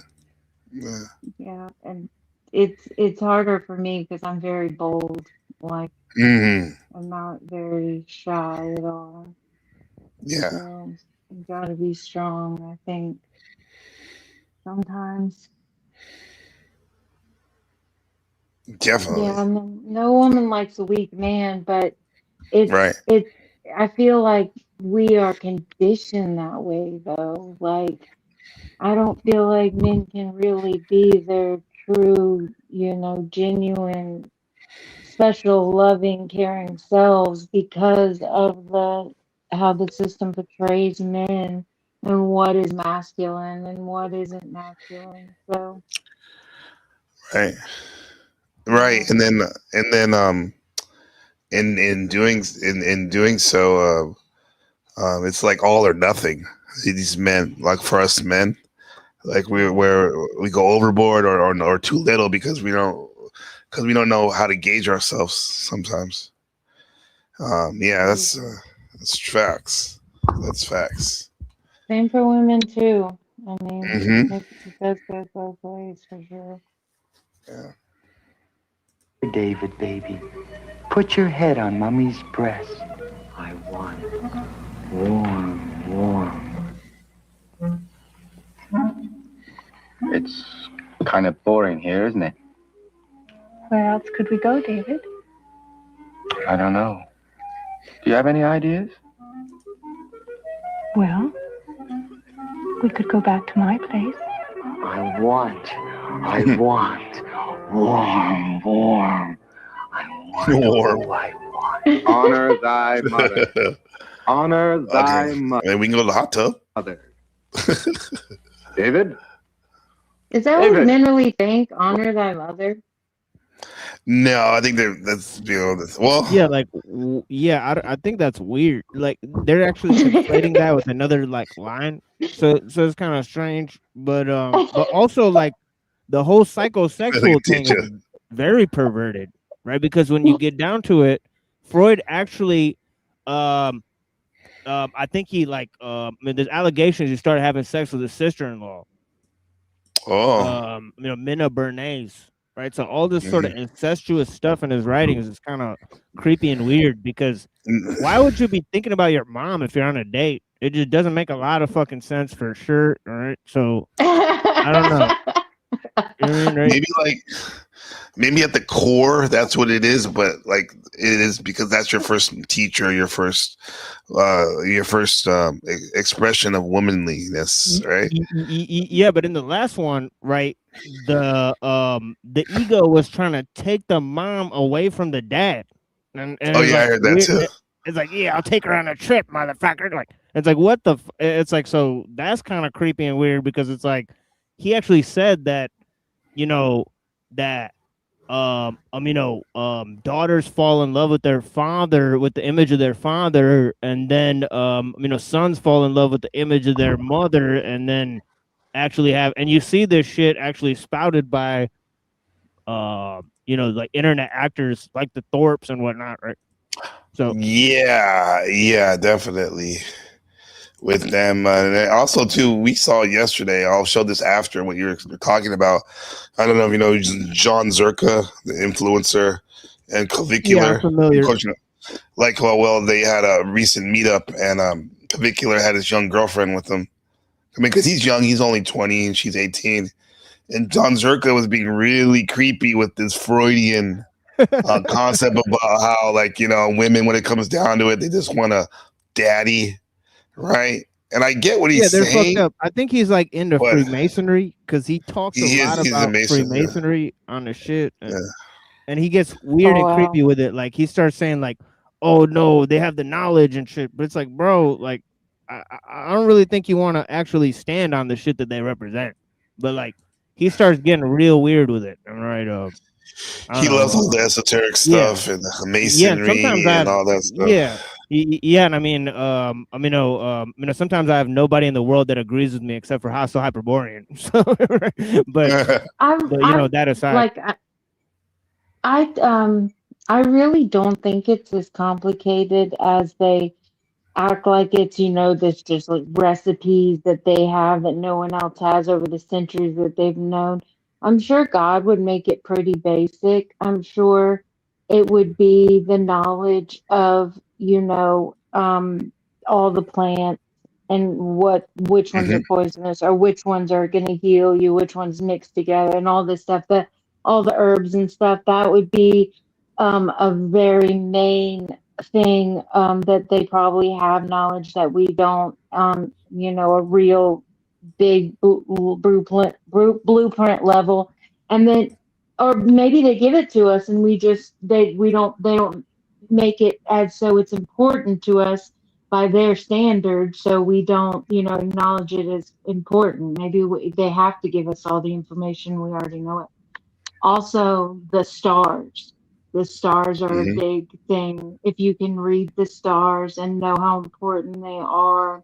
Yeah, and it's harder for me because I'm very bold. Like
Mm-hmm.
I'm not very shy at all.
Yeah.
So you gotta be strong, I think. Sometimes.
Definitely.
Yeah, no woman likes a weak man, but
Right.
I feel like we are conditioned that way though. Like I don't feel like men can really be their true, genuine, special, loving, caring selves because of how the system portrays men and what is masculine and what isn't masculine. So
Right. Right. And then in doing so, it's like all or nothing. These men, like for us men, like we go overboard or too little because we don't know how to gauge ourselves sometimes. Yeah, that's facts. That's facts.
same for women too. I mean,
Mm-hmm.
it does go both ways for sure.
Yeah.
David, baby, put your head on Mommy's breast. I want it. Warm, warm.
It's kind of boring here, isn't it?
Where else could we go, David?
I don't know. Do you have any ideas?
Well, we could go back to my place.
I want. Warm, warm.
Warm.
I want.
Honor thy mother. Honor thy mother.
And we can go to the hot tub.
David?
Is that what men really think? Honor thy mother?
No, I think that's well.
Yeah, like I think that's weird. Like they're actually conflating that with another like line, so it's kind of strange. But also like the whole psychosexual thing is very perverted, right? Because when you get down to it, Freud actually, I think he there's allegations he started having sex with his sister-in-law.
Oh,
Minna Bernays. Right, so all this sort of incestuous stuff in his writings is kind of creepy and weird because why would you be thinking about your mom if you're on a date? It just doesn't make a lot of fucking sense for sure. All right, so I don't know. You know what I mean, right?
Maybe at the core that's what it is, but like it is because that's your first teacher, your first expression of womanliness, right?
Yeah, but in the last one, right, the ego was trying to take the mom away from the dad. And
I heard that too.
It's like, yeah, I'll take her on a trip, motherfucker. Like, it's like, what the? It's like, so that's kind of creepy and weird because it's like he actually said that, daughters fall in love with their father, with the image of their father, and then sons fall in love with the image of their mother, and then and you see this shit actually spouted by like internet actors like the Thorpes and whatnot, right? So
yeah, definitely with them. And also too, we saw yesterday, I'll show this after what you're talking about. I don't know if you know John Zerka, the influencer, and Clavicular.
Yeah, I'm familiar.
Well, they had a recent meetup, and Clavicular had his young girlfriend with him, I mean, because he's young, he's only 20 and she's 18. And Don Zerka was being really creepy with this Freudian concept about how, like, you know, women, when it comes down to it, they just want a daddy, right? And I get what he's
they're
saying.
fucked up. I think he's like into
but
Freemasonry because he talks a lot
he's a
about
Mason,
Freemasonry on the shit.
Yeah.
And he gets weird and creepy with it. Like he starts saying like, "Oh no, they have the knowledge and shit." But it's like, bro, like I don't really think you want to actually stand on the shit that they represent. But like he starts getting real weird with it. All right.
He loves all the esoteric stuff and the masonry and all that stuff.
Yeah, and I mean, sometimes I have nobody in the world that agrees with me except for Hostile Hyperborean. So, but you know, that aside,
like I really don't think it's as complicated as they act like it's, you know, this just like recipes that they have that no one else has over the centuries that they've known. I'm sure God would make it pretty basic. I'm sure it would be the knowledge of, you know, all the plants and which ones are poisonous or which ones are going to heal you, which ones mixed together and all this stuff, that all the herbs and stuff. That would be a very main thing that they probably have knowledge that we don't. You know, a real big blueprint level, and then, or maybe they give it to us and they don't make it as so it's important to us by their standards, so we don't, you know, acknowledge it as important. Maybe they have to give us all the information, we already know it. Also, the stars. The stars are a big thing. If you can read the stars and know how important they are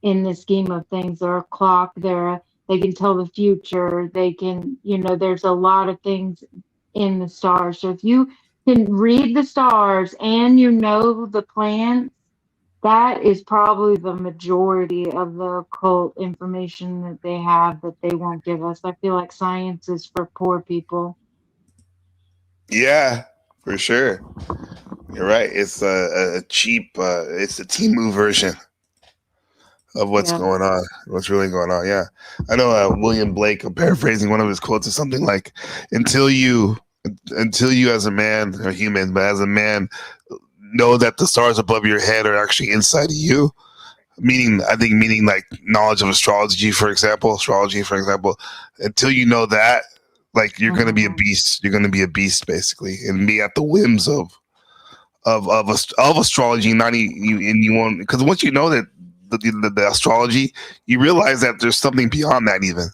in the scheme of things, they're a clock. They can tell the future. They can, you know, there's a lot of things in the stars. So if you can read the stars and you know the plants, that is probably the majority of the occult information that they have that they won't give us. I feel like science is for poor people.
Yeah, for sure. You're right. It's a cheap, it's the Temu version of what's going on, what's really going on. Yeah. I know William Blake, I'm paraphrasing one of his quotes, is something like, until you as a man or human, but as a man, know that the stars above your head are actually inside of you. Meaning like knowledge of astrology, for example, until you know that, like, you're going to be a beast. You're going to be a beast, basically, and be at the whims of astrology. Not you won't, because once you know that the astrology, you realize that there's something beyond that even.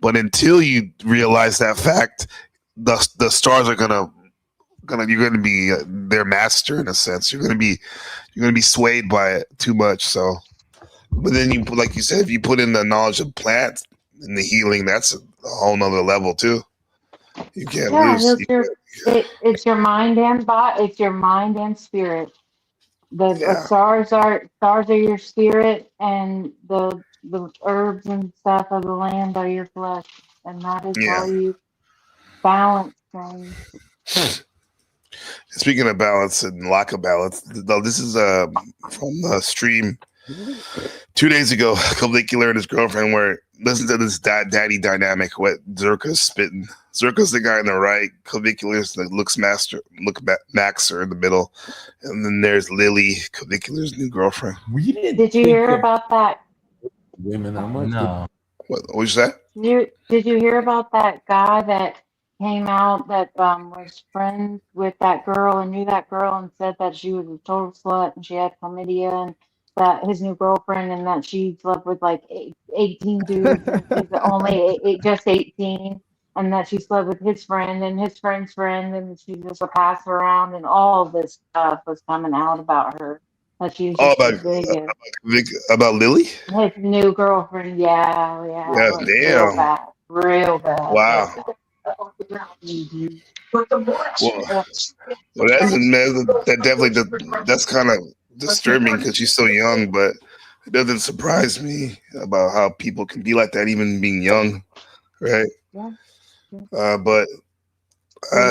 But until you realize that fact, the stars are you're gonna be their master in a sense. You're gonna be swayed by it too much. So, but then you, like you said, if you put in the knowledge of plants and the healing, that's a whole nother level too. You can't lose.
It's your mind and body. It's your mind and spirit. The stars are your spirit, and the herbs and stuff of the land are your flesh, and that is how you balance things.
Speaking of balance and lack of balance, this is from the stream 2 days ago. Clavicular and his girlfriend were listen to this daddy dynamic. What Zerka's spitting. Zerka's the guy on the right. Clavicular's the Maxer in the middle, and then there's Lily, Clavicular's new girlfriend.
Did you hear about that?
Women, how much?
No. What you say?
Did you hear about that guy that came out that was friends with that girl and knew that girl and said that she was a total slut and she had chlamydia, and that his new girlfriend, and that she slept with like 18 dudes and she's only just 18, and that she slept with his friend and his friend's friend, and she just passed her around, and all this stuff was coming out about her. That she was just
about Lily?
His new girlfriend, yeah.
Damn.
Real bad.
Wow. Well, that's kind of disturbing because she's so young, but it doesn't surprise me about how people can be like that even being young, right? But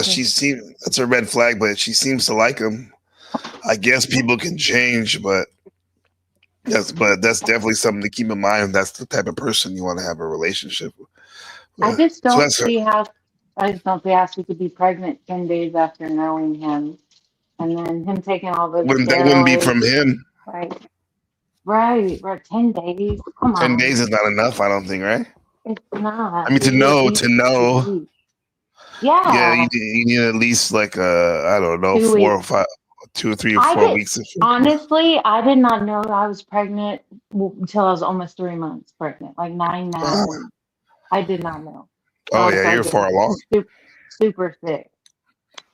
she seems, that's a red flag, but she seems to like him. I guess people can change, but But that's definitely something to keep in mind. That's the type of person you want to have a relationship with.
I just
So
don't
that's
see how. I just don't see how she could be pregnant 10 days after knowing him, and then him taking all those
that wouldn't be
steroids.
from him.
Right. 10 days. Come
10
on.
days is not enough, I don't think, right?
It's not.
I mean, to know.
Yeah.
You need at least like I don't know,
2
4 or
weeks.
5, 2 or 3 or 4 weeks.
Honestly, I did not know I was pregnant until I was almost 3 months pregnant, like 9 months. I did not know.
Oh
I was
yeah, you're far along.
super sick.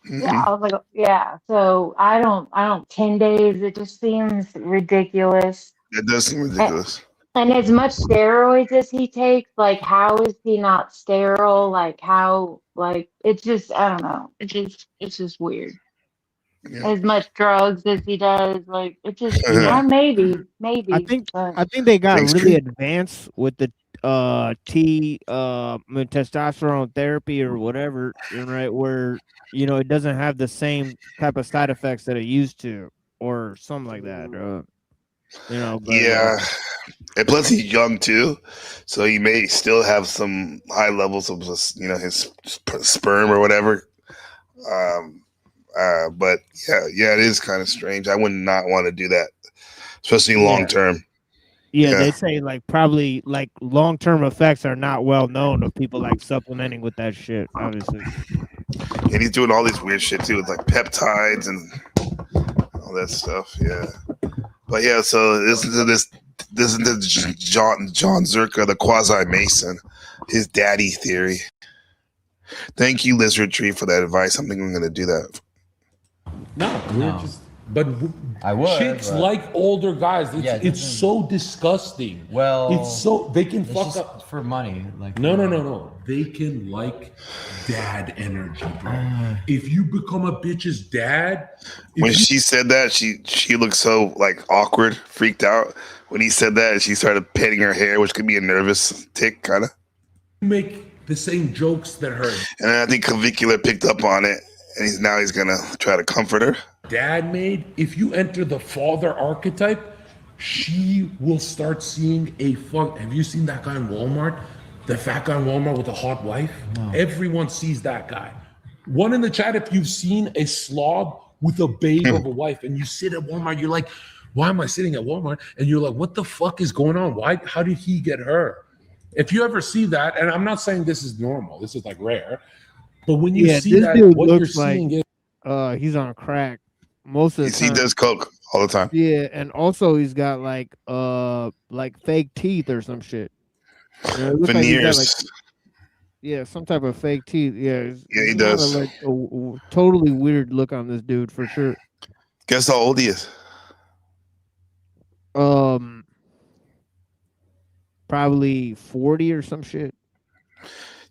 Mm-hmm.
Yeah, I was like, yeah. So I don't. 10 days. It just seems ridiculous.
That does seem ridiculous.
And as much steroids as he takes, like, how is he not sterile? Like, how? Like, it's just, I don't know. It's just weird.
Yeah.
As much drugs as he does, like, it just, maybe.
I think they got really advanced with the testosterone therapy or whatever, right? Where it doesn't have the same type of side effects that it used to, or something like that. But,
yeah, and plus he's young too, so he may still have some high levels of his sperm or whatever. But yeah, it is kind of strange. I would not want to do that, especially long term.
Yeah, they say like probably like long-term effects are not well known of people like supplementing with that shit, obviously.
And he's doing all this weird shit too, with like peptides and all that stuff. Yeah, but yeah. So listen to this John Zerka, the quasi Mason, his daddy theory. Thank you, Lizard Tree, for that advice. I think I'm going to do that.
But
I would.
Chicks like older guys. It's so disgusting.
Well,
it's so they can fuck
just
up
for money. Like
no. They can like dad energy, bro. If you become a bitch's dad,
when she said that, she looked so like awkward, freaked out. When he said that, she started petting her hair, which could be a nervous tick, kind of.
Make the same jokes that her
and I think Clavicular picked up on it, and now he's gonna try to comfort her.
Dad made. If you enter the father archetype, she will start seeing a fun. Have you seen that guy in Walmart? The fat guy in Walmart with a hot wife? No. Everyone sees that guy. One in the chat, if you've seen a slob with a babe of a wife and you sit at Walmart, you're like, why am I sitting at Walmart? And you're like, what the fuck is going on? How did he get her? If you ever see that, and I'm not saying this is normal, this is like rare, but when you see
this
that,
dude
what
looks
you're seeing
is he's on crack most of the time.
He does coke all the time.
Yeah, and also he's got like fake teeth or some shit.
Veneers.
Like some type of fake teeth. Yeah,
he does.
Like a totally weird look on this dude for sure.
Guess how old he is?
Probably 40 or some shit.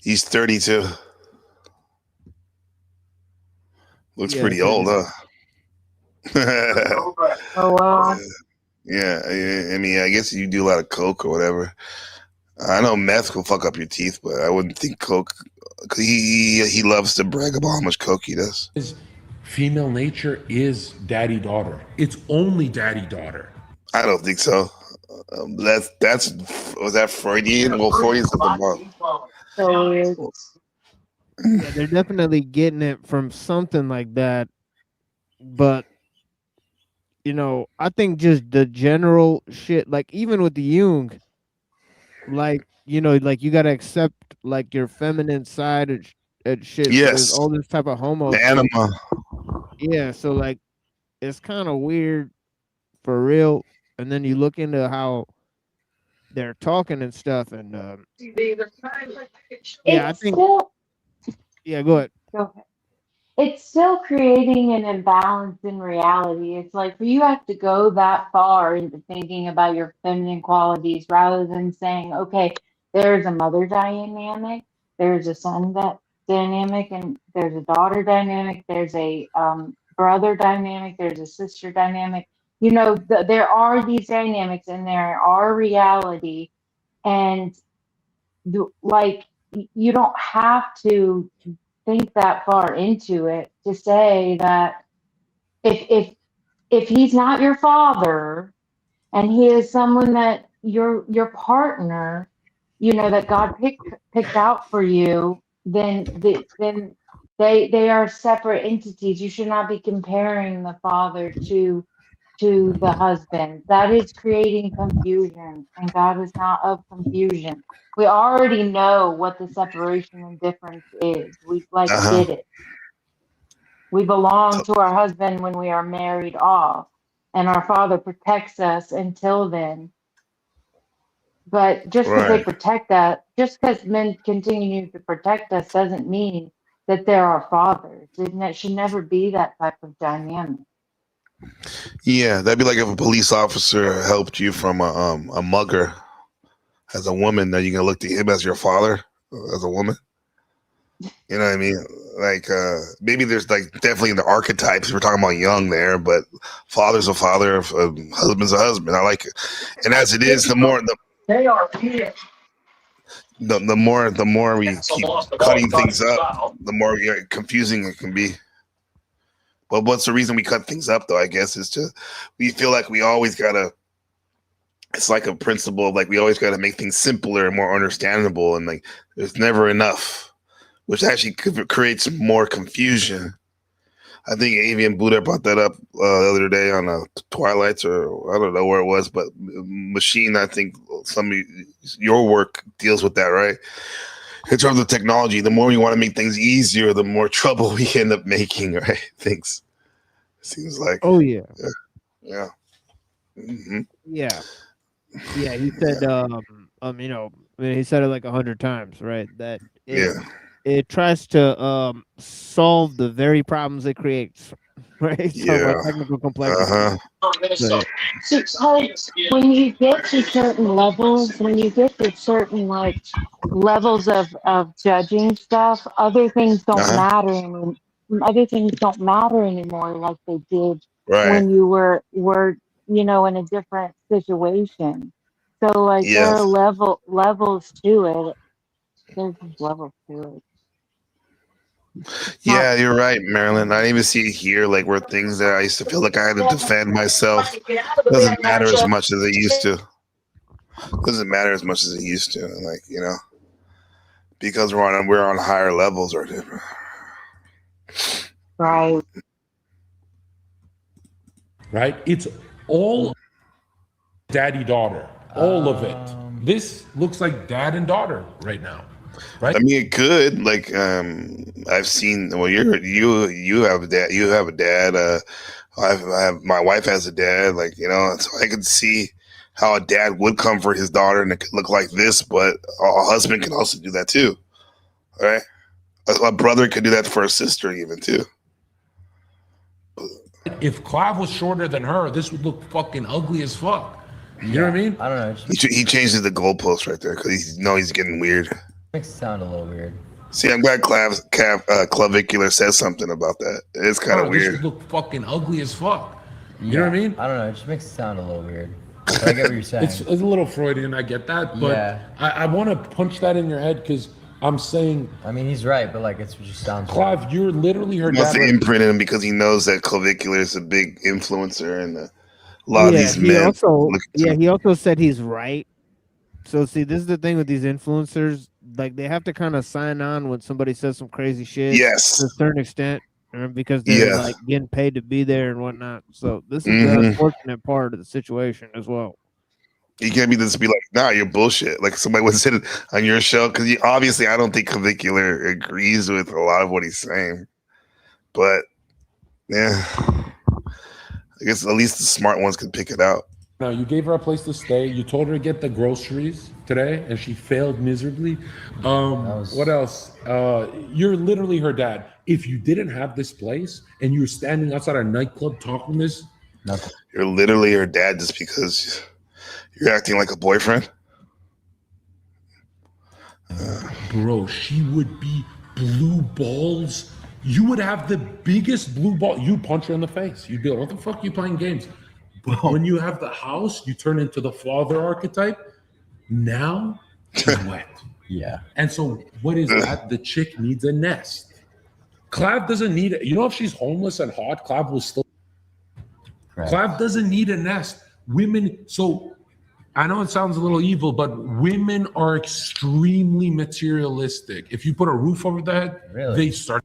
He's 32. Looks pretty old, huh?
Oh wow.
Yeah, I mean, I guess you do a lot of coke or whatever. I know meth will fuck up your teeth, but I wouldn't think coke. Cause he loves to brag about how much coke he does.
Female nature is daddy-daughter. It's only daddy-daughter.
I don't think so. Was that Freudian? Well, Freudian's at the bottom.
Yeah, they're definitely getting it from something like that. But I think just the general shit, like even with the Jung, like like you gotta accept like your feminine side and shit.
Yes.
So there's all this type of homo.
The anima.
Yeah, so like it's kind of weird for real. And then you look into how they're talking and stuff, and I think. Yeah, go ahead.
Okay. It's still creating an imbalance in reality. It's like you have to go that far into thinking about your feminine qualities rather than saying, okay, there's a mother dynamic, there's a son dynamic, and there's a daughter dynamic, there's a brother dynamic, there's a sister dynamic. There are these dynamics and there are reality, and you don't have to think that far into it to say that if he's not your father, and he is someone that your partner, you know, that God picked out for you, then they are separate entities. You should not be comparing the father to the husband. That is creating confusion, and God is not of confusion. We already know what the separation and difference is. We like
Uh-huh.
get it. We belong to our husband when we are married off, and our father protects us until then. But just because they
Right.
protect us, just because men continue to protect us doesn't mean that they're our fathers. It should never be that type of dynamic.
Yeah, that'd be like if a police officer helped you from a mugger as a woman. Now you're gonna look to him as your father as a woman. You know what I mean? Like maybe there's like definitely the archetypes. We're talking about young there, but father's a father, husband's a husband. I like it, and as it is, the more
They are here.
the more we keep cutting things up, the more confusing it can be. But what's the reason we cut things up, though? I guess it's just we feel like we always gotta. It's like a principle of like we always gotta make things simpler and more understandable, and like there's never enough, which actually creates more confusion. I think Avian Buddha brought that up the other day on Twilights, or I don't know where it was, but Machine. I think some of your work deals with that, right? In terms of technology, the more we want to make things easier, the more trouble we end up making, right? Things seems like.
Oh yeah.
Yeah. Mm-hmm.
Yeah. Yeah. He said, you know, I mean, he said it like 100 times, right? That it tries to solve the very problems it creates, right?
Yeah.
Technical complexity.
Uh-huh.
Because when you get to certain levels, when you get to certain like levels of judging stuff, other things don't matter anymore. Other things don't matter anymore like they did
Right.
when you were you know in a different situation. So like there are levels to it. There's levels to it.
Yeah, you're right, Marilyn. I even see it here, like where things that I used to feel like I had to defend myself doesn't matter as much as it used to. Doesn't matter as much as it used to. Like, you know, because we're on higher levels or different.
Right.
Right? It's all daddy daughter. All of it. This looks like dad and daughter right now. Right?
I mean, it could. Like, I've seen. Well, you have a dad. You have a dad. I have my wife has a dad. Like, you know, so I could see how a dad would comfort his daughter, and it could look like this. But a husband can also do that too, right? A brother could do that for a sister, even too.
If Clive was shorter than her, this would look fucking ugly as fuck. You know what I mean?
I don't know.
He changes the goalpost right there because he's getting weird.
Makes it sound a little weird.
See, I'm glad Clavicular says something about that. It's kind of
This
weird.
would look fucking ugly as fuck. You know what I mean?
I don't know. It just makes it sound a little weird. But I get what you're saying.
It's a little Freudian, I get that, but
Yeah.
I want to punch that in your head because I'm saying.
I mean, he's right, but like it just sounds.
Clive, you're literally her
He wants
dad.
to imprint him because he knows that Clavicular is a big influencer, and a lot of these men.
He also said he's right. So see, this is the thing with these influencers. Like they have to kind of sign on when somebody says some crazy shit.
Yes.
To a certain extent, because they're like getting paid to be there and whatnot. So this is the unfortunate part of the situation as well.
You can't be just be like, nah, you're bullshit. Like somebody would sit on your show because obviously I don't think Clavicular agrees with a lot of what he's saying. But yeah, I guess at least the smart ones can pick it out.
Now, you gave her a place to stay. You told her to get the groceries today, and she failed miserably. What else? You're literally her dad. If you didn't have this place and you were standing outside a nightclub talking this,
you're literally her dad just because you're acting like a boyfriend.
Bro, she would be blue balls. You would have the biggest blue ball. You punch her in the face. You'd be like, what the fuck are you playing games? But when you have the house, you turn into the father archetype. Now she's wet.
Yeah.
And so what is that? The chick needs a nest. Clav doesn't need it. You know, if she's homeless and hot, Clav will still.
Right.
Clav doesn't need a nest. women. So I know it sounds a little evil, but women are extremely materialistic. If you put a roof over their head, they start.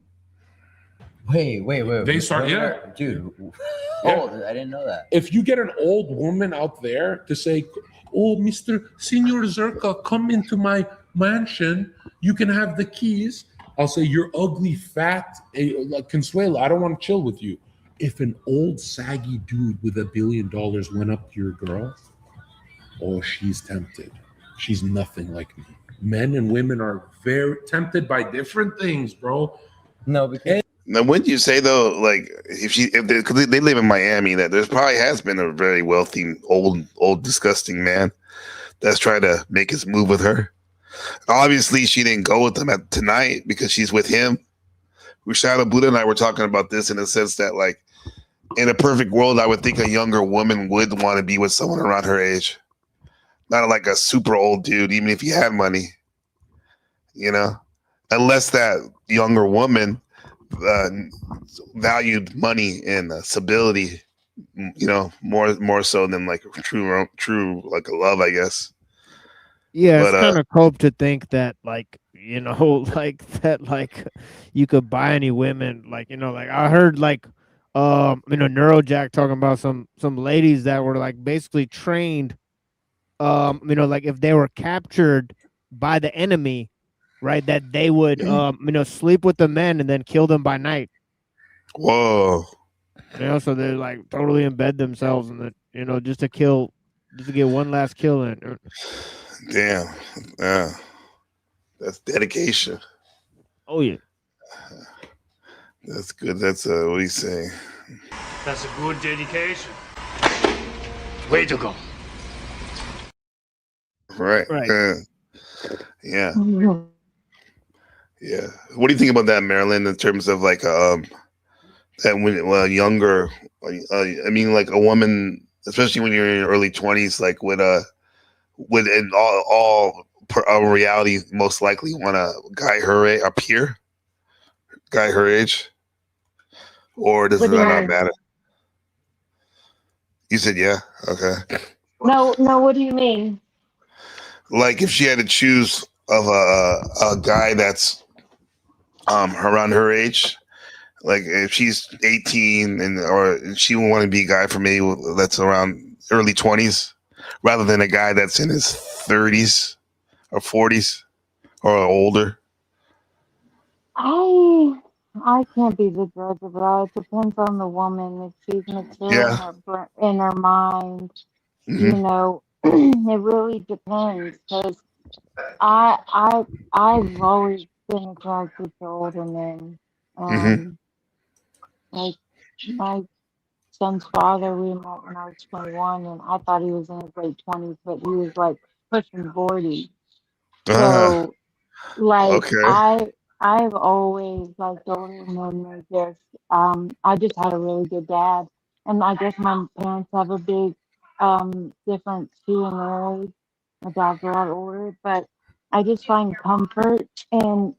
Wait.
They start,
Women
yeah.
are- dude.
Yeah.
Oh, I didn't know that.
If you get an old woman out there to say, "Oh, Mr. Senor Zerka, come into my mansion. You can have the keys." I'll say, "You're ugly, fat, like Consuelo. I don't want to chill with you." If an old, saggy dude with $1 billion went up to your girl, oh, she's tempted. She's nothing like me. Men and women are very tempted by different things, bro.
No, because
now, wouldn't you say though, like if because they live in Miami, that there probably has been a very wealthy, old, disgusting man that's trying to make his move with her. Obviously, she didn't go with him tonight because she's with him. Rushada Buddha and I were talking about this in the sense that, like, in a perfect world, I would think a younger woman would want to be with someone around her age, not like a super old dude, even if he had money. You know, unless that younger woman valued money and stability, you know, more so than like true like a love, I guess.
Yeah,
But
it's kind of cope to think that, like, you know, like that, like you could buy any women, like, you know, like I heard like, you know, Neurojack talking about some ladies that were like basically trained, you know, like if they were captured by the enemy, right, that they would, you know, sleep with the men and then kill them by night.
Whoa.
You know, so they're like totally embed themselves in the, you know, just to get one last kill in.
Damn. Yeah. That's dedication.
Oh yeah.
That's good. That's what he's saying.
That's a good dedication.
Way to go.
Right.
Right.
Yeah. Yeah. What do you think about that, Marilyn, in terms of like that when younger, I mean, like a woman, especially when you're in your early 20s, like would in all reality most likely want a guy her age, a peer guy her age, or does it not matter? You said yeah. Okay.
No, what do you mean?
Like if she had to choose of a guy that's around her age, like if she's 18 and she would want to be a guy for me that's around early 20s, rather than a guy that's in his 30s or 40s or older.
I can't be the judge of that. It depends on the woman. If she's mature in her mind, you know, it really depends. Because I've always been attracted to older men. Like my son's father, we met when I was 21, and I thought he was in his late 20s, but he was like pushing 40. So, like,
okay.
I've always liked older men. I just had a really good dad, and I guess my parents have a big difference too in their age. My dad's a lot older, but I just find comfort in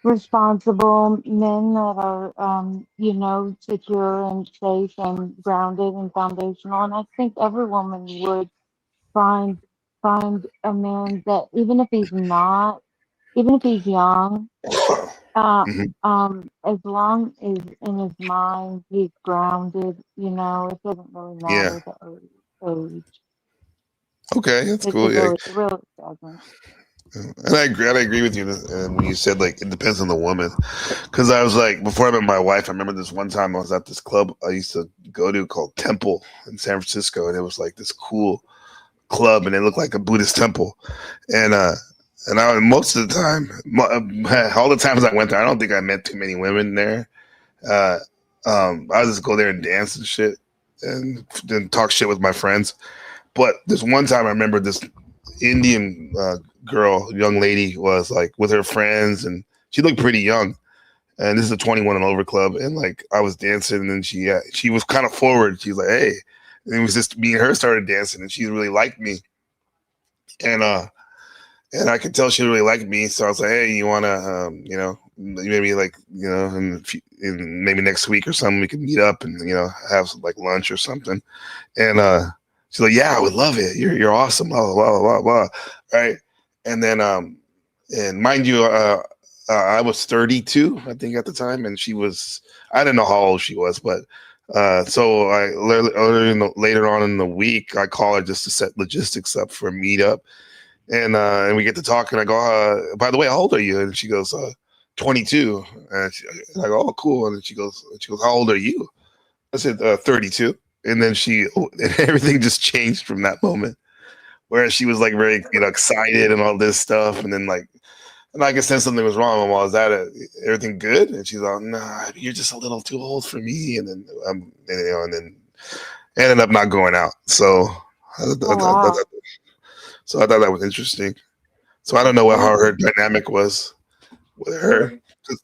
responsible men that are, you know, secure and safe and grounded and foundational. And I think every woman would find a man that even if he's not, even if he's young, as long as in his mind he's grounded, you know, it doesn't really matter the age.
Okay, that's cool.
It really doesn't.
And I agree with you when you said like it depends on the woman, because I was like before I met my wife, I remember this one time I was at this club I used to go to called Temple in San Francisco, and it was like this cool club, and it looked like a Buddhist temple, and I most of the time, all the times I went there, I don't think I met too many women there. I would just go there and dance and shit, and then talk shit with my friends. But this one time I remember this Indian young lady was like with her friends, and she looked pretty young. And this is a 21 and over club, and like I was dancing, and she was kind of forward. She's like, "Hey," and it was just me and her started dancing, and she really liked me, and I could tell she really liked me. So I was like, "Hey, you wanna, you know, maybe like, you know, in maybe next week or something, we can meet up and, you know, have some, like lunch or something." And She's like, yeah, I would love it. You're awesome. Blah, blah, blah, blah, blah. Right. And then, and mind you, I was 32, I think, at the time. And I didn't know how old she was, but so later on in the week, I call her just to set logistics up for a meetup. And we get to talk, and I go, by the way, how old are you? And she goes, 22. And I go, oh, cool. And she goes, how old are you? I said, 32. And then and everything just changed from that moment, where she was like very, excited and all this stuff. And then and I could sense something was wrong. Well, is that everything good? And she's like, nah, you're just a little too old for me. And then, and then ended up not going out. So, so I thought that was interesting. So I don't know how her dynamic was with her,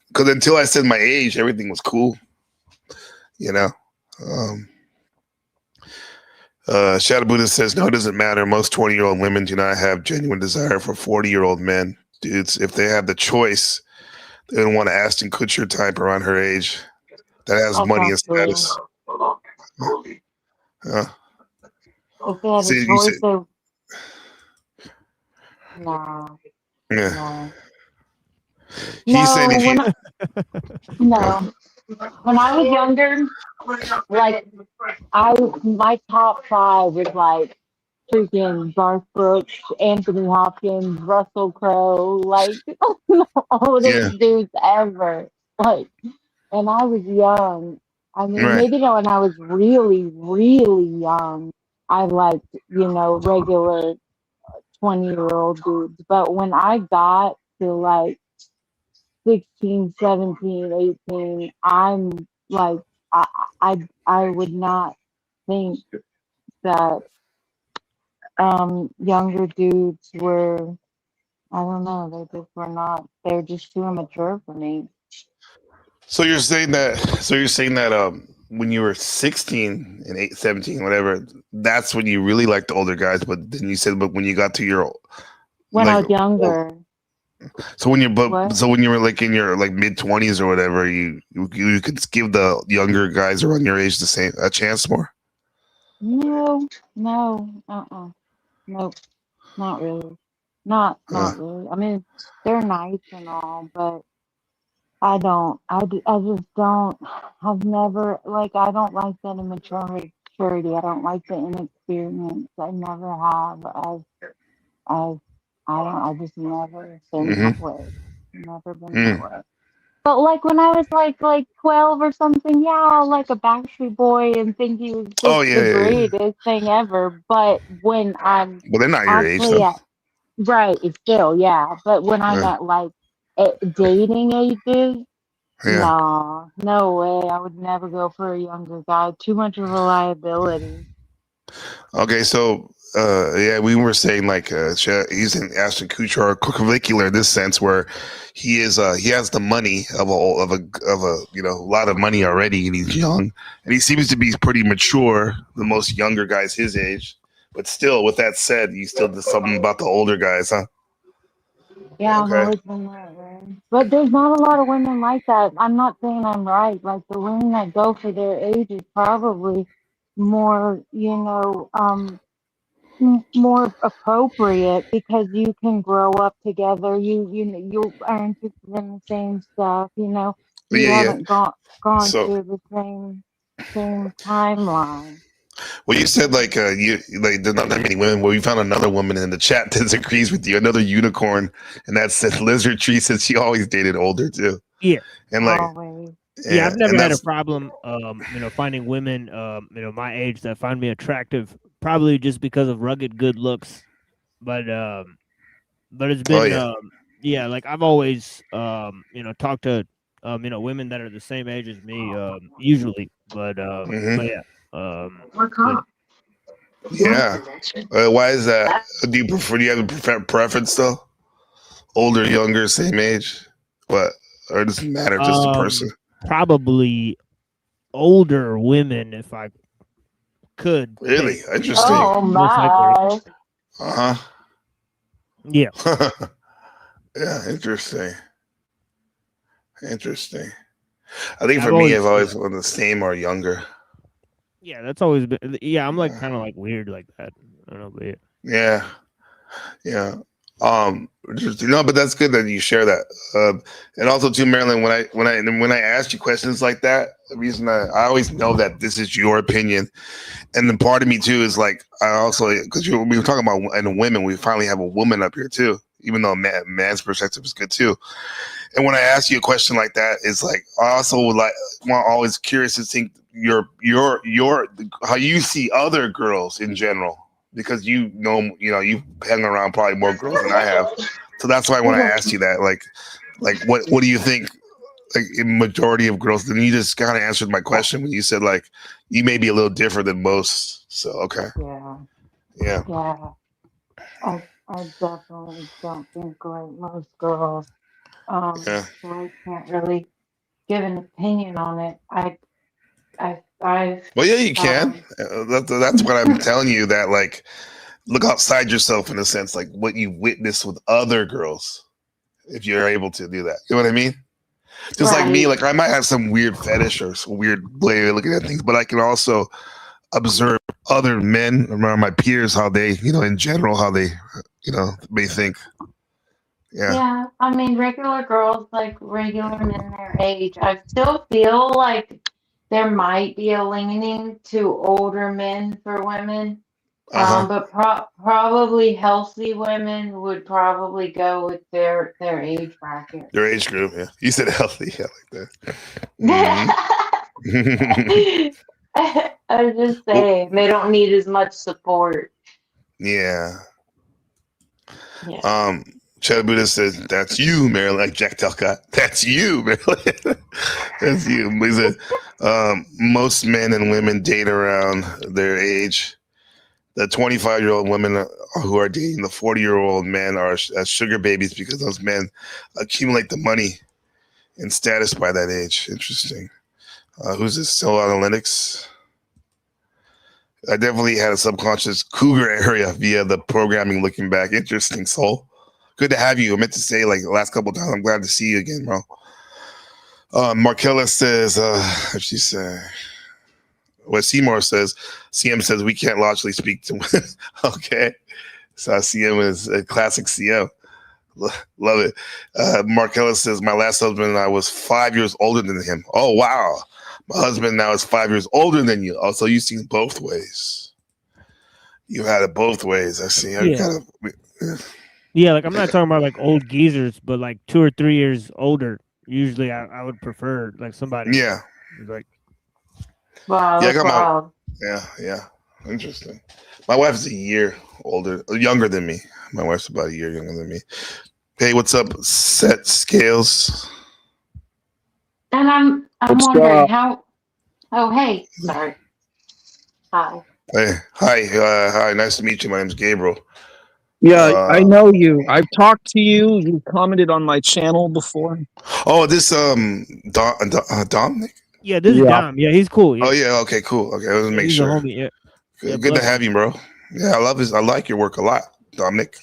because until I said my age, everything was cool. Shadow Buddha says, no, it doesn't matter. Most 20-year-old women do not have genuine desire for 40-year-old men. Dudes, if they have the choice, they don't want to Ashton Kutcher type around her age that has money and status.
If they had a choice, no.
Yeah.
No. No. When I was younger, like my top 5 was like freaking Garth Brooks, Anthony Hopkins, Russell Crowe, like the oldest dudes ever. Like, and I was young. I mean, maybe not when I was really, really young. I liked, regular 20-year-old dudes. But when I got to like 16, 17, 18, I'm like, I would not think that younger dudes were, I don't know, they're just too immature for me.
So you're saying that when you were 16 and 17, whatever, that's when you really liked the older guys, but then you said, but when you got to
when I was younger.
So when you were like in your like mid-20s or whatever, you could give the younger guys around your age a chance more?
No, nope, not really. Not really. I mean, they're nice and all, but I just don't. I've never I don't like that immaturity. I don't like the inexperience. I never have. I just never been that way. Never been that way. But like when I was like 12 or something, yeah, I'll like a Backstreet Boy and think he was just the greatest thing ever. But when I'm
they're not your age though.
Right, it's still, yeah. But when I'm at like dating ages, nah, no way. I would never go for a younger guy. Too much of a liability.
Okay, so we were saying he's an Ashton Kutcher curricular in this sense where he has the money of a lot of money already, and he's young, and he seems to be pretty mature. The most younger guys his age, but still, with that said, you still did something about the older guys, huh?
Yeah, I've always been that way. But there's not a lot of women like that. I'm not saying I'm right. Like the women that go for their age is probably more, more appropriate because you can grow up together. You're interested in the same stuff. You haven't gone through the same timeline.
Well, you said there's not that many women. Well, we found another woman in the chat that disagrees with you, another unicorn, and that said Lizard Tree said she always dated older too.
Yeah,
and
always.
Yeah, I've never had a problem, finding women, my age that find me attractive, probably just because of rugged good looks. But it's been, like I've always, talked to, women that are the same age as me, usually. But yeah.
Why is that? Do you have a preference though? Older, younger, same age? What? Or does it matter? Just the person?
Probably older women if I could.
Really? Interesting.
Oh my.
Uh-huh.
Yeah.
Yeah, interesting. I think for me, I've always wanted the same or younger.
Yeah, that's always been. Yeah, I'm like kind of like weird like that. I don't know, but
Yeah. Yeah. But that's good that you share that. And also too, Marilyn, when I ask you questions like that, the reason I always know that this is your opinion, and then part of me too is like I also because we were talking about and women, we finally have a woman up here too, even though man's perspective is good too. And when I ask you a question like that, it's like I also would like always curious to think your how you see other girls in general. Because you hang around probably more girls than I have, so that's why when I asked you that, like what do you think? Like in majority of girls, then you just kind of answered my question when you said like you may be a little different than most. So okay, yeah.
I definitely don't think like most girls.
Yeah.
So I can't really give an opinion on it.
Well, yeah, you can. That's what I'm telling you. That like, look outside yourself in a sense, like what you witness with other girls, if you're able to do that. You know what I mean? Just like me, like I might have some weird fetish or some weird way of looking at things, but I can also observe other men around my peers, how they, in general, how they, may think. Yeah.
Yeah, I mean, regular girls, like regular men their age, I still feel like there might be a leaning to older men for women. But probably healthy women would probably go with their age bracket.
Their age group, yeah. You said healthy, yeah, like that.
I'm just saying, they don't need as much support.
Yeah. Chad Buddha says, that's you, Marilyn. Like Jack Telcott. That's you, Marilyn. That's you. He said, most men and women date around their age. The 25-year-old women who are dating the 40-year-old men are as sugar babies because those men accumulate the money and status by that age. Interesting. Who's this? Still Analytics? I definitely had a subconscious cougar area via the programming looking back. Interesting, Soul. Good to have you. I meant to say like the last couple of times, I'm glad to see you again, bro. Markella says, what'd she say? What Seymour says, CM says, we can't logically speak to women. Okay. So CM is a classic CM. Love it. Markella says, my last husband and I was 5 years older than him. Oh, wow. My husband now is 5 years older than you. Also, you've seen both ways. You had it both ways. I see.
Yeah, like I'm not talking about like old geezers, but like 2 or 3 years older. Usually, I would prefer like somebody.
Yeah.
Like.
Wow.
Yeah, yeah. Interesting. My wife's a year younger than me. My wife's about a year younger than me. Hey, what's up, Set Scales?
And I'm wondering how. Oh, hey, sorry. Hi.
Hey, hi. Nice to meet you. My name's Gabriel.
Yeah, I know you. I've talked to you. You commented on my channel before.
Oh, this Dominic?
Yeah, this is Dom. Yeah, he's cool. Yeah.
Oh yeah, okay, cool. Okay, let's make sure.
He's a homie, yeah.
Good to have you, bro. Yeah, I like your work a lot, Dominic.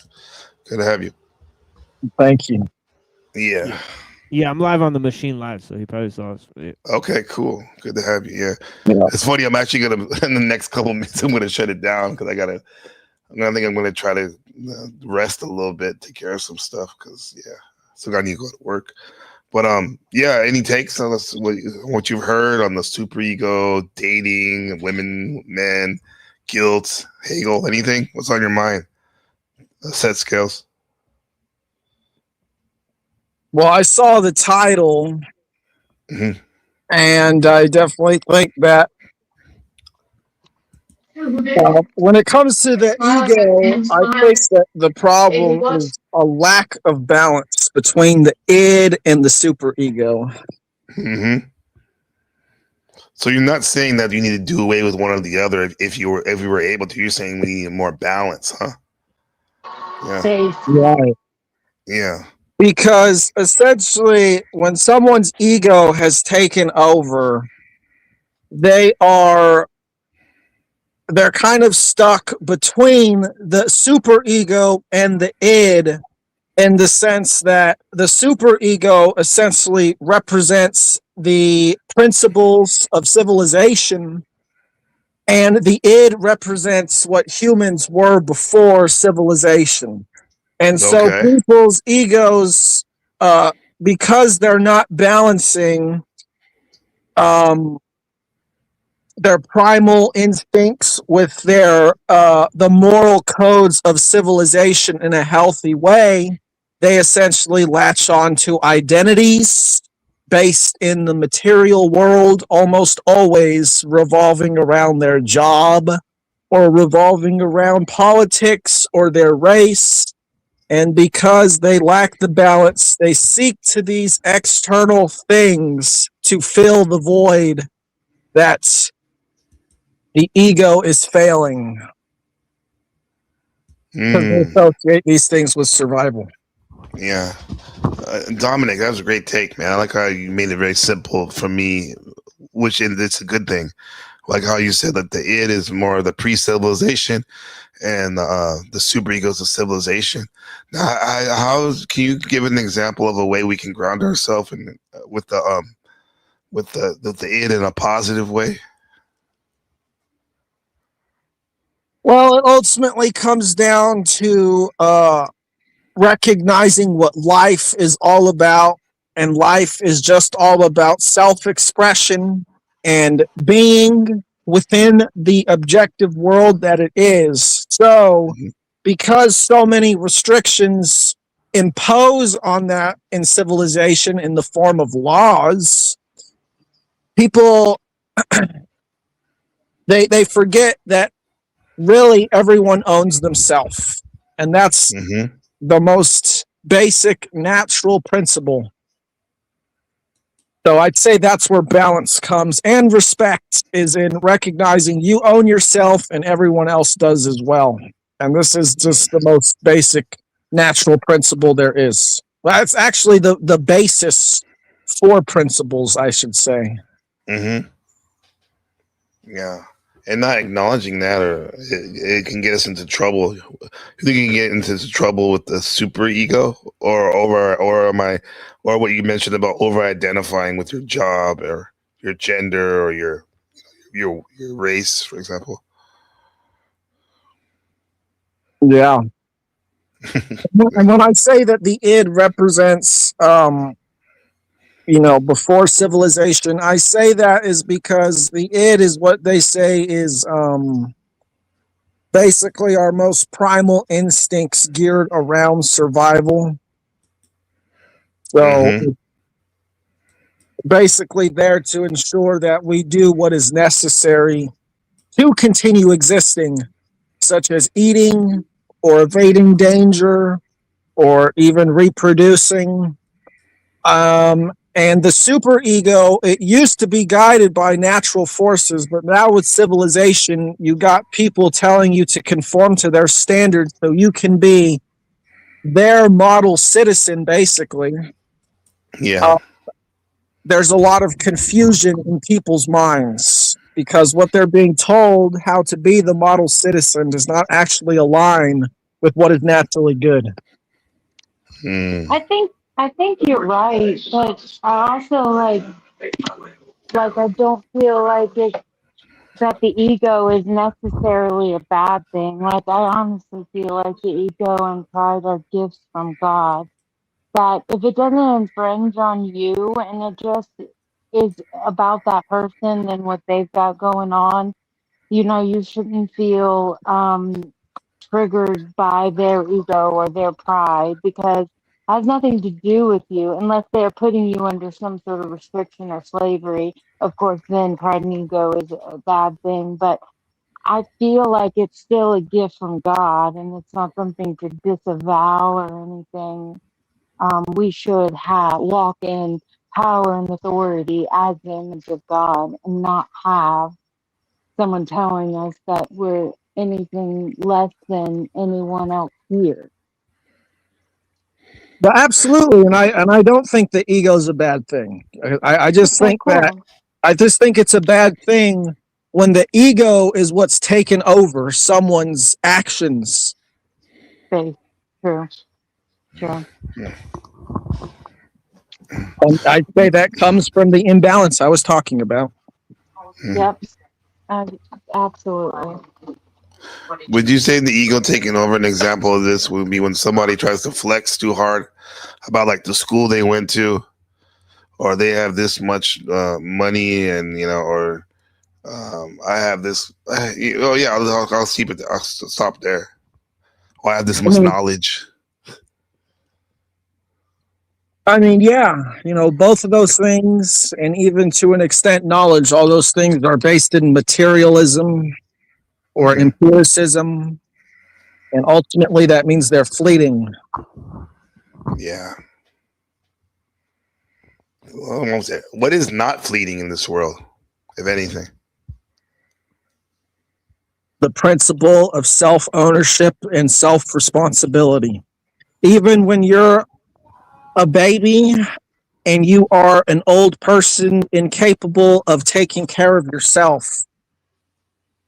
Good to have you.
Thank you.
Yeah.
Yeah, I'm live on the machine live, so he probably saw us. Yeah.
Okay, cool. Good to have you. Yeah. It's funny. I'm actually gonna in the next couple minutes. I'm gonna shut it down because I think I'm gonna try to rest a little bit, take care of some stuff because still got to go to work. But yeah. Any takes on this, what you've heard on the super ego, dating, women, men, guilt, Hegel? Anything? What's on your mind? Set Scales.
Well, I saw the title, and I definitely think that when it comes to the ego, I think that the problem is a lack of balance between the id and the super ego.
So you're not saying that you need to do away with one or the other if you were able to. You're saying we need more balance, huh? Yeah.
Right.
Yeah.
Because essentially, when someone's ego has taken over, they're kind of stuck between the super ego and the id, in the sense that the super ego essentially represents the principles of civilization, And the id represents what humans were before civilization. And so
Okay.
people's egos, because they're not balancing their primal instincts with their the moral codes of civilization in a healthy way, they essentially latch on to identities based in the material world, almost always revolving around their job or revolving around politics or their race. And because they lack the balance, they seek to these external things to fill the void that the ego is failing. Because they associate these things with survival.
Yeah. Dominic, that was a great take, man. I like how you made it very simple for me, which it's a good thing. Like how you said that the id is more of the pre-civilization and the superegos of civilization. Now, how can you give an example of a way we can ground ourselves in with the id in a positive way?
Well, it ultimately comes down to recognizing what life is all about, and life is just all about self-expression and being within the objective world that it is. So, because so many restrictions impose on that in civilization in the form of laws, people they forget that really everyone owns themselves, and that's the most basic natural principle. So I'd say that's where balance comes, and respect is in recognizing you own yourself and everyone else does as well. And this is just the most basic natural principle there is. Well, it's actually the basis for principles, I should say.
Yeah. And not acknowledging that, or it can get us into trouble. You think you can get into trouble with the super ego, or what you mentioned about over identifying with your job or your gender or your race, for example?
Yeah. And when I say that the id represents before civilization, I say that is because the id is what they say is basically our most primal instincts geared around survival. So basically there to ensure that we do what is necessary to continue existing, such as eating or evading danger or even reproducing. And the superego, it used to be guided by natural forces, but now with civilization, you got people telling you to conform to their standards so you can be their model citizen, basically.
Yeah.
There's a lot of confusion in people's minds because what they're being told how to be the model citizen does not actually align with what is naturally good.
I think you're right, but I also like I don't feel like that the ego is necessarily a bad thing. Like I honestly feel like the ego and pride are gifts from God. That if it doesn't infringe on you and it just is about that person and what they've got going on, you shouldn't feel triggered by their ego or their pride because it has nothing to do with you unless they're putting you under some sort of restriction or slavery. Of course, then pride and ego is a bad thing, but I feel like it's still a gift from God and it's not something to disavow or anything. We should walk in power and authority as the image of God and not have someone telling us that we're anything less than anyone else here.
But absolutely, and I don't think the ego is a bad thing. I just think that I just think it's a bad thing when the ego is what's taken over someone's actions.
True.
And I'd say that comes from the imbalance I was talking about.
Yep. Absolutely.
Would you say the ego taking over? An example of this would be when somebody tries to flex too hard about like the school they went to, or they have this much money, and or I have this. Oh yeah, I'll keep it. I'll stop there. Or I have this much knowledge.
I mean, yeah, both of those things, and even to an extent, knowledge, all those things are based in materialism or empiricism, and ultimately that means they're fleeting.
Yeah. What is not fleeting in this world, if anything?
The principle of self-ownership and self-responsibility. Even when you're a baby and you are an old person incapable of taking care of yourself,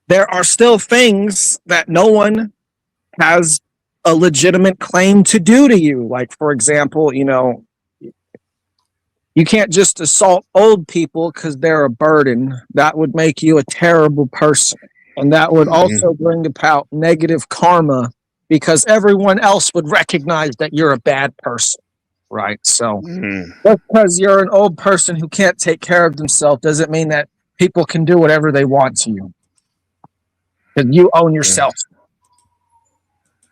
there are still things that no one has a legitimate claim to do to you. Like, for example, you can't just assault old people because they're a burden. That would make you a terrible person. And that would also bring about negative karma because everyone else would recognize that you're a bad person. Right. So just because you're an old person who can't take care of themselves doesn't mean that people can do whatever they want to you. Because you own yourself.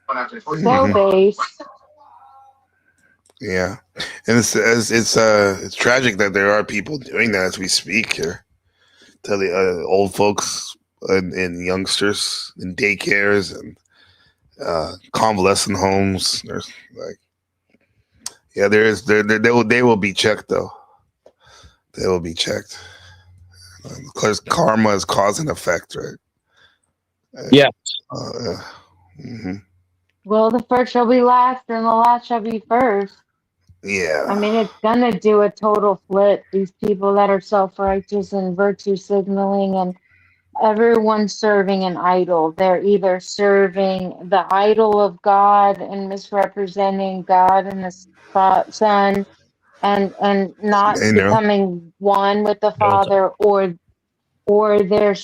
So base.
Yeah, and it's tragic that there are people doing that as we speak here. Tell the old folks and youngsters in daycares and convalescent homes. There's they will be checked though. They will be checked because karma is cause and effect, right?
Yeah.
Well, the first shall be last, and the last shall be first.
Yeah.
I mean, it's gonna do a total flip. These people that are self-righteous and virtue signaling, and everyone's serving an idol. They're either serving the idol of God and misrepresenting God and the Son, and not becoming one with the Father, or they're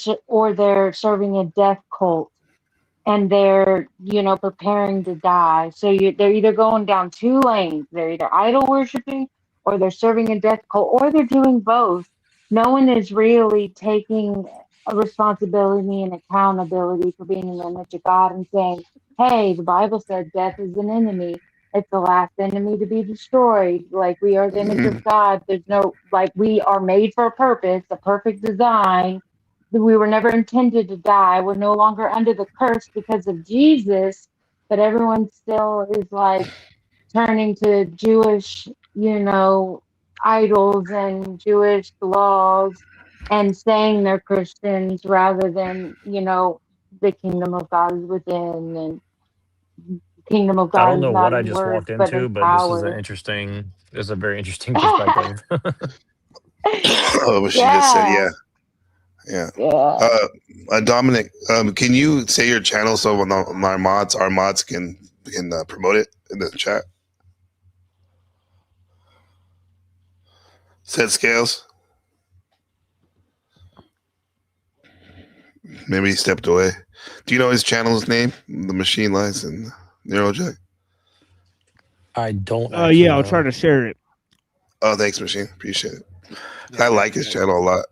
serving a death cult. And they're, preparing to die. So they're either going down two lanes. They're either idol worshiping, or they're serving a death cult, or they're doing both. No one is really taking a responsibility and accountability for being in the image of God and saying, hey, the Bible said death is an enemy. It's the last enemy to be destroyed. Like, we are the image of God. There's no, we are made for a purpose, a perfect design. We were never intended to die. We're no longer under the curse because of Jesus, but everyone still is turning to Jewish, idols and Jewish laws and saying they're Christians rather than, the kingdom of God is within, and the kingdom of
I
God
don't
is
know
not
what I
in
just
words
walked
but in
into, but this is
power.
a very interesting perspective.
What she just said, yeah. Dominic, can you say your channel so our mods can promote it in the chat? Set Scales. Maybe he stepped away. Do you know his channel's name? The Machine Lights and Neurojack.
I don't.
Yeah, I'll try to share it.
Oh, thanks, Machine. Appreciate it. I like his channel a lot.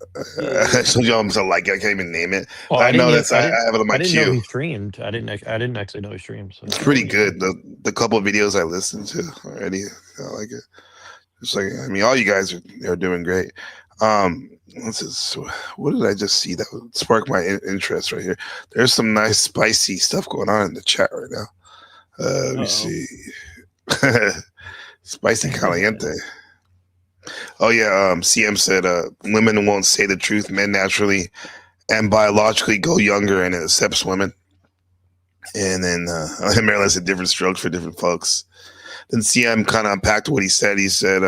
I told you I'm so I can't even name it.
Well,
I know that's I have it on my
I didn't know
queue.
he streamed. I didn't actually know he streamed. So
it's pretty good. The couple of videos I listened to already, I like it. It's all you guys are doing great. What did I just see that would spark my interest right here? There's some nice spicy stuff going on in the chat right now. Let me see. Spicy caliente. Oh yeah, CM said women won't say the truth. Men naturally and biologically go younger, and it accepts women. And then Maryland said different strokes for different folks. Then CM kind of unpacked what he said. He said,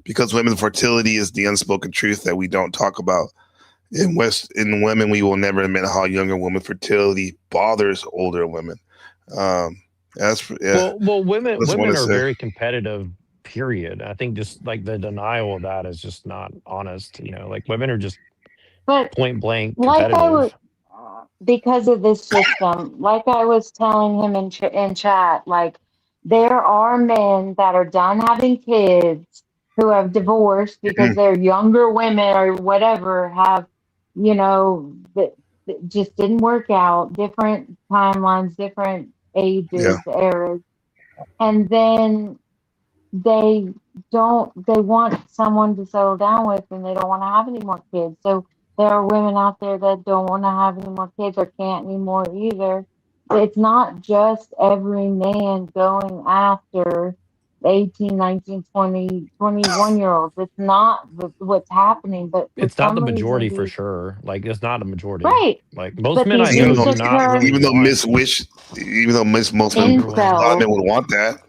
because women's fertility is the unspoken truth that we don't talk about. In women, we will never admit how younger women fertility bothers older women.
Well, women are very competitive. Period. I think just like the denial of that is just not honest. Women are just
But
point blank
like I was,
competitive.
because of this system, like I was telling him in chat, like there are men that are done having kids who have divorced because they're younger women or whatever have, that just didn't work out, different timelines, different ages, eras, and then they they want someone to settle down with and they don't want to have any more kids. So there are women out there that don't want to have any more kids or can't anymore either. It's not just every man going after 18, 19, 20, 21 year olds. It's not what's happening, but for
It's not the
some reason
majority for sure. Like it's not a majority.
right.
Like most
But
men I
these
know do not
insecure
really
even though
want.
most men, a lot of men would want that.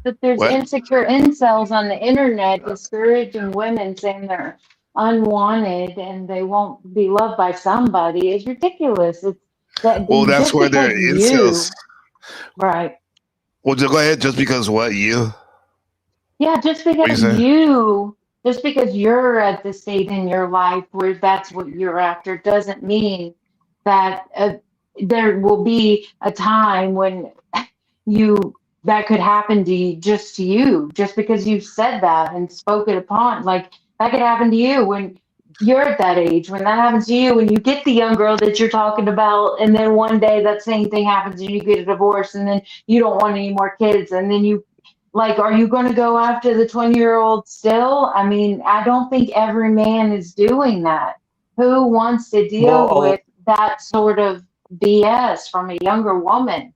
But there's
What?
insecure incels on the internet discouraging women, saying they're unwanted and they won't be loved by somebody. It's ridiculous. It's that
Well, that's
just
why
because
they're incels.
right?
Well, just go ahead. Just because what you?
Yeah, just
What
because
you
just because you're at the state in your life where that's what you're after, doesn't mean that there will be a time when you that could happen to you, just because you said that and spoke it upon. Like that could happen to you when you're at that age. When that happens to you, when you get the young girl that you're talking about, and then one day that same thing happens and you get a divorce, and then you don't want any more kids, and then you like, are you going to go after the 20-year-old still? I mean, I don't think every man is doing that. Who wants to deal with that sort of BS from a younger woman?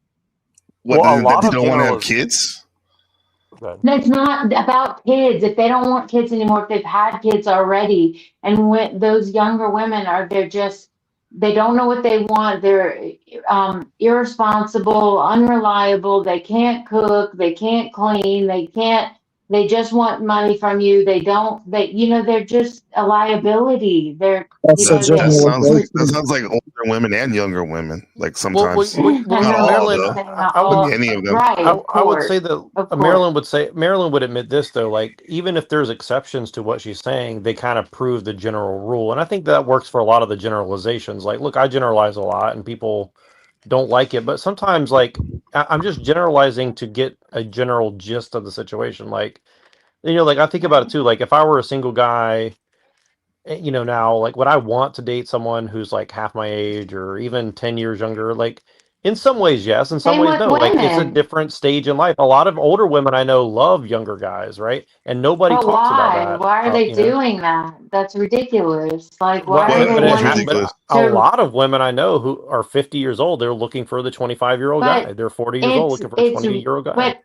What?
Well, a
That
lot
they
of
don't want to have
general.
kids?
No, it's not about kids. If they don't want kids anymore, if they've had kids already, and when those younger women they don't know what they want. They're irresponsible, unreliable. They can't cook. They can't clean. They just want money from you. They're just a liability.
That's a
That
generalization.
sounds like older women and younger women. Like
Well,
sometimes,
well,
not all
Marilyn,
though.
I would,
Any of them.
Right, of
I would say
course,
that Marilyn would admit this though. Like even if there's exceptions to what she's saying, they kind of prove the general rule, and I think that works for a lot of the generalizations. Like, look, I generalize a lot, and people don't like it, but sometimes like I'm just generalizing to get a general gist of the situation. Like, like I think about it too. Like if I were a single guy. Now, like, would I want to date someone who's like half my age or even 10 years younger? Like, in some ways, yes. In some
Same
ways,
with
no. Like, it's a
women.
different stage in life. A lot of older women I know love younger guys, right? And nobody
But
talks about
why?
that.
Why are they doing that? That's ridiculous. Like, why are they wanting
But a
to?
lot of women I know who are 50 years old, they're looking for the 25-year-old guy.
But
They're 40 years old looking for a 20-year-old guy.
but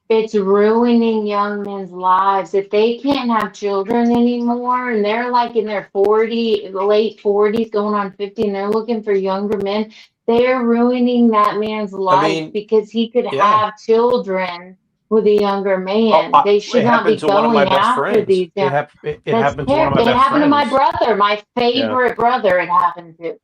it's ruining young men's lives if they can't have children anymore, and they're like in their late 40s, going on 50, and they're looking for younger men. They're ruining that man's
I
life
mean,
because he could
yeah.
have children with a younger
Oh,
man. They should
it
not
happened
be
to one of my
going
best
after
friends.
these young.
It happened to one of my
It
best
happened to my
friends.
brother, my
Yeah.
favorite brother. It happened to.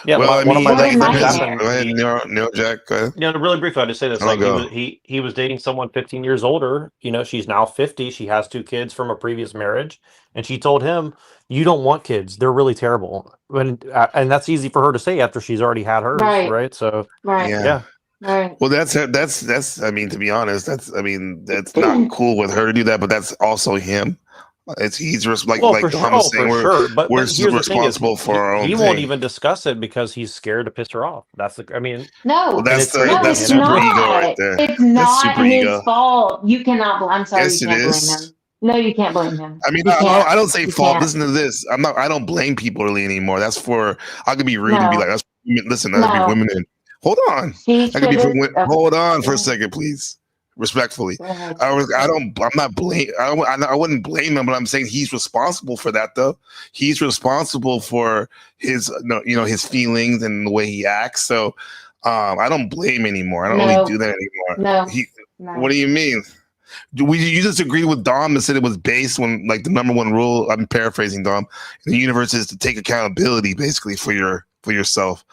Yeah,
Well, I
one of
mean,
my
What a
best friends
nightmare.
happened.
go ahead, Neil Jack. Go ahead.
Really briefly, I'll just say this:
I'll
like
go.
he was dating someone 15 years older. She's now 50. She has 2 kids from a previous marriage, and she told him, "You don't want kids; they're really terrible." And that's easy for her to say after she's already had hers,
Right.
right? So,
Right.
yeah.
Right.
Well, that's. I mean, to be honest, that's not cool with her to do that, but that's also him. He's like Dom was saying,
for sure. But
we're
here's the thing:
responsible for our own
he won't
thing.
even discuss it because he's scared to piss her off.
No,
Well, that's
it's
super
not.
ego right there.
It's
That's
not
super
his
ego.
fault. You cannot. I'm sorry.
Yes,
You
it
can't blame
is.
him. No, you can't blame him.
I mean,
You can't.
I don't say
You
fault.
can't.
Listen to this. I don't blame people really anymore. That's for I could be rude and be
No.
like, listen, that could be
No.
women. And hold on,
She
that could be
should
from.
have.
Hold on for a second, please. Respectfully, I'm not blame. I wouldn't blame him, but I'm saying he's responsible for that, though. He's responsible for his, his feelings and the way he acts. So, I don't blame anymore. I don't really do that anymore.
No.
What do you mean? You just agreed with Dom and said it was based when, like, the number one rule, I'm paraphrasing Dom, in the universe is to take accountability basically for yourself.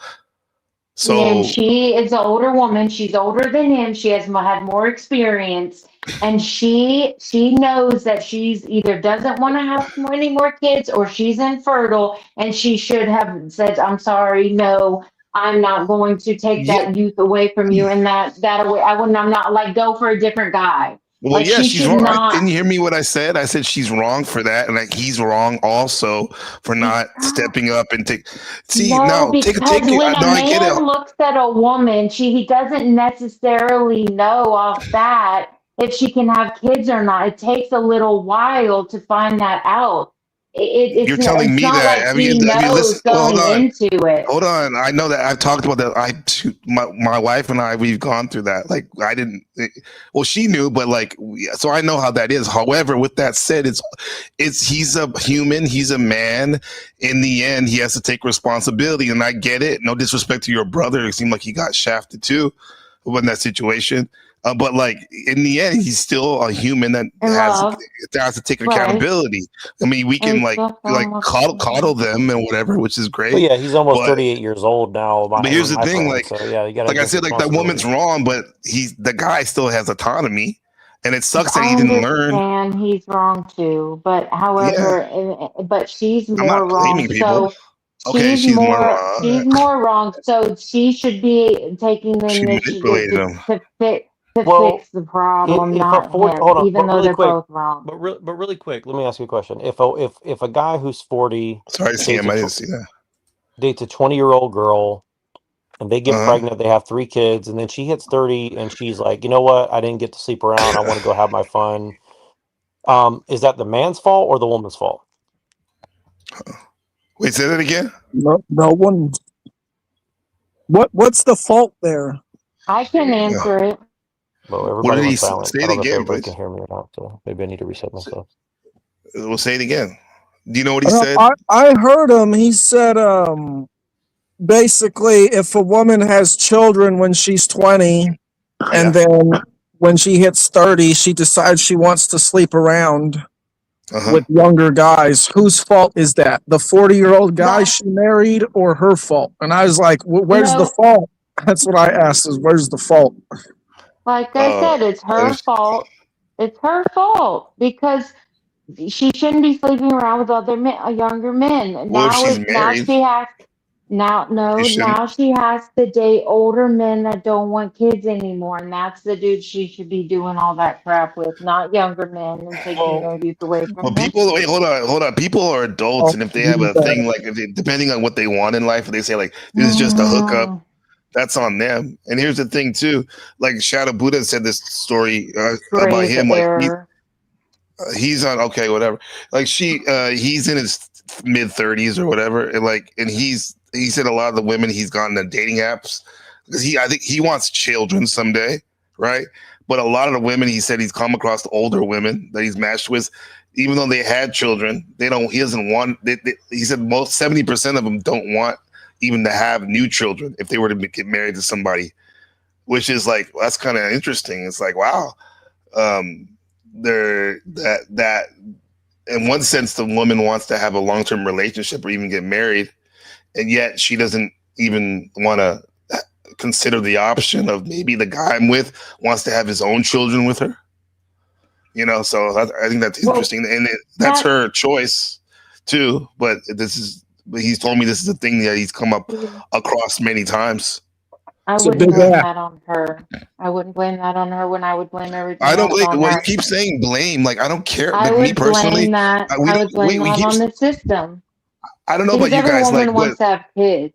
And
So
she is an older woman. She's older than him. She has had more experience, and she knows that she's either doesn't want to have any more kids, or she's infertile, and she should have said, "I'm sorry, no, I'm not going to take
yeah,
that youth away from you." And that away, I'm not like, go for a different guy.
well,
Like,
yeah,
she
she's
should
wrong.
not.
Didn't you hear me what I said? I said she's wrong for that, and like he's wrong also for not stepping up and take. See
No,
now, take
because
it.
when a
No, I get it.
man looks at a woman, he doesn't necessarily know off bat if she can have kids or not. It takes a little while to find that out.
You're telling
It's
me
not
that.
like he knows
Listen. Well,
going into it.
hold on. I know that I've talked about that. My wife and I, we've gone through that. Like, I didn't. Well, she knew, but like, so I know how that is. However, with that said, he's a human. He's a man. In the end, he has to take responsibility, and I get it. No disrespect to your brother. It seemed like he got shafted too in that situation. But like in the end, he's still a human that has to take accountability. I mean, we can like coddle them and whatever, which is great.
Well, yeah, he's almost
but
38 years old now.
but here's the thing, like,
so yeah, you gotta
like I
give
said, like that woman's wrong, but the guy still has autonomy, and it sucks that he didn't learn.
And he's wrong too, but however, but she's
I'm
more
not blaming
wrong.
people.
So
Okay, she's more wrong.
She's more wrong. So she should be taking the
She
initiative
manipulated him.
to fix the problem,
if
not
a 40,
him.
hold on,
Even
but
though
really
they're
quick,
both wrong.
but really quick, let me ask you a question. If a guy who's 40,
sorry, Sam, I didn't see that,
dates a 20-year-old girl, and they get pregnant, they have 3 kids, and then she hits 30, and she's like, you know what, I didn't get to sleep around, I want to go have my fun. Is that the man's fault or the woman's fault?
Wait, say that again.
No one. What's the fault there?
I can answer it.
Well, everybody was
say
silent.
it
I don't know
again,
if everybody
please.
can hear me or not, so maybe I need to reset myself.
We'll say it again. Do you know what he said?
I heard him. He said, basically, if a woman has children when she's 20, and then when she hits 30, she decides she wants to sleep around with younger guys, whose fault is that? The 40-year-old guy she married, or her fault? And I was like, where's the fault? That's what I asked, is where's the fault?
Like I said, it's her fault. It's her fault because she shouldn't be sleeping around with other younger men.
Well, if she's married,
now she has to date older men that don't want kids anymore, and that's the dude she should be doing all that crap with, not younger men and taking their youth away from
well,
them.
people, wait, hold on. People are adults, and if they have a thing, like depending on what they want in life, if they say like this is just a hookup, that's on them. And here's the thing too, like Shadow Buddha said this story about him, like he's on whatever. Like he's in his mid-30s or whatever, and he said a lot of the women he's gotten on dating apps because I think he wants children someday, right? But a lot of the women he said he's come across, the older women that he's matched with, even though they had children, he doesn't want. He said 70% of them don't want even to have new children if they were to get married to somebody, which is like, that's kind of interesting. It's like, wow, that in one sense the woman wants to have a long-term relationship or even get married, and yet she doesn't even want to consider the option of maybe the guy I'm with wants to have his own children with her. So I think that's interesting, and that's her choice too. But he's told me this is a thing that he's come up across many times.
I wouldn't blame that on her. I wouldn't blame that on her when I would blame everything.
I don't blame.
Well,
you keep saying blame. Like, I don't care.
I
Like,
would
me personally,
blame that. I would blame that on the system.
I don't know about you
every
guys.
woman
Like,
wants to have kids.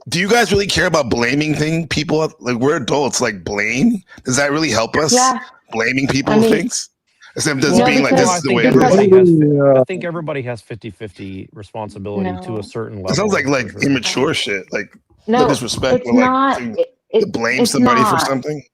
Do you guys really care about blaming people? Like, we're adults. Like, blame, does that really help us?
Yeah.
Blaming people of things instead of just being like, this is the way it is.
I think everybody has 50-50 responsibility to a certain level.
It sounds like immature shit. Like,
No,
disrespect.
it's not.
To blame somebody for something.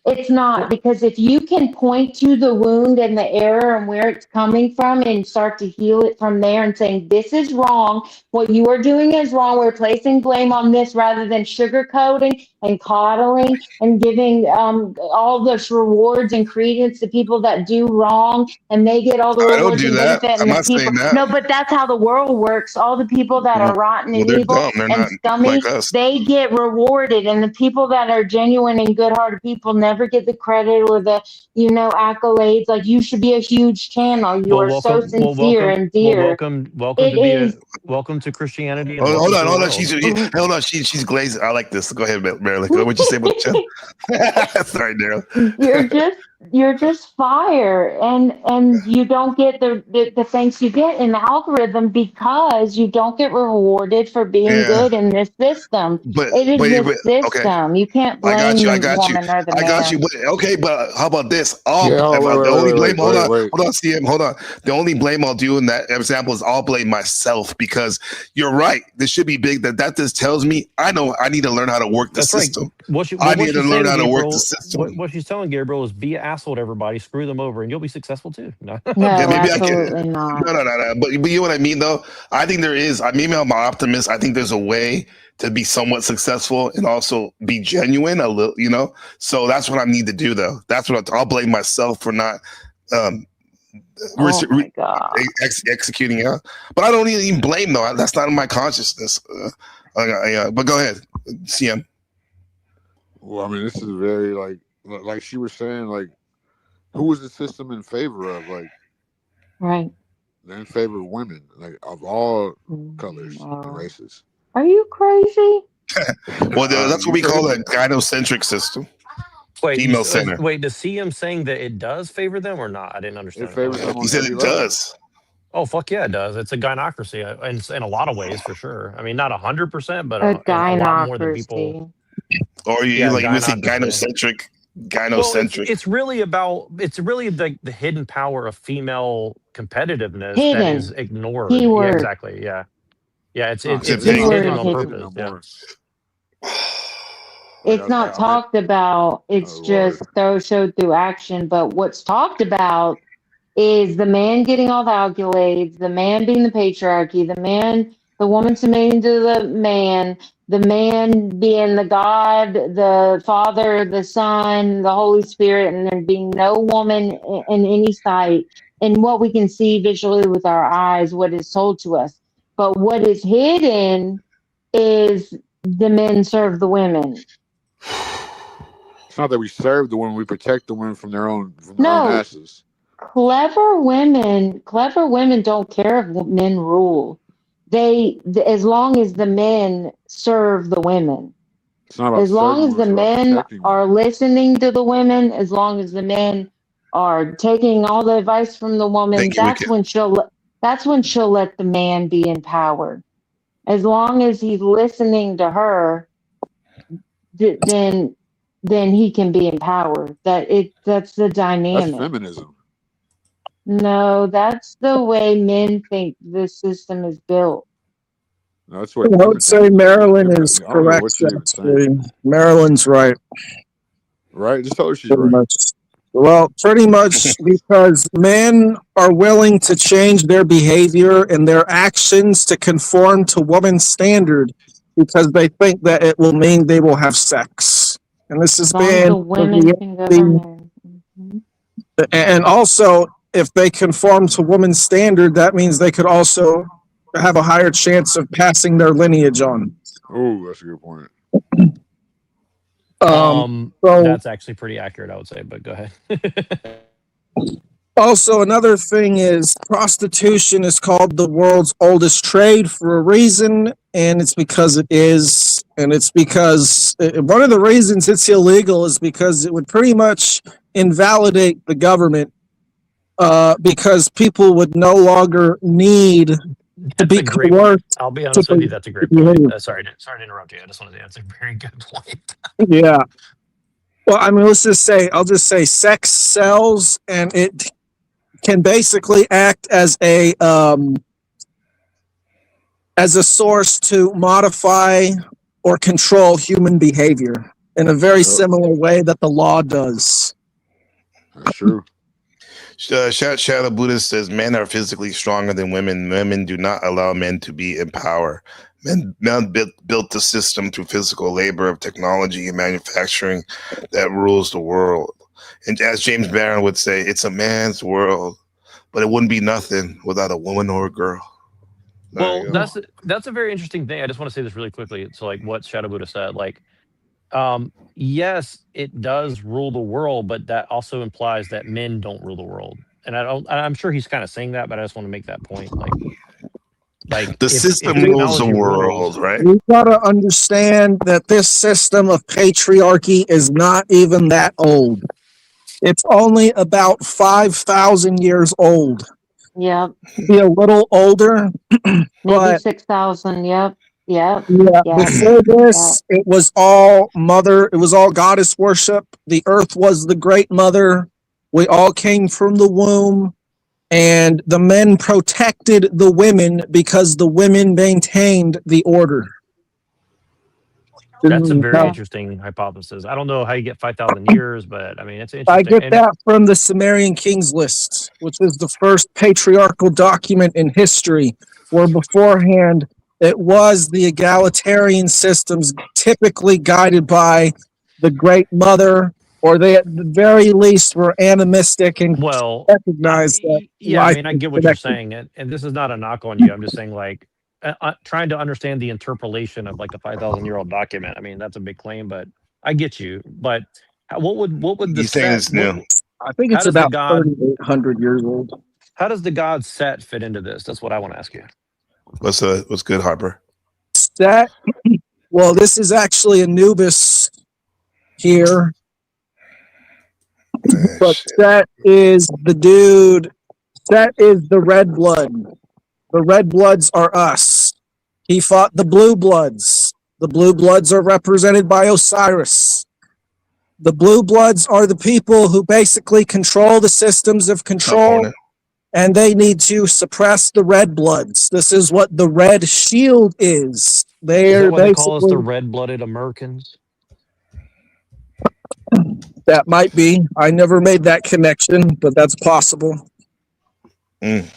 It's not, because if you can point to the wound and the error and where it's coming from and start to heal it from there and saying, this is wrong, what you are doing is wrong, we're placing blame on this rather than sugarcoating and coddling and giving all the rewards and credence to people that do wrong, and they get all the
I don't
rewards
do
and
that.
benefit,
I'm
and the
not
people.
saying that.
No, but that's how the world works. All the people that are rotten
Well,
and
they're
evil
dumb. They're
and
not
scummy,
like us.
they get rewarded, and the people that are genuine and good-hearted people never get the credit or the accolades. Like, you should be a huge channel. You
Well,
are so
welcome. Well,
sincere
welcome.
and
Well,
dear.
welcome
It
to be
is.
welcome to Christianity and
Hold
welcome
on,
to the
hold on.
world.
Hold on. She's glazed. I like this. Go ahead, Marilyn. What'd you say about the Sorry, Daryl.
You're just fire, and you don't get the thanks you get in the algorithm because you don't get rewarded for being
Yeah.
good in this system.
But
It is
wait,
the
wait, okay.
system. You can't
I got
blame
you.
the woman or the
I got you.
man.
But okay, but how about this?
Yeah,
The only blame. Hold on,
wait.
hold on, CM. Hold on. The only blame I'll do in that example is I'll blame myself, because you're right. This should be big. That just tells me I know I need to learn how to work the
That's right.
system.
What
I need to
she's
learn
saying,
how to work
Gabriel,
the system.
what she's telling Gabriel is be an asshole to everybody, screw them over, and you'll be successful too. No,
No,
Yeah, maybe I can.
absolutely not.
No. But you know what I mean, though. I think there is. Maybe I'm an optimist. I think there's a way to be somewhat successful and also be genuine a little. So that's what I need to do, though. That's what I'll blame myself for not
Oh my God.
executing it. But I don't even blame, though. That's not in my consciousness. But go ahead, CM.
Well, I mean, this is very like she was saying, like, who is the system in favor of? Like,
Right.
they're in favor of women, like, of all colors and races.
Are you crazy?
Well, that's what we call a gynocentric system.
Wait,
Female center.
wait, does CM saying that it does favor them or not? I didn't understand.
It favors them.
He said it does.
Oh, fuck yeah, it does. It's a gynocracy in a lot of ways, for sure. I mean, not 100%, but
A
a lot more than people.
Or you would say
gynocracy.
gynocentric.
Well, it's really the hidden power of female competitiveness
Hidden.
that is ignored.
Keyword.
Yeah, exactly. Yeah. Yeah, it's hidden
Keyword
on
hidden.
purpose. Yeah.
It's not talked about. It's just showed through action. But what's talked about is the man getting all the accolades, the man being the patriarchy, the woman submitting to the man being the God, the Father, the Son, the Holy Spirit, and there being no woman in any sight. And what we can see visually with our eyes, what is told to us. But what is hidden is the men serve the women.
It's not that we serve the women; we protect the women from their own asses.
Clever women don't care if men rule. As long as the men serve the women.
It's not about
as long as the men are listening to the women, as long as the men are taking all the advice from the woman, that's when she'll let the man be empowered. As long as he's listening to her, then he can be empowered. That's the dynamic.
That's feminism.
No, that's the way men think the system is built.
No, that's what
I would say Marilyn is correct. Actually, Marilyn's right.
Right? Just tell her she's
pretty
right.
much. Well, pretty much because men are willing to change their behavior and their actions to conform to woman's standard because they think that it will mean they will have sex. And this has been and also if they conform to woman's standard, that means they could also have a higher chance of passing their lineage on.
Oh, that's a good point.
So
That's actually pretty accurate, I would say, but go ahead.
Also, another thing is prostitution is called the world's oldest trade for a reason, and it's because it is, and it's because one of the reasons it's illegal is because it would pretty much invalidate the government, because people would no longer need to be coerced.
I'll be honest with you, that's a great point. Sorry to interrupt you. I just wanted to answer. Very good point.
Yeah. Well, I mean, I'll just say sex sells, and it can basically act as a source to modify or control human behavior. in a very similar way that the law does.
That's true.
Shadow Buddhist says men are physically stronger than women. Women do not allow men to be in power. Men built the system through physical labor of technology and manufacturing that rules the world. And as James Barron would say, it's a man's world, but it wouldn't be nothing without a woman or a girl.
Well, that's a very interesting thing. I just want to say this really quickly. So, like what Shadow Buddha said, like, yes, it does rule the world, but that also implies that men don't rule the world. And I'm sure he's kind of saying that, but I just want to make that point. Like
the system rules the world, right?
We gotta understand that this system of patriarchy is not even that old. It's only about 5,000 years old.
Yep.
Be a little older,
Maybe 6,000. Yep. Yep.
Yeah,
Yep.
before this, it was all mother, it was all goddess worship. The earth was the great mother. We all came from the womb, and the men protected the women because the women maintained the order.
That's a very interesting hypothesis. I don't know how you get 5,000 years, but I mean, it's interesting.
I get that from the Sumerian Kings List, which is the first patriarchal document in history, where beforehand it was the egalitarian systems typically guided by the Great Mother, or they at the very least were animistic and recognized that.
Yeah, I mean, I get what you're saying, and this is not a knock on you. I'm just saying, like, trying to understand the interpolation of like a 5,000-year-old document. I mean, that's a big claim, but I get you. But what would the
You saying it's new?
I think it's about 3,800 years old.
How does the god Set fit into this? That's what I want to ask you.
What's good, Harper?
Set. Well, this is actually Anubis here. But Set is the dude. Set is the red blood. The red bloods are us. He fought the blue bloods. The blue bloods are represented by Osiris. The blue bloods are the people who basically control the systems of control, and they need to suppress the red bloods. This is what the red shield is.
Is that what they call us, the red-blooded Americans?
That might be. I never made that connection, but that's possible.
It's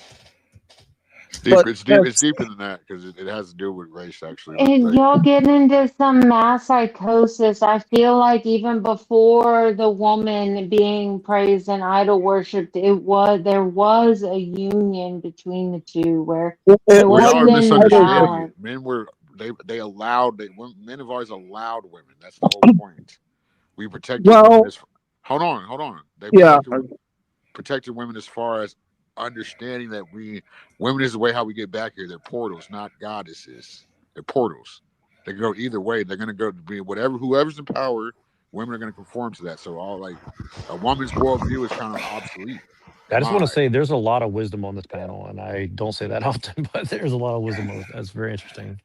deeper than that because it has to do with race, actually.
And y'all getting into some mass psychosis. I feel like even before the woman being praised and idol worshipped, there was a union between the two where there was an balance.
Men were they allowed men have always allowed women. That's the whole point. We protected women. Hold on. They protected women as far as understanding that women is the way how we get back here. They're portals, not goddesses. They're portals. They can go either way. They're going to go to be whoever's in power. Women are going to conform to that. So all like a woman's worldview is kind of obsolete.
I just want to say there's a lot of wisdom on this panel, and I don't say that often, but there's a lot of wisdom on it. That's very interesting.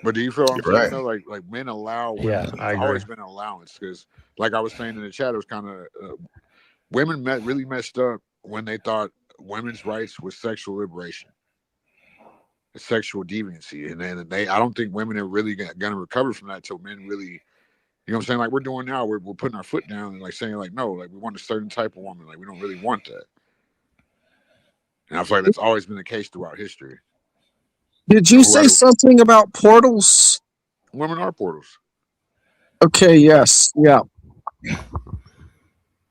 But do you feel I'm saying though, like men allow women?
Yeah, I agree.
Always been an allowance because, like I was saying in the chat, it was kind of women really messed up when they thought women's rights was sexual liberation, sexual deviancy, and then I don't think women are really gonna recover from that until men really, you know what I'm saying? Like we're doing now, we're putting our foot down and like saying like no, like we want a certain type of woman, like we don't really want that. And I feel like that's always been the case throughout history.
Did you say something about portals?
Women are portals.
Okay. Yes. Yeah.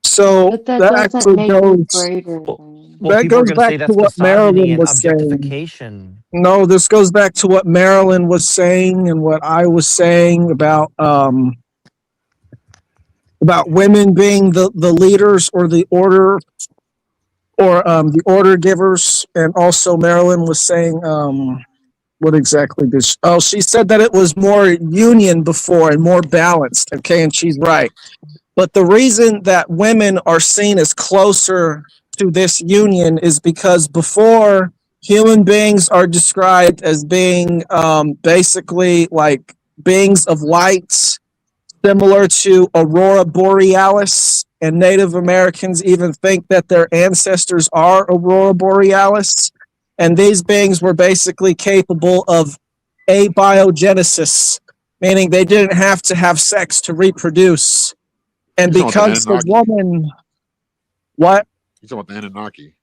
So that actually goes. That goes back to what Marilyn was saying. No, this goes back to what Marilyn was saying and what I was saying about women being the leaders or the order or the order givers, and also Marilyn was saying what exactly did she? Oh, she said that it was more union before and more balanced. Okay, and she's right. But the reason that women are seen as closer to this union is because before, human beings are described as being basically like beings of light, similar to Aurora Borealis, and Native Americans even think that their ancestors are Aurora Borealis, and these beings were basically capable of abiogenesis, meaning they didn't have to have sex to reproduce. And
You talking about
because
the
the
Anunnaki?
woman, what?
You talking about the Anunnaki?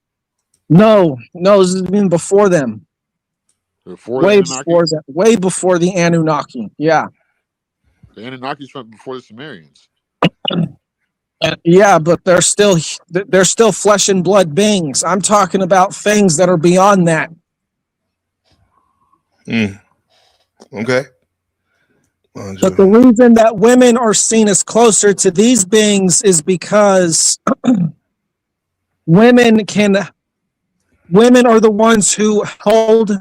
No, this has been before them.
Before the Anunnaki?
Way before the Anunnaki. Yeah.
The Anunnaki's from before the Sumerians.
Yeah, but they're still flesh and blood beings. I'm talking about things that are beyond that.
Okay.
But the reason that women are seen as closer to these beings is because women are the ones who hold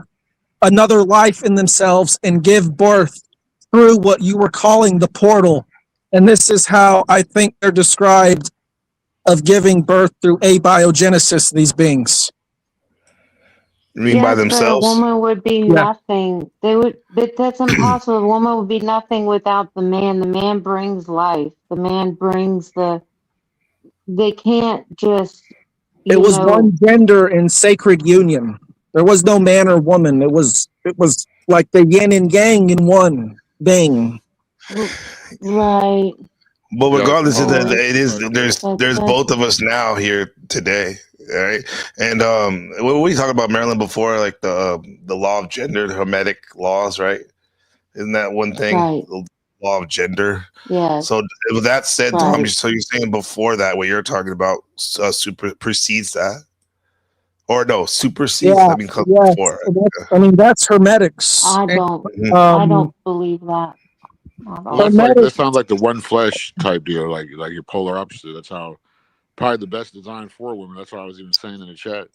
another life in themselves and give birth through what you were calling the portal. And this is how I think they're described of giving birth through abiogenesis, these beings.
You mean by
But a
themselves?
woman would be nothing. But that's impossible. A woman would be nothing without the man. The man brings life. The man brings they can't just,
It was one gender in sacred union. There was no man or woman. It was like the yin and yang in one thing.
Right.
But regardless of that,
Right.
it is there's both of us now here today, right? And what we talked about Maryland before, like the law of gender, the Hermetic laws, right? Isn't that one thing?
Right.
The law of gender.
Yes.
So with that said,
Right.
Tom, so you're saying before that, what you're talking about precedes that, or no, supersedes?
Yeah,
I mean, comes
yes.
before.
That's hermetics.
I don't believe that.
Well, that sounds like the one flesh type deal, like your polar opposite. That's how probably the best design for women. That's what I was even saying in the chat.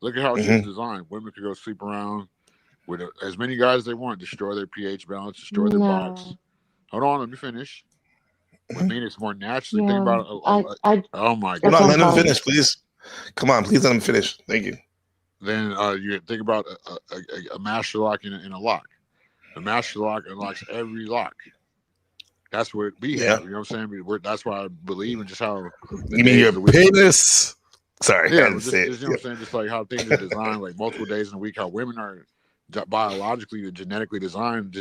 Look at how she's designed. Women could go sleep around with as many guys as they want, destroy their pH balance, destroy their box. Hold on, let me finish. I mean, it's more naturally. Think about oh my God.
No, let him finish, please. Come on, please let him finish. Thank you.
Then you think about a master lock in a lock. A master lock unlocks every lock. That's what we have. You know what I'm saying? That's why I believe in just how.
You mean your penis? Sorry,
yeah,
I didn't say it.
You know what I'm saying? Just like how things are designed, like multiple days in a week. How women are biologically or genetically designed.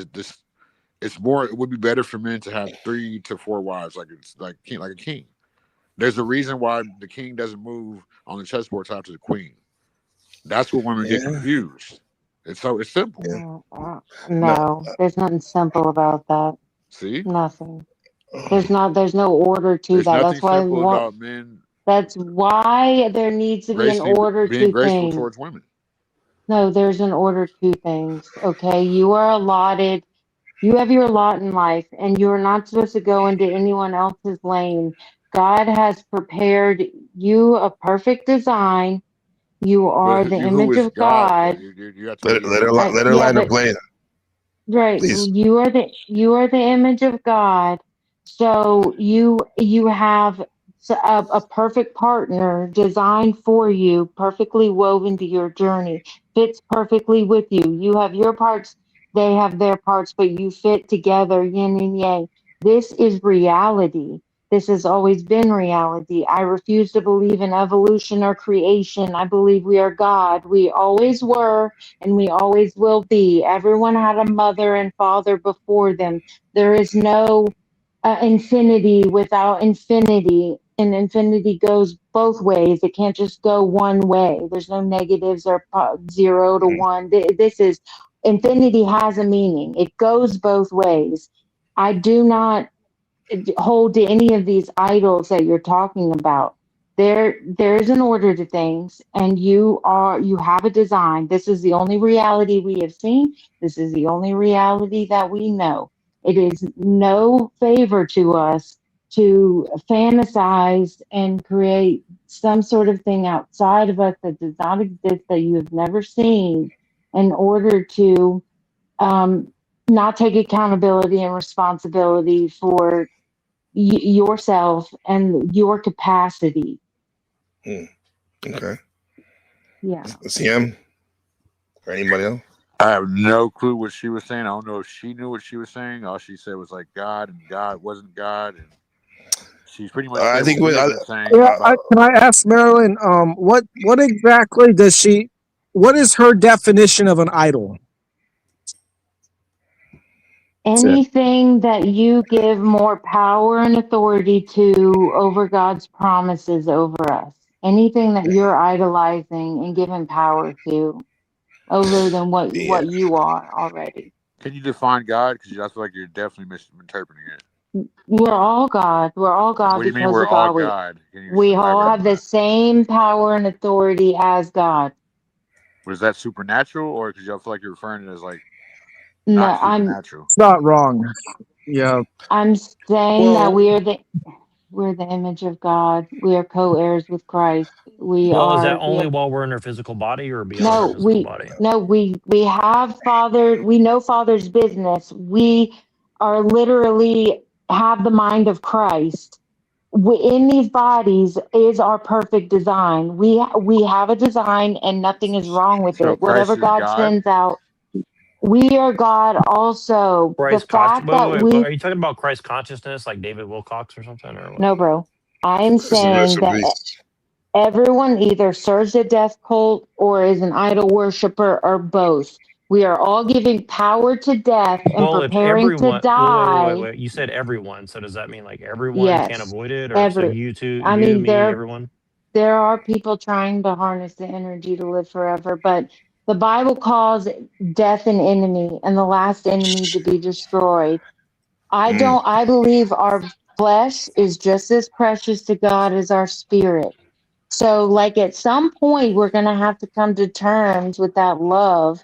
It's more. It would be better for men to have 3 to 4 wives, like a king. There's a reason why the king doesn't move on the chessboard top to the queen. That's what women get confused. It's simple.
No, there's nothing simple about that.
See?
Nothing. There's no order to
There's
that.
nothing
That's why
simple about men.
That's why there needs to be an order
being
to
graceful
things.
towards women.
No, there's an order to things. Okay, you are allotted. You have your lot in life, and you are not supposed to go into anyone else's lane. God has prepared you a perfect design. You are the image of God.
Let her land her plane.
Right.
Please.
You are the image of God. So you have a perfect partner designed for you, perfectly woven to your journey, fits perfectly with you. You have your parts, they have their parts, but you fit together, yin and yang. This is reality. This has always been reality. I refuse to believe in evolution or creation. I believe we are God. We always were, and we always will be. Everyone had a mother and father before them. There is no infinity without infinity, and infinity goes both ways. It can't just go one way. There's no negatives or 0 to 1. This is infinity has a meaning. It goes both ways. I do not hold to any of these idols that you're talking about. There's an order to things, and you have a design. This is the only reality we have seen. This is the only reality that we know. It is no favor to us to fantasize and create some sort of thing outside of us that does not exist, that you have never seen, in order to not take accountability and responsibility for yourself and your capacity.
Okay.
Yeah.
CM or anybody else?
I have no clue what she was saying. I don't know if she knew what she was saying. All she said was like God, and God wasn't God, and she's pretty much.
I think.
Can I ask Marilyn? What exactly does she? What is her definition of an idol?
Anything that you give more power and authority to over God's promises over us, anything that you're idolizing and giving power to over than what you are already.
Can you define God? Because I feel like you're definitely misinterpreting it.
We're all God. We're all God
What do you mean
because
we're
of
all
God.
God? Can you
We all
elaborate
have
on
the
that?
same power and authority as God.
Was that supernatural, or because y'all feel like you're referring to it as like
No,
not supernatural?
It's not wrong. Yeah.
I'm saying that
Well,
we're the image of God. We are co-heirs with Christ.
is that only while we're in our physical body or beyond our
No,
physical body?
we have Father. We know Father's business. We are literally have the mind of Christ. In these bodies is our perfect design. We have a design, and nothing is wrong with
So
it. Whatever
Christ is
God
God.
sends out, we are God also. The
Christ conscious.
fact that
Wait,
we
are you talking about Christ consciousness, like David Wilcox or something, or what?
no, bro. I'm
Rest
saying
in
that
peace.
everyone either serves a death cult or is an idol worshiper or both. We are all giving power to death and
Well, if
preparing to
everyone,
die.
wait. You said everyone, so does that mean like everyone can't
Yes,
avoid it, or so
every.
you two,
I
you,
mean,
me, everyone?
there are people trying to harness the energy to live forever, but the Bible calls death an enemy and the last enemy to be destroyed. I believe our flesh is just as precious to God as our spirit. So, like, at some point, we're going to have to come to terms with that love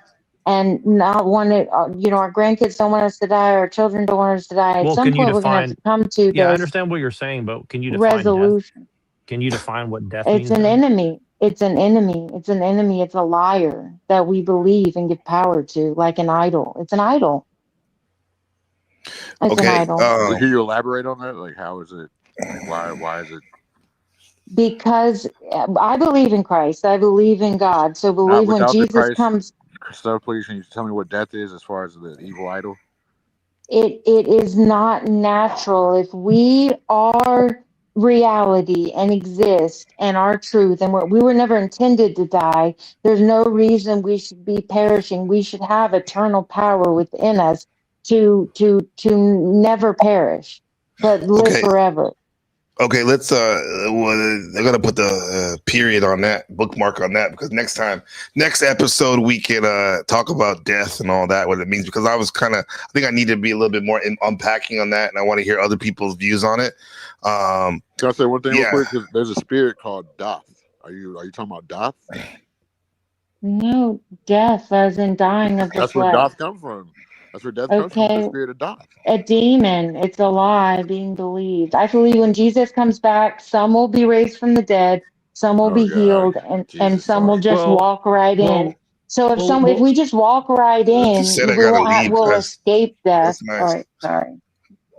and not want it. Our grandkids don't want us to die, our children don't want us to die. At
Well,
some
can you
point, we're going to have to
define?
come to
Yeah, I
this
understand what you're saying, but can you define death?
resolution.
Can you define what death
It's
means
an
then?
enemy. It's an enemy. It's an enemy. It's a liar that we believe and give power to, like an idol. It's an idol. It's an
Okay.
idol.
Like, can you elaborate on that? Like, how is it? Like, why is it?
Because I believe in Christ. I believe in God. So
Not
believe when
without the
Jesus
Christ
comes.
stuff, please. Can you tell me what death is as far as the evil idol?
It is not natural. If we are reality and exist and our truth, and we were never intended to die, there's no reason we should be perishing. We should have eternal power within us to never perish, but live
Okay.
forever.
Okay, let's they're gonna put the period on that, bookmark on that, because next episode we can talk about death and all that, what it means, because I think I need to be a little bit more in unpacking on that, and I want to hear other people's views on it.
Can I say one thing real
Yeah.
quick? 'Cause there's a spirit called Doth. Are you talking about Doth?
No, death as in dying of the
That's where
flesh.
Doth comes from. That's where death comes from. The
Okay.
spirit of Doth.
A demon. It's a lie being believed. I believe when Jesus comes back, some will be raised from the dead, some will
Oh
be
God,
healed, and
Jesus
some will
Christ.
just walk right in. So if we just walk right
She
in,
said I
we
gotta
won't
leave.
we'll
That's
escape death. All
nice.
right, sorry.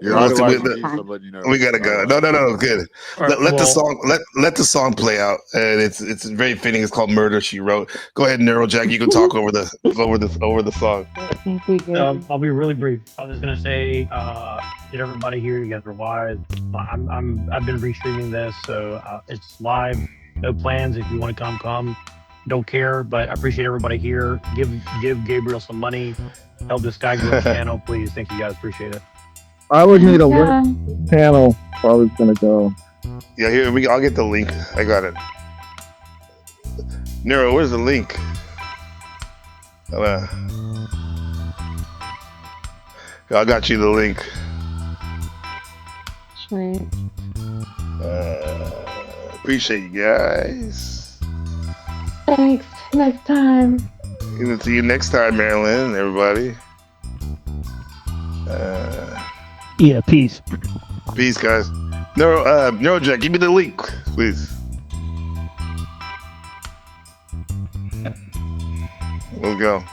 You're idolizing Jesus. I'm letting you know.
We gotta go. No, good.
All right,
Let the song let the song play out, and it's very fitting. It's called "Murder She Wrote." Go ahead, Neurojack. You can talk over the song.
I'll be really brief. I was gonna say, get everybody here. You guys are wise. I've been restreaming this, so it's live. No plans. If you want to come. Don't care, but I appreciate everybody here. Give Gabriel some money. Help this guy grow his channel, please. Thank you guys. Appreciate it.
I would need a link panel if I was gonna go.
Yeah, here I'll get the link. I got it. Neuro, where's the link? I got you the link.
Sweet.
Appreciate you guys.
Thanks. Next time.
See you next time, Marilyn. Everybody.
Yeah, peace.
Peace, guys. Neurojack, give me the link, please. We'll go.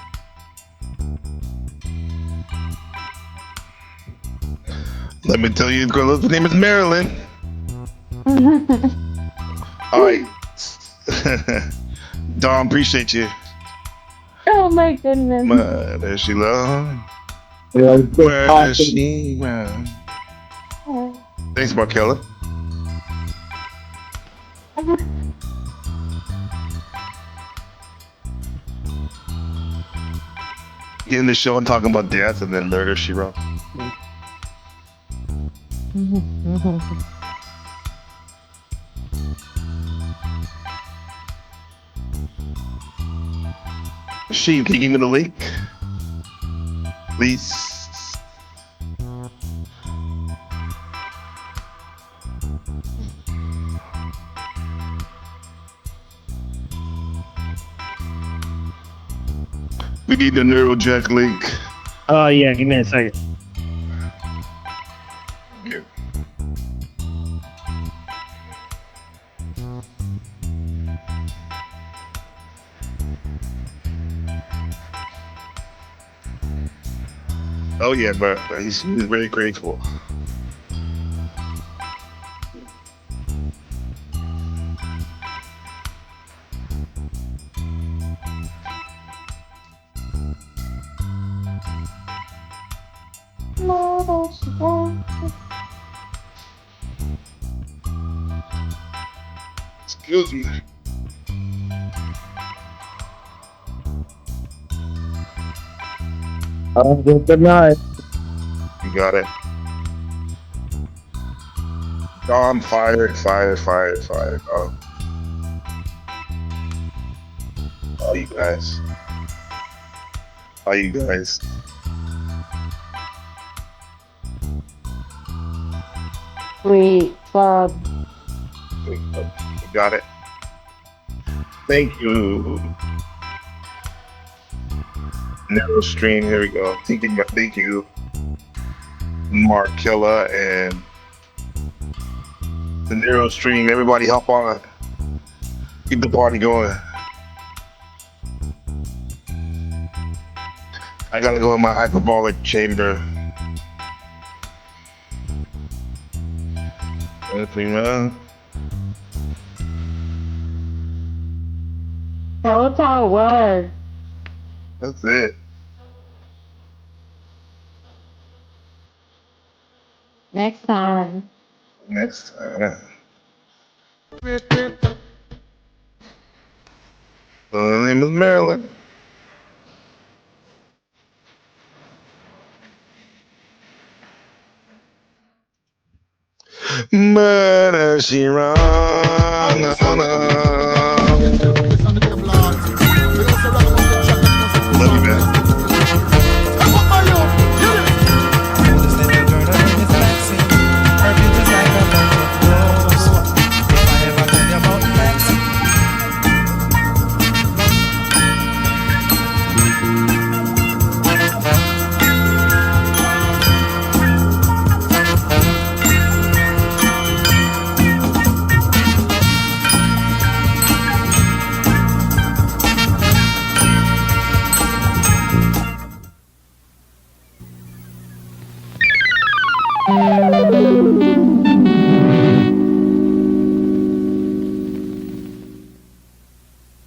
Let me tell you, girl, the name is Marilyn. All right. Dom, appreciate you.
Oh my goodness.
There she love.
Yeah,
Where is she? Thanks, Markella. Getting the show and talking about death and then Murder She Wrote. Sheep, can you give me the link? Please. We need the Neurojack link.
Oh yeah, give me a second.
Yeah. Oh yeah, but he's very grateful. Excuse me.
Good night.
You got it. Oh, I'm fired. Oh, you guys. You
Sweet club.
got it. Thank you. Narrow stream. Here we go. Thank you, Markilla and the narrow stream. Everybody hop on. Keep the party going. I gotta go in my hyperbolic chamber.
Tell us how it was.
That's it.
Next time.
Next time. The name is Marilyn. Murder she wrong. Love you, man.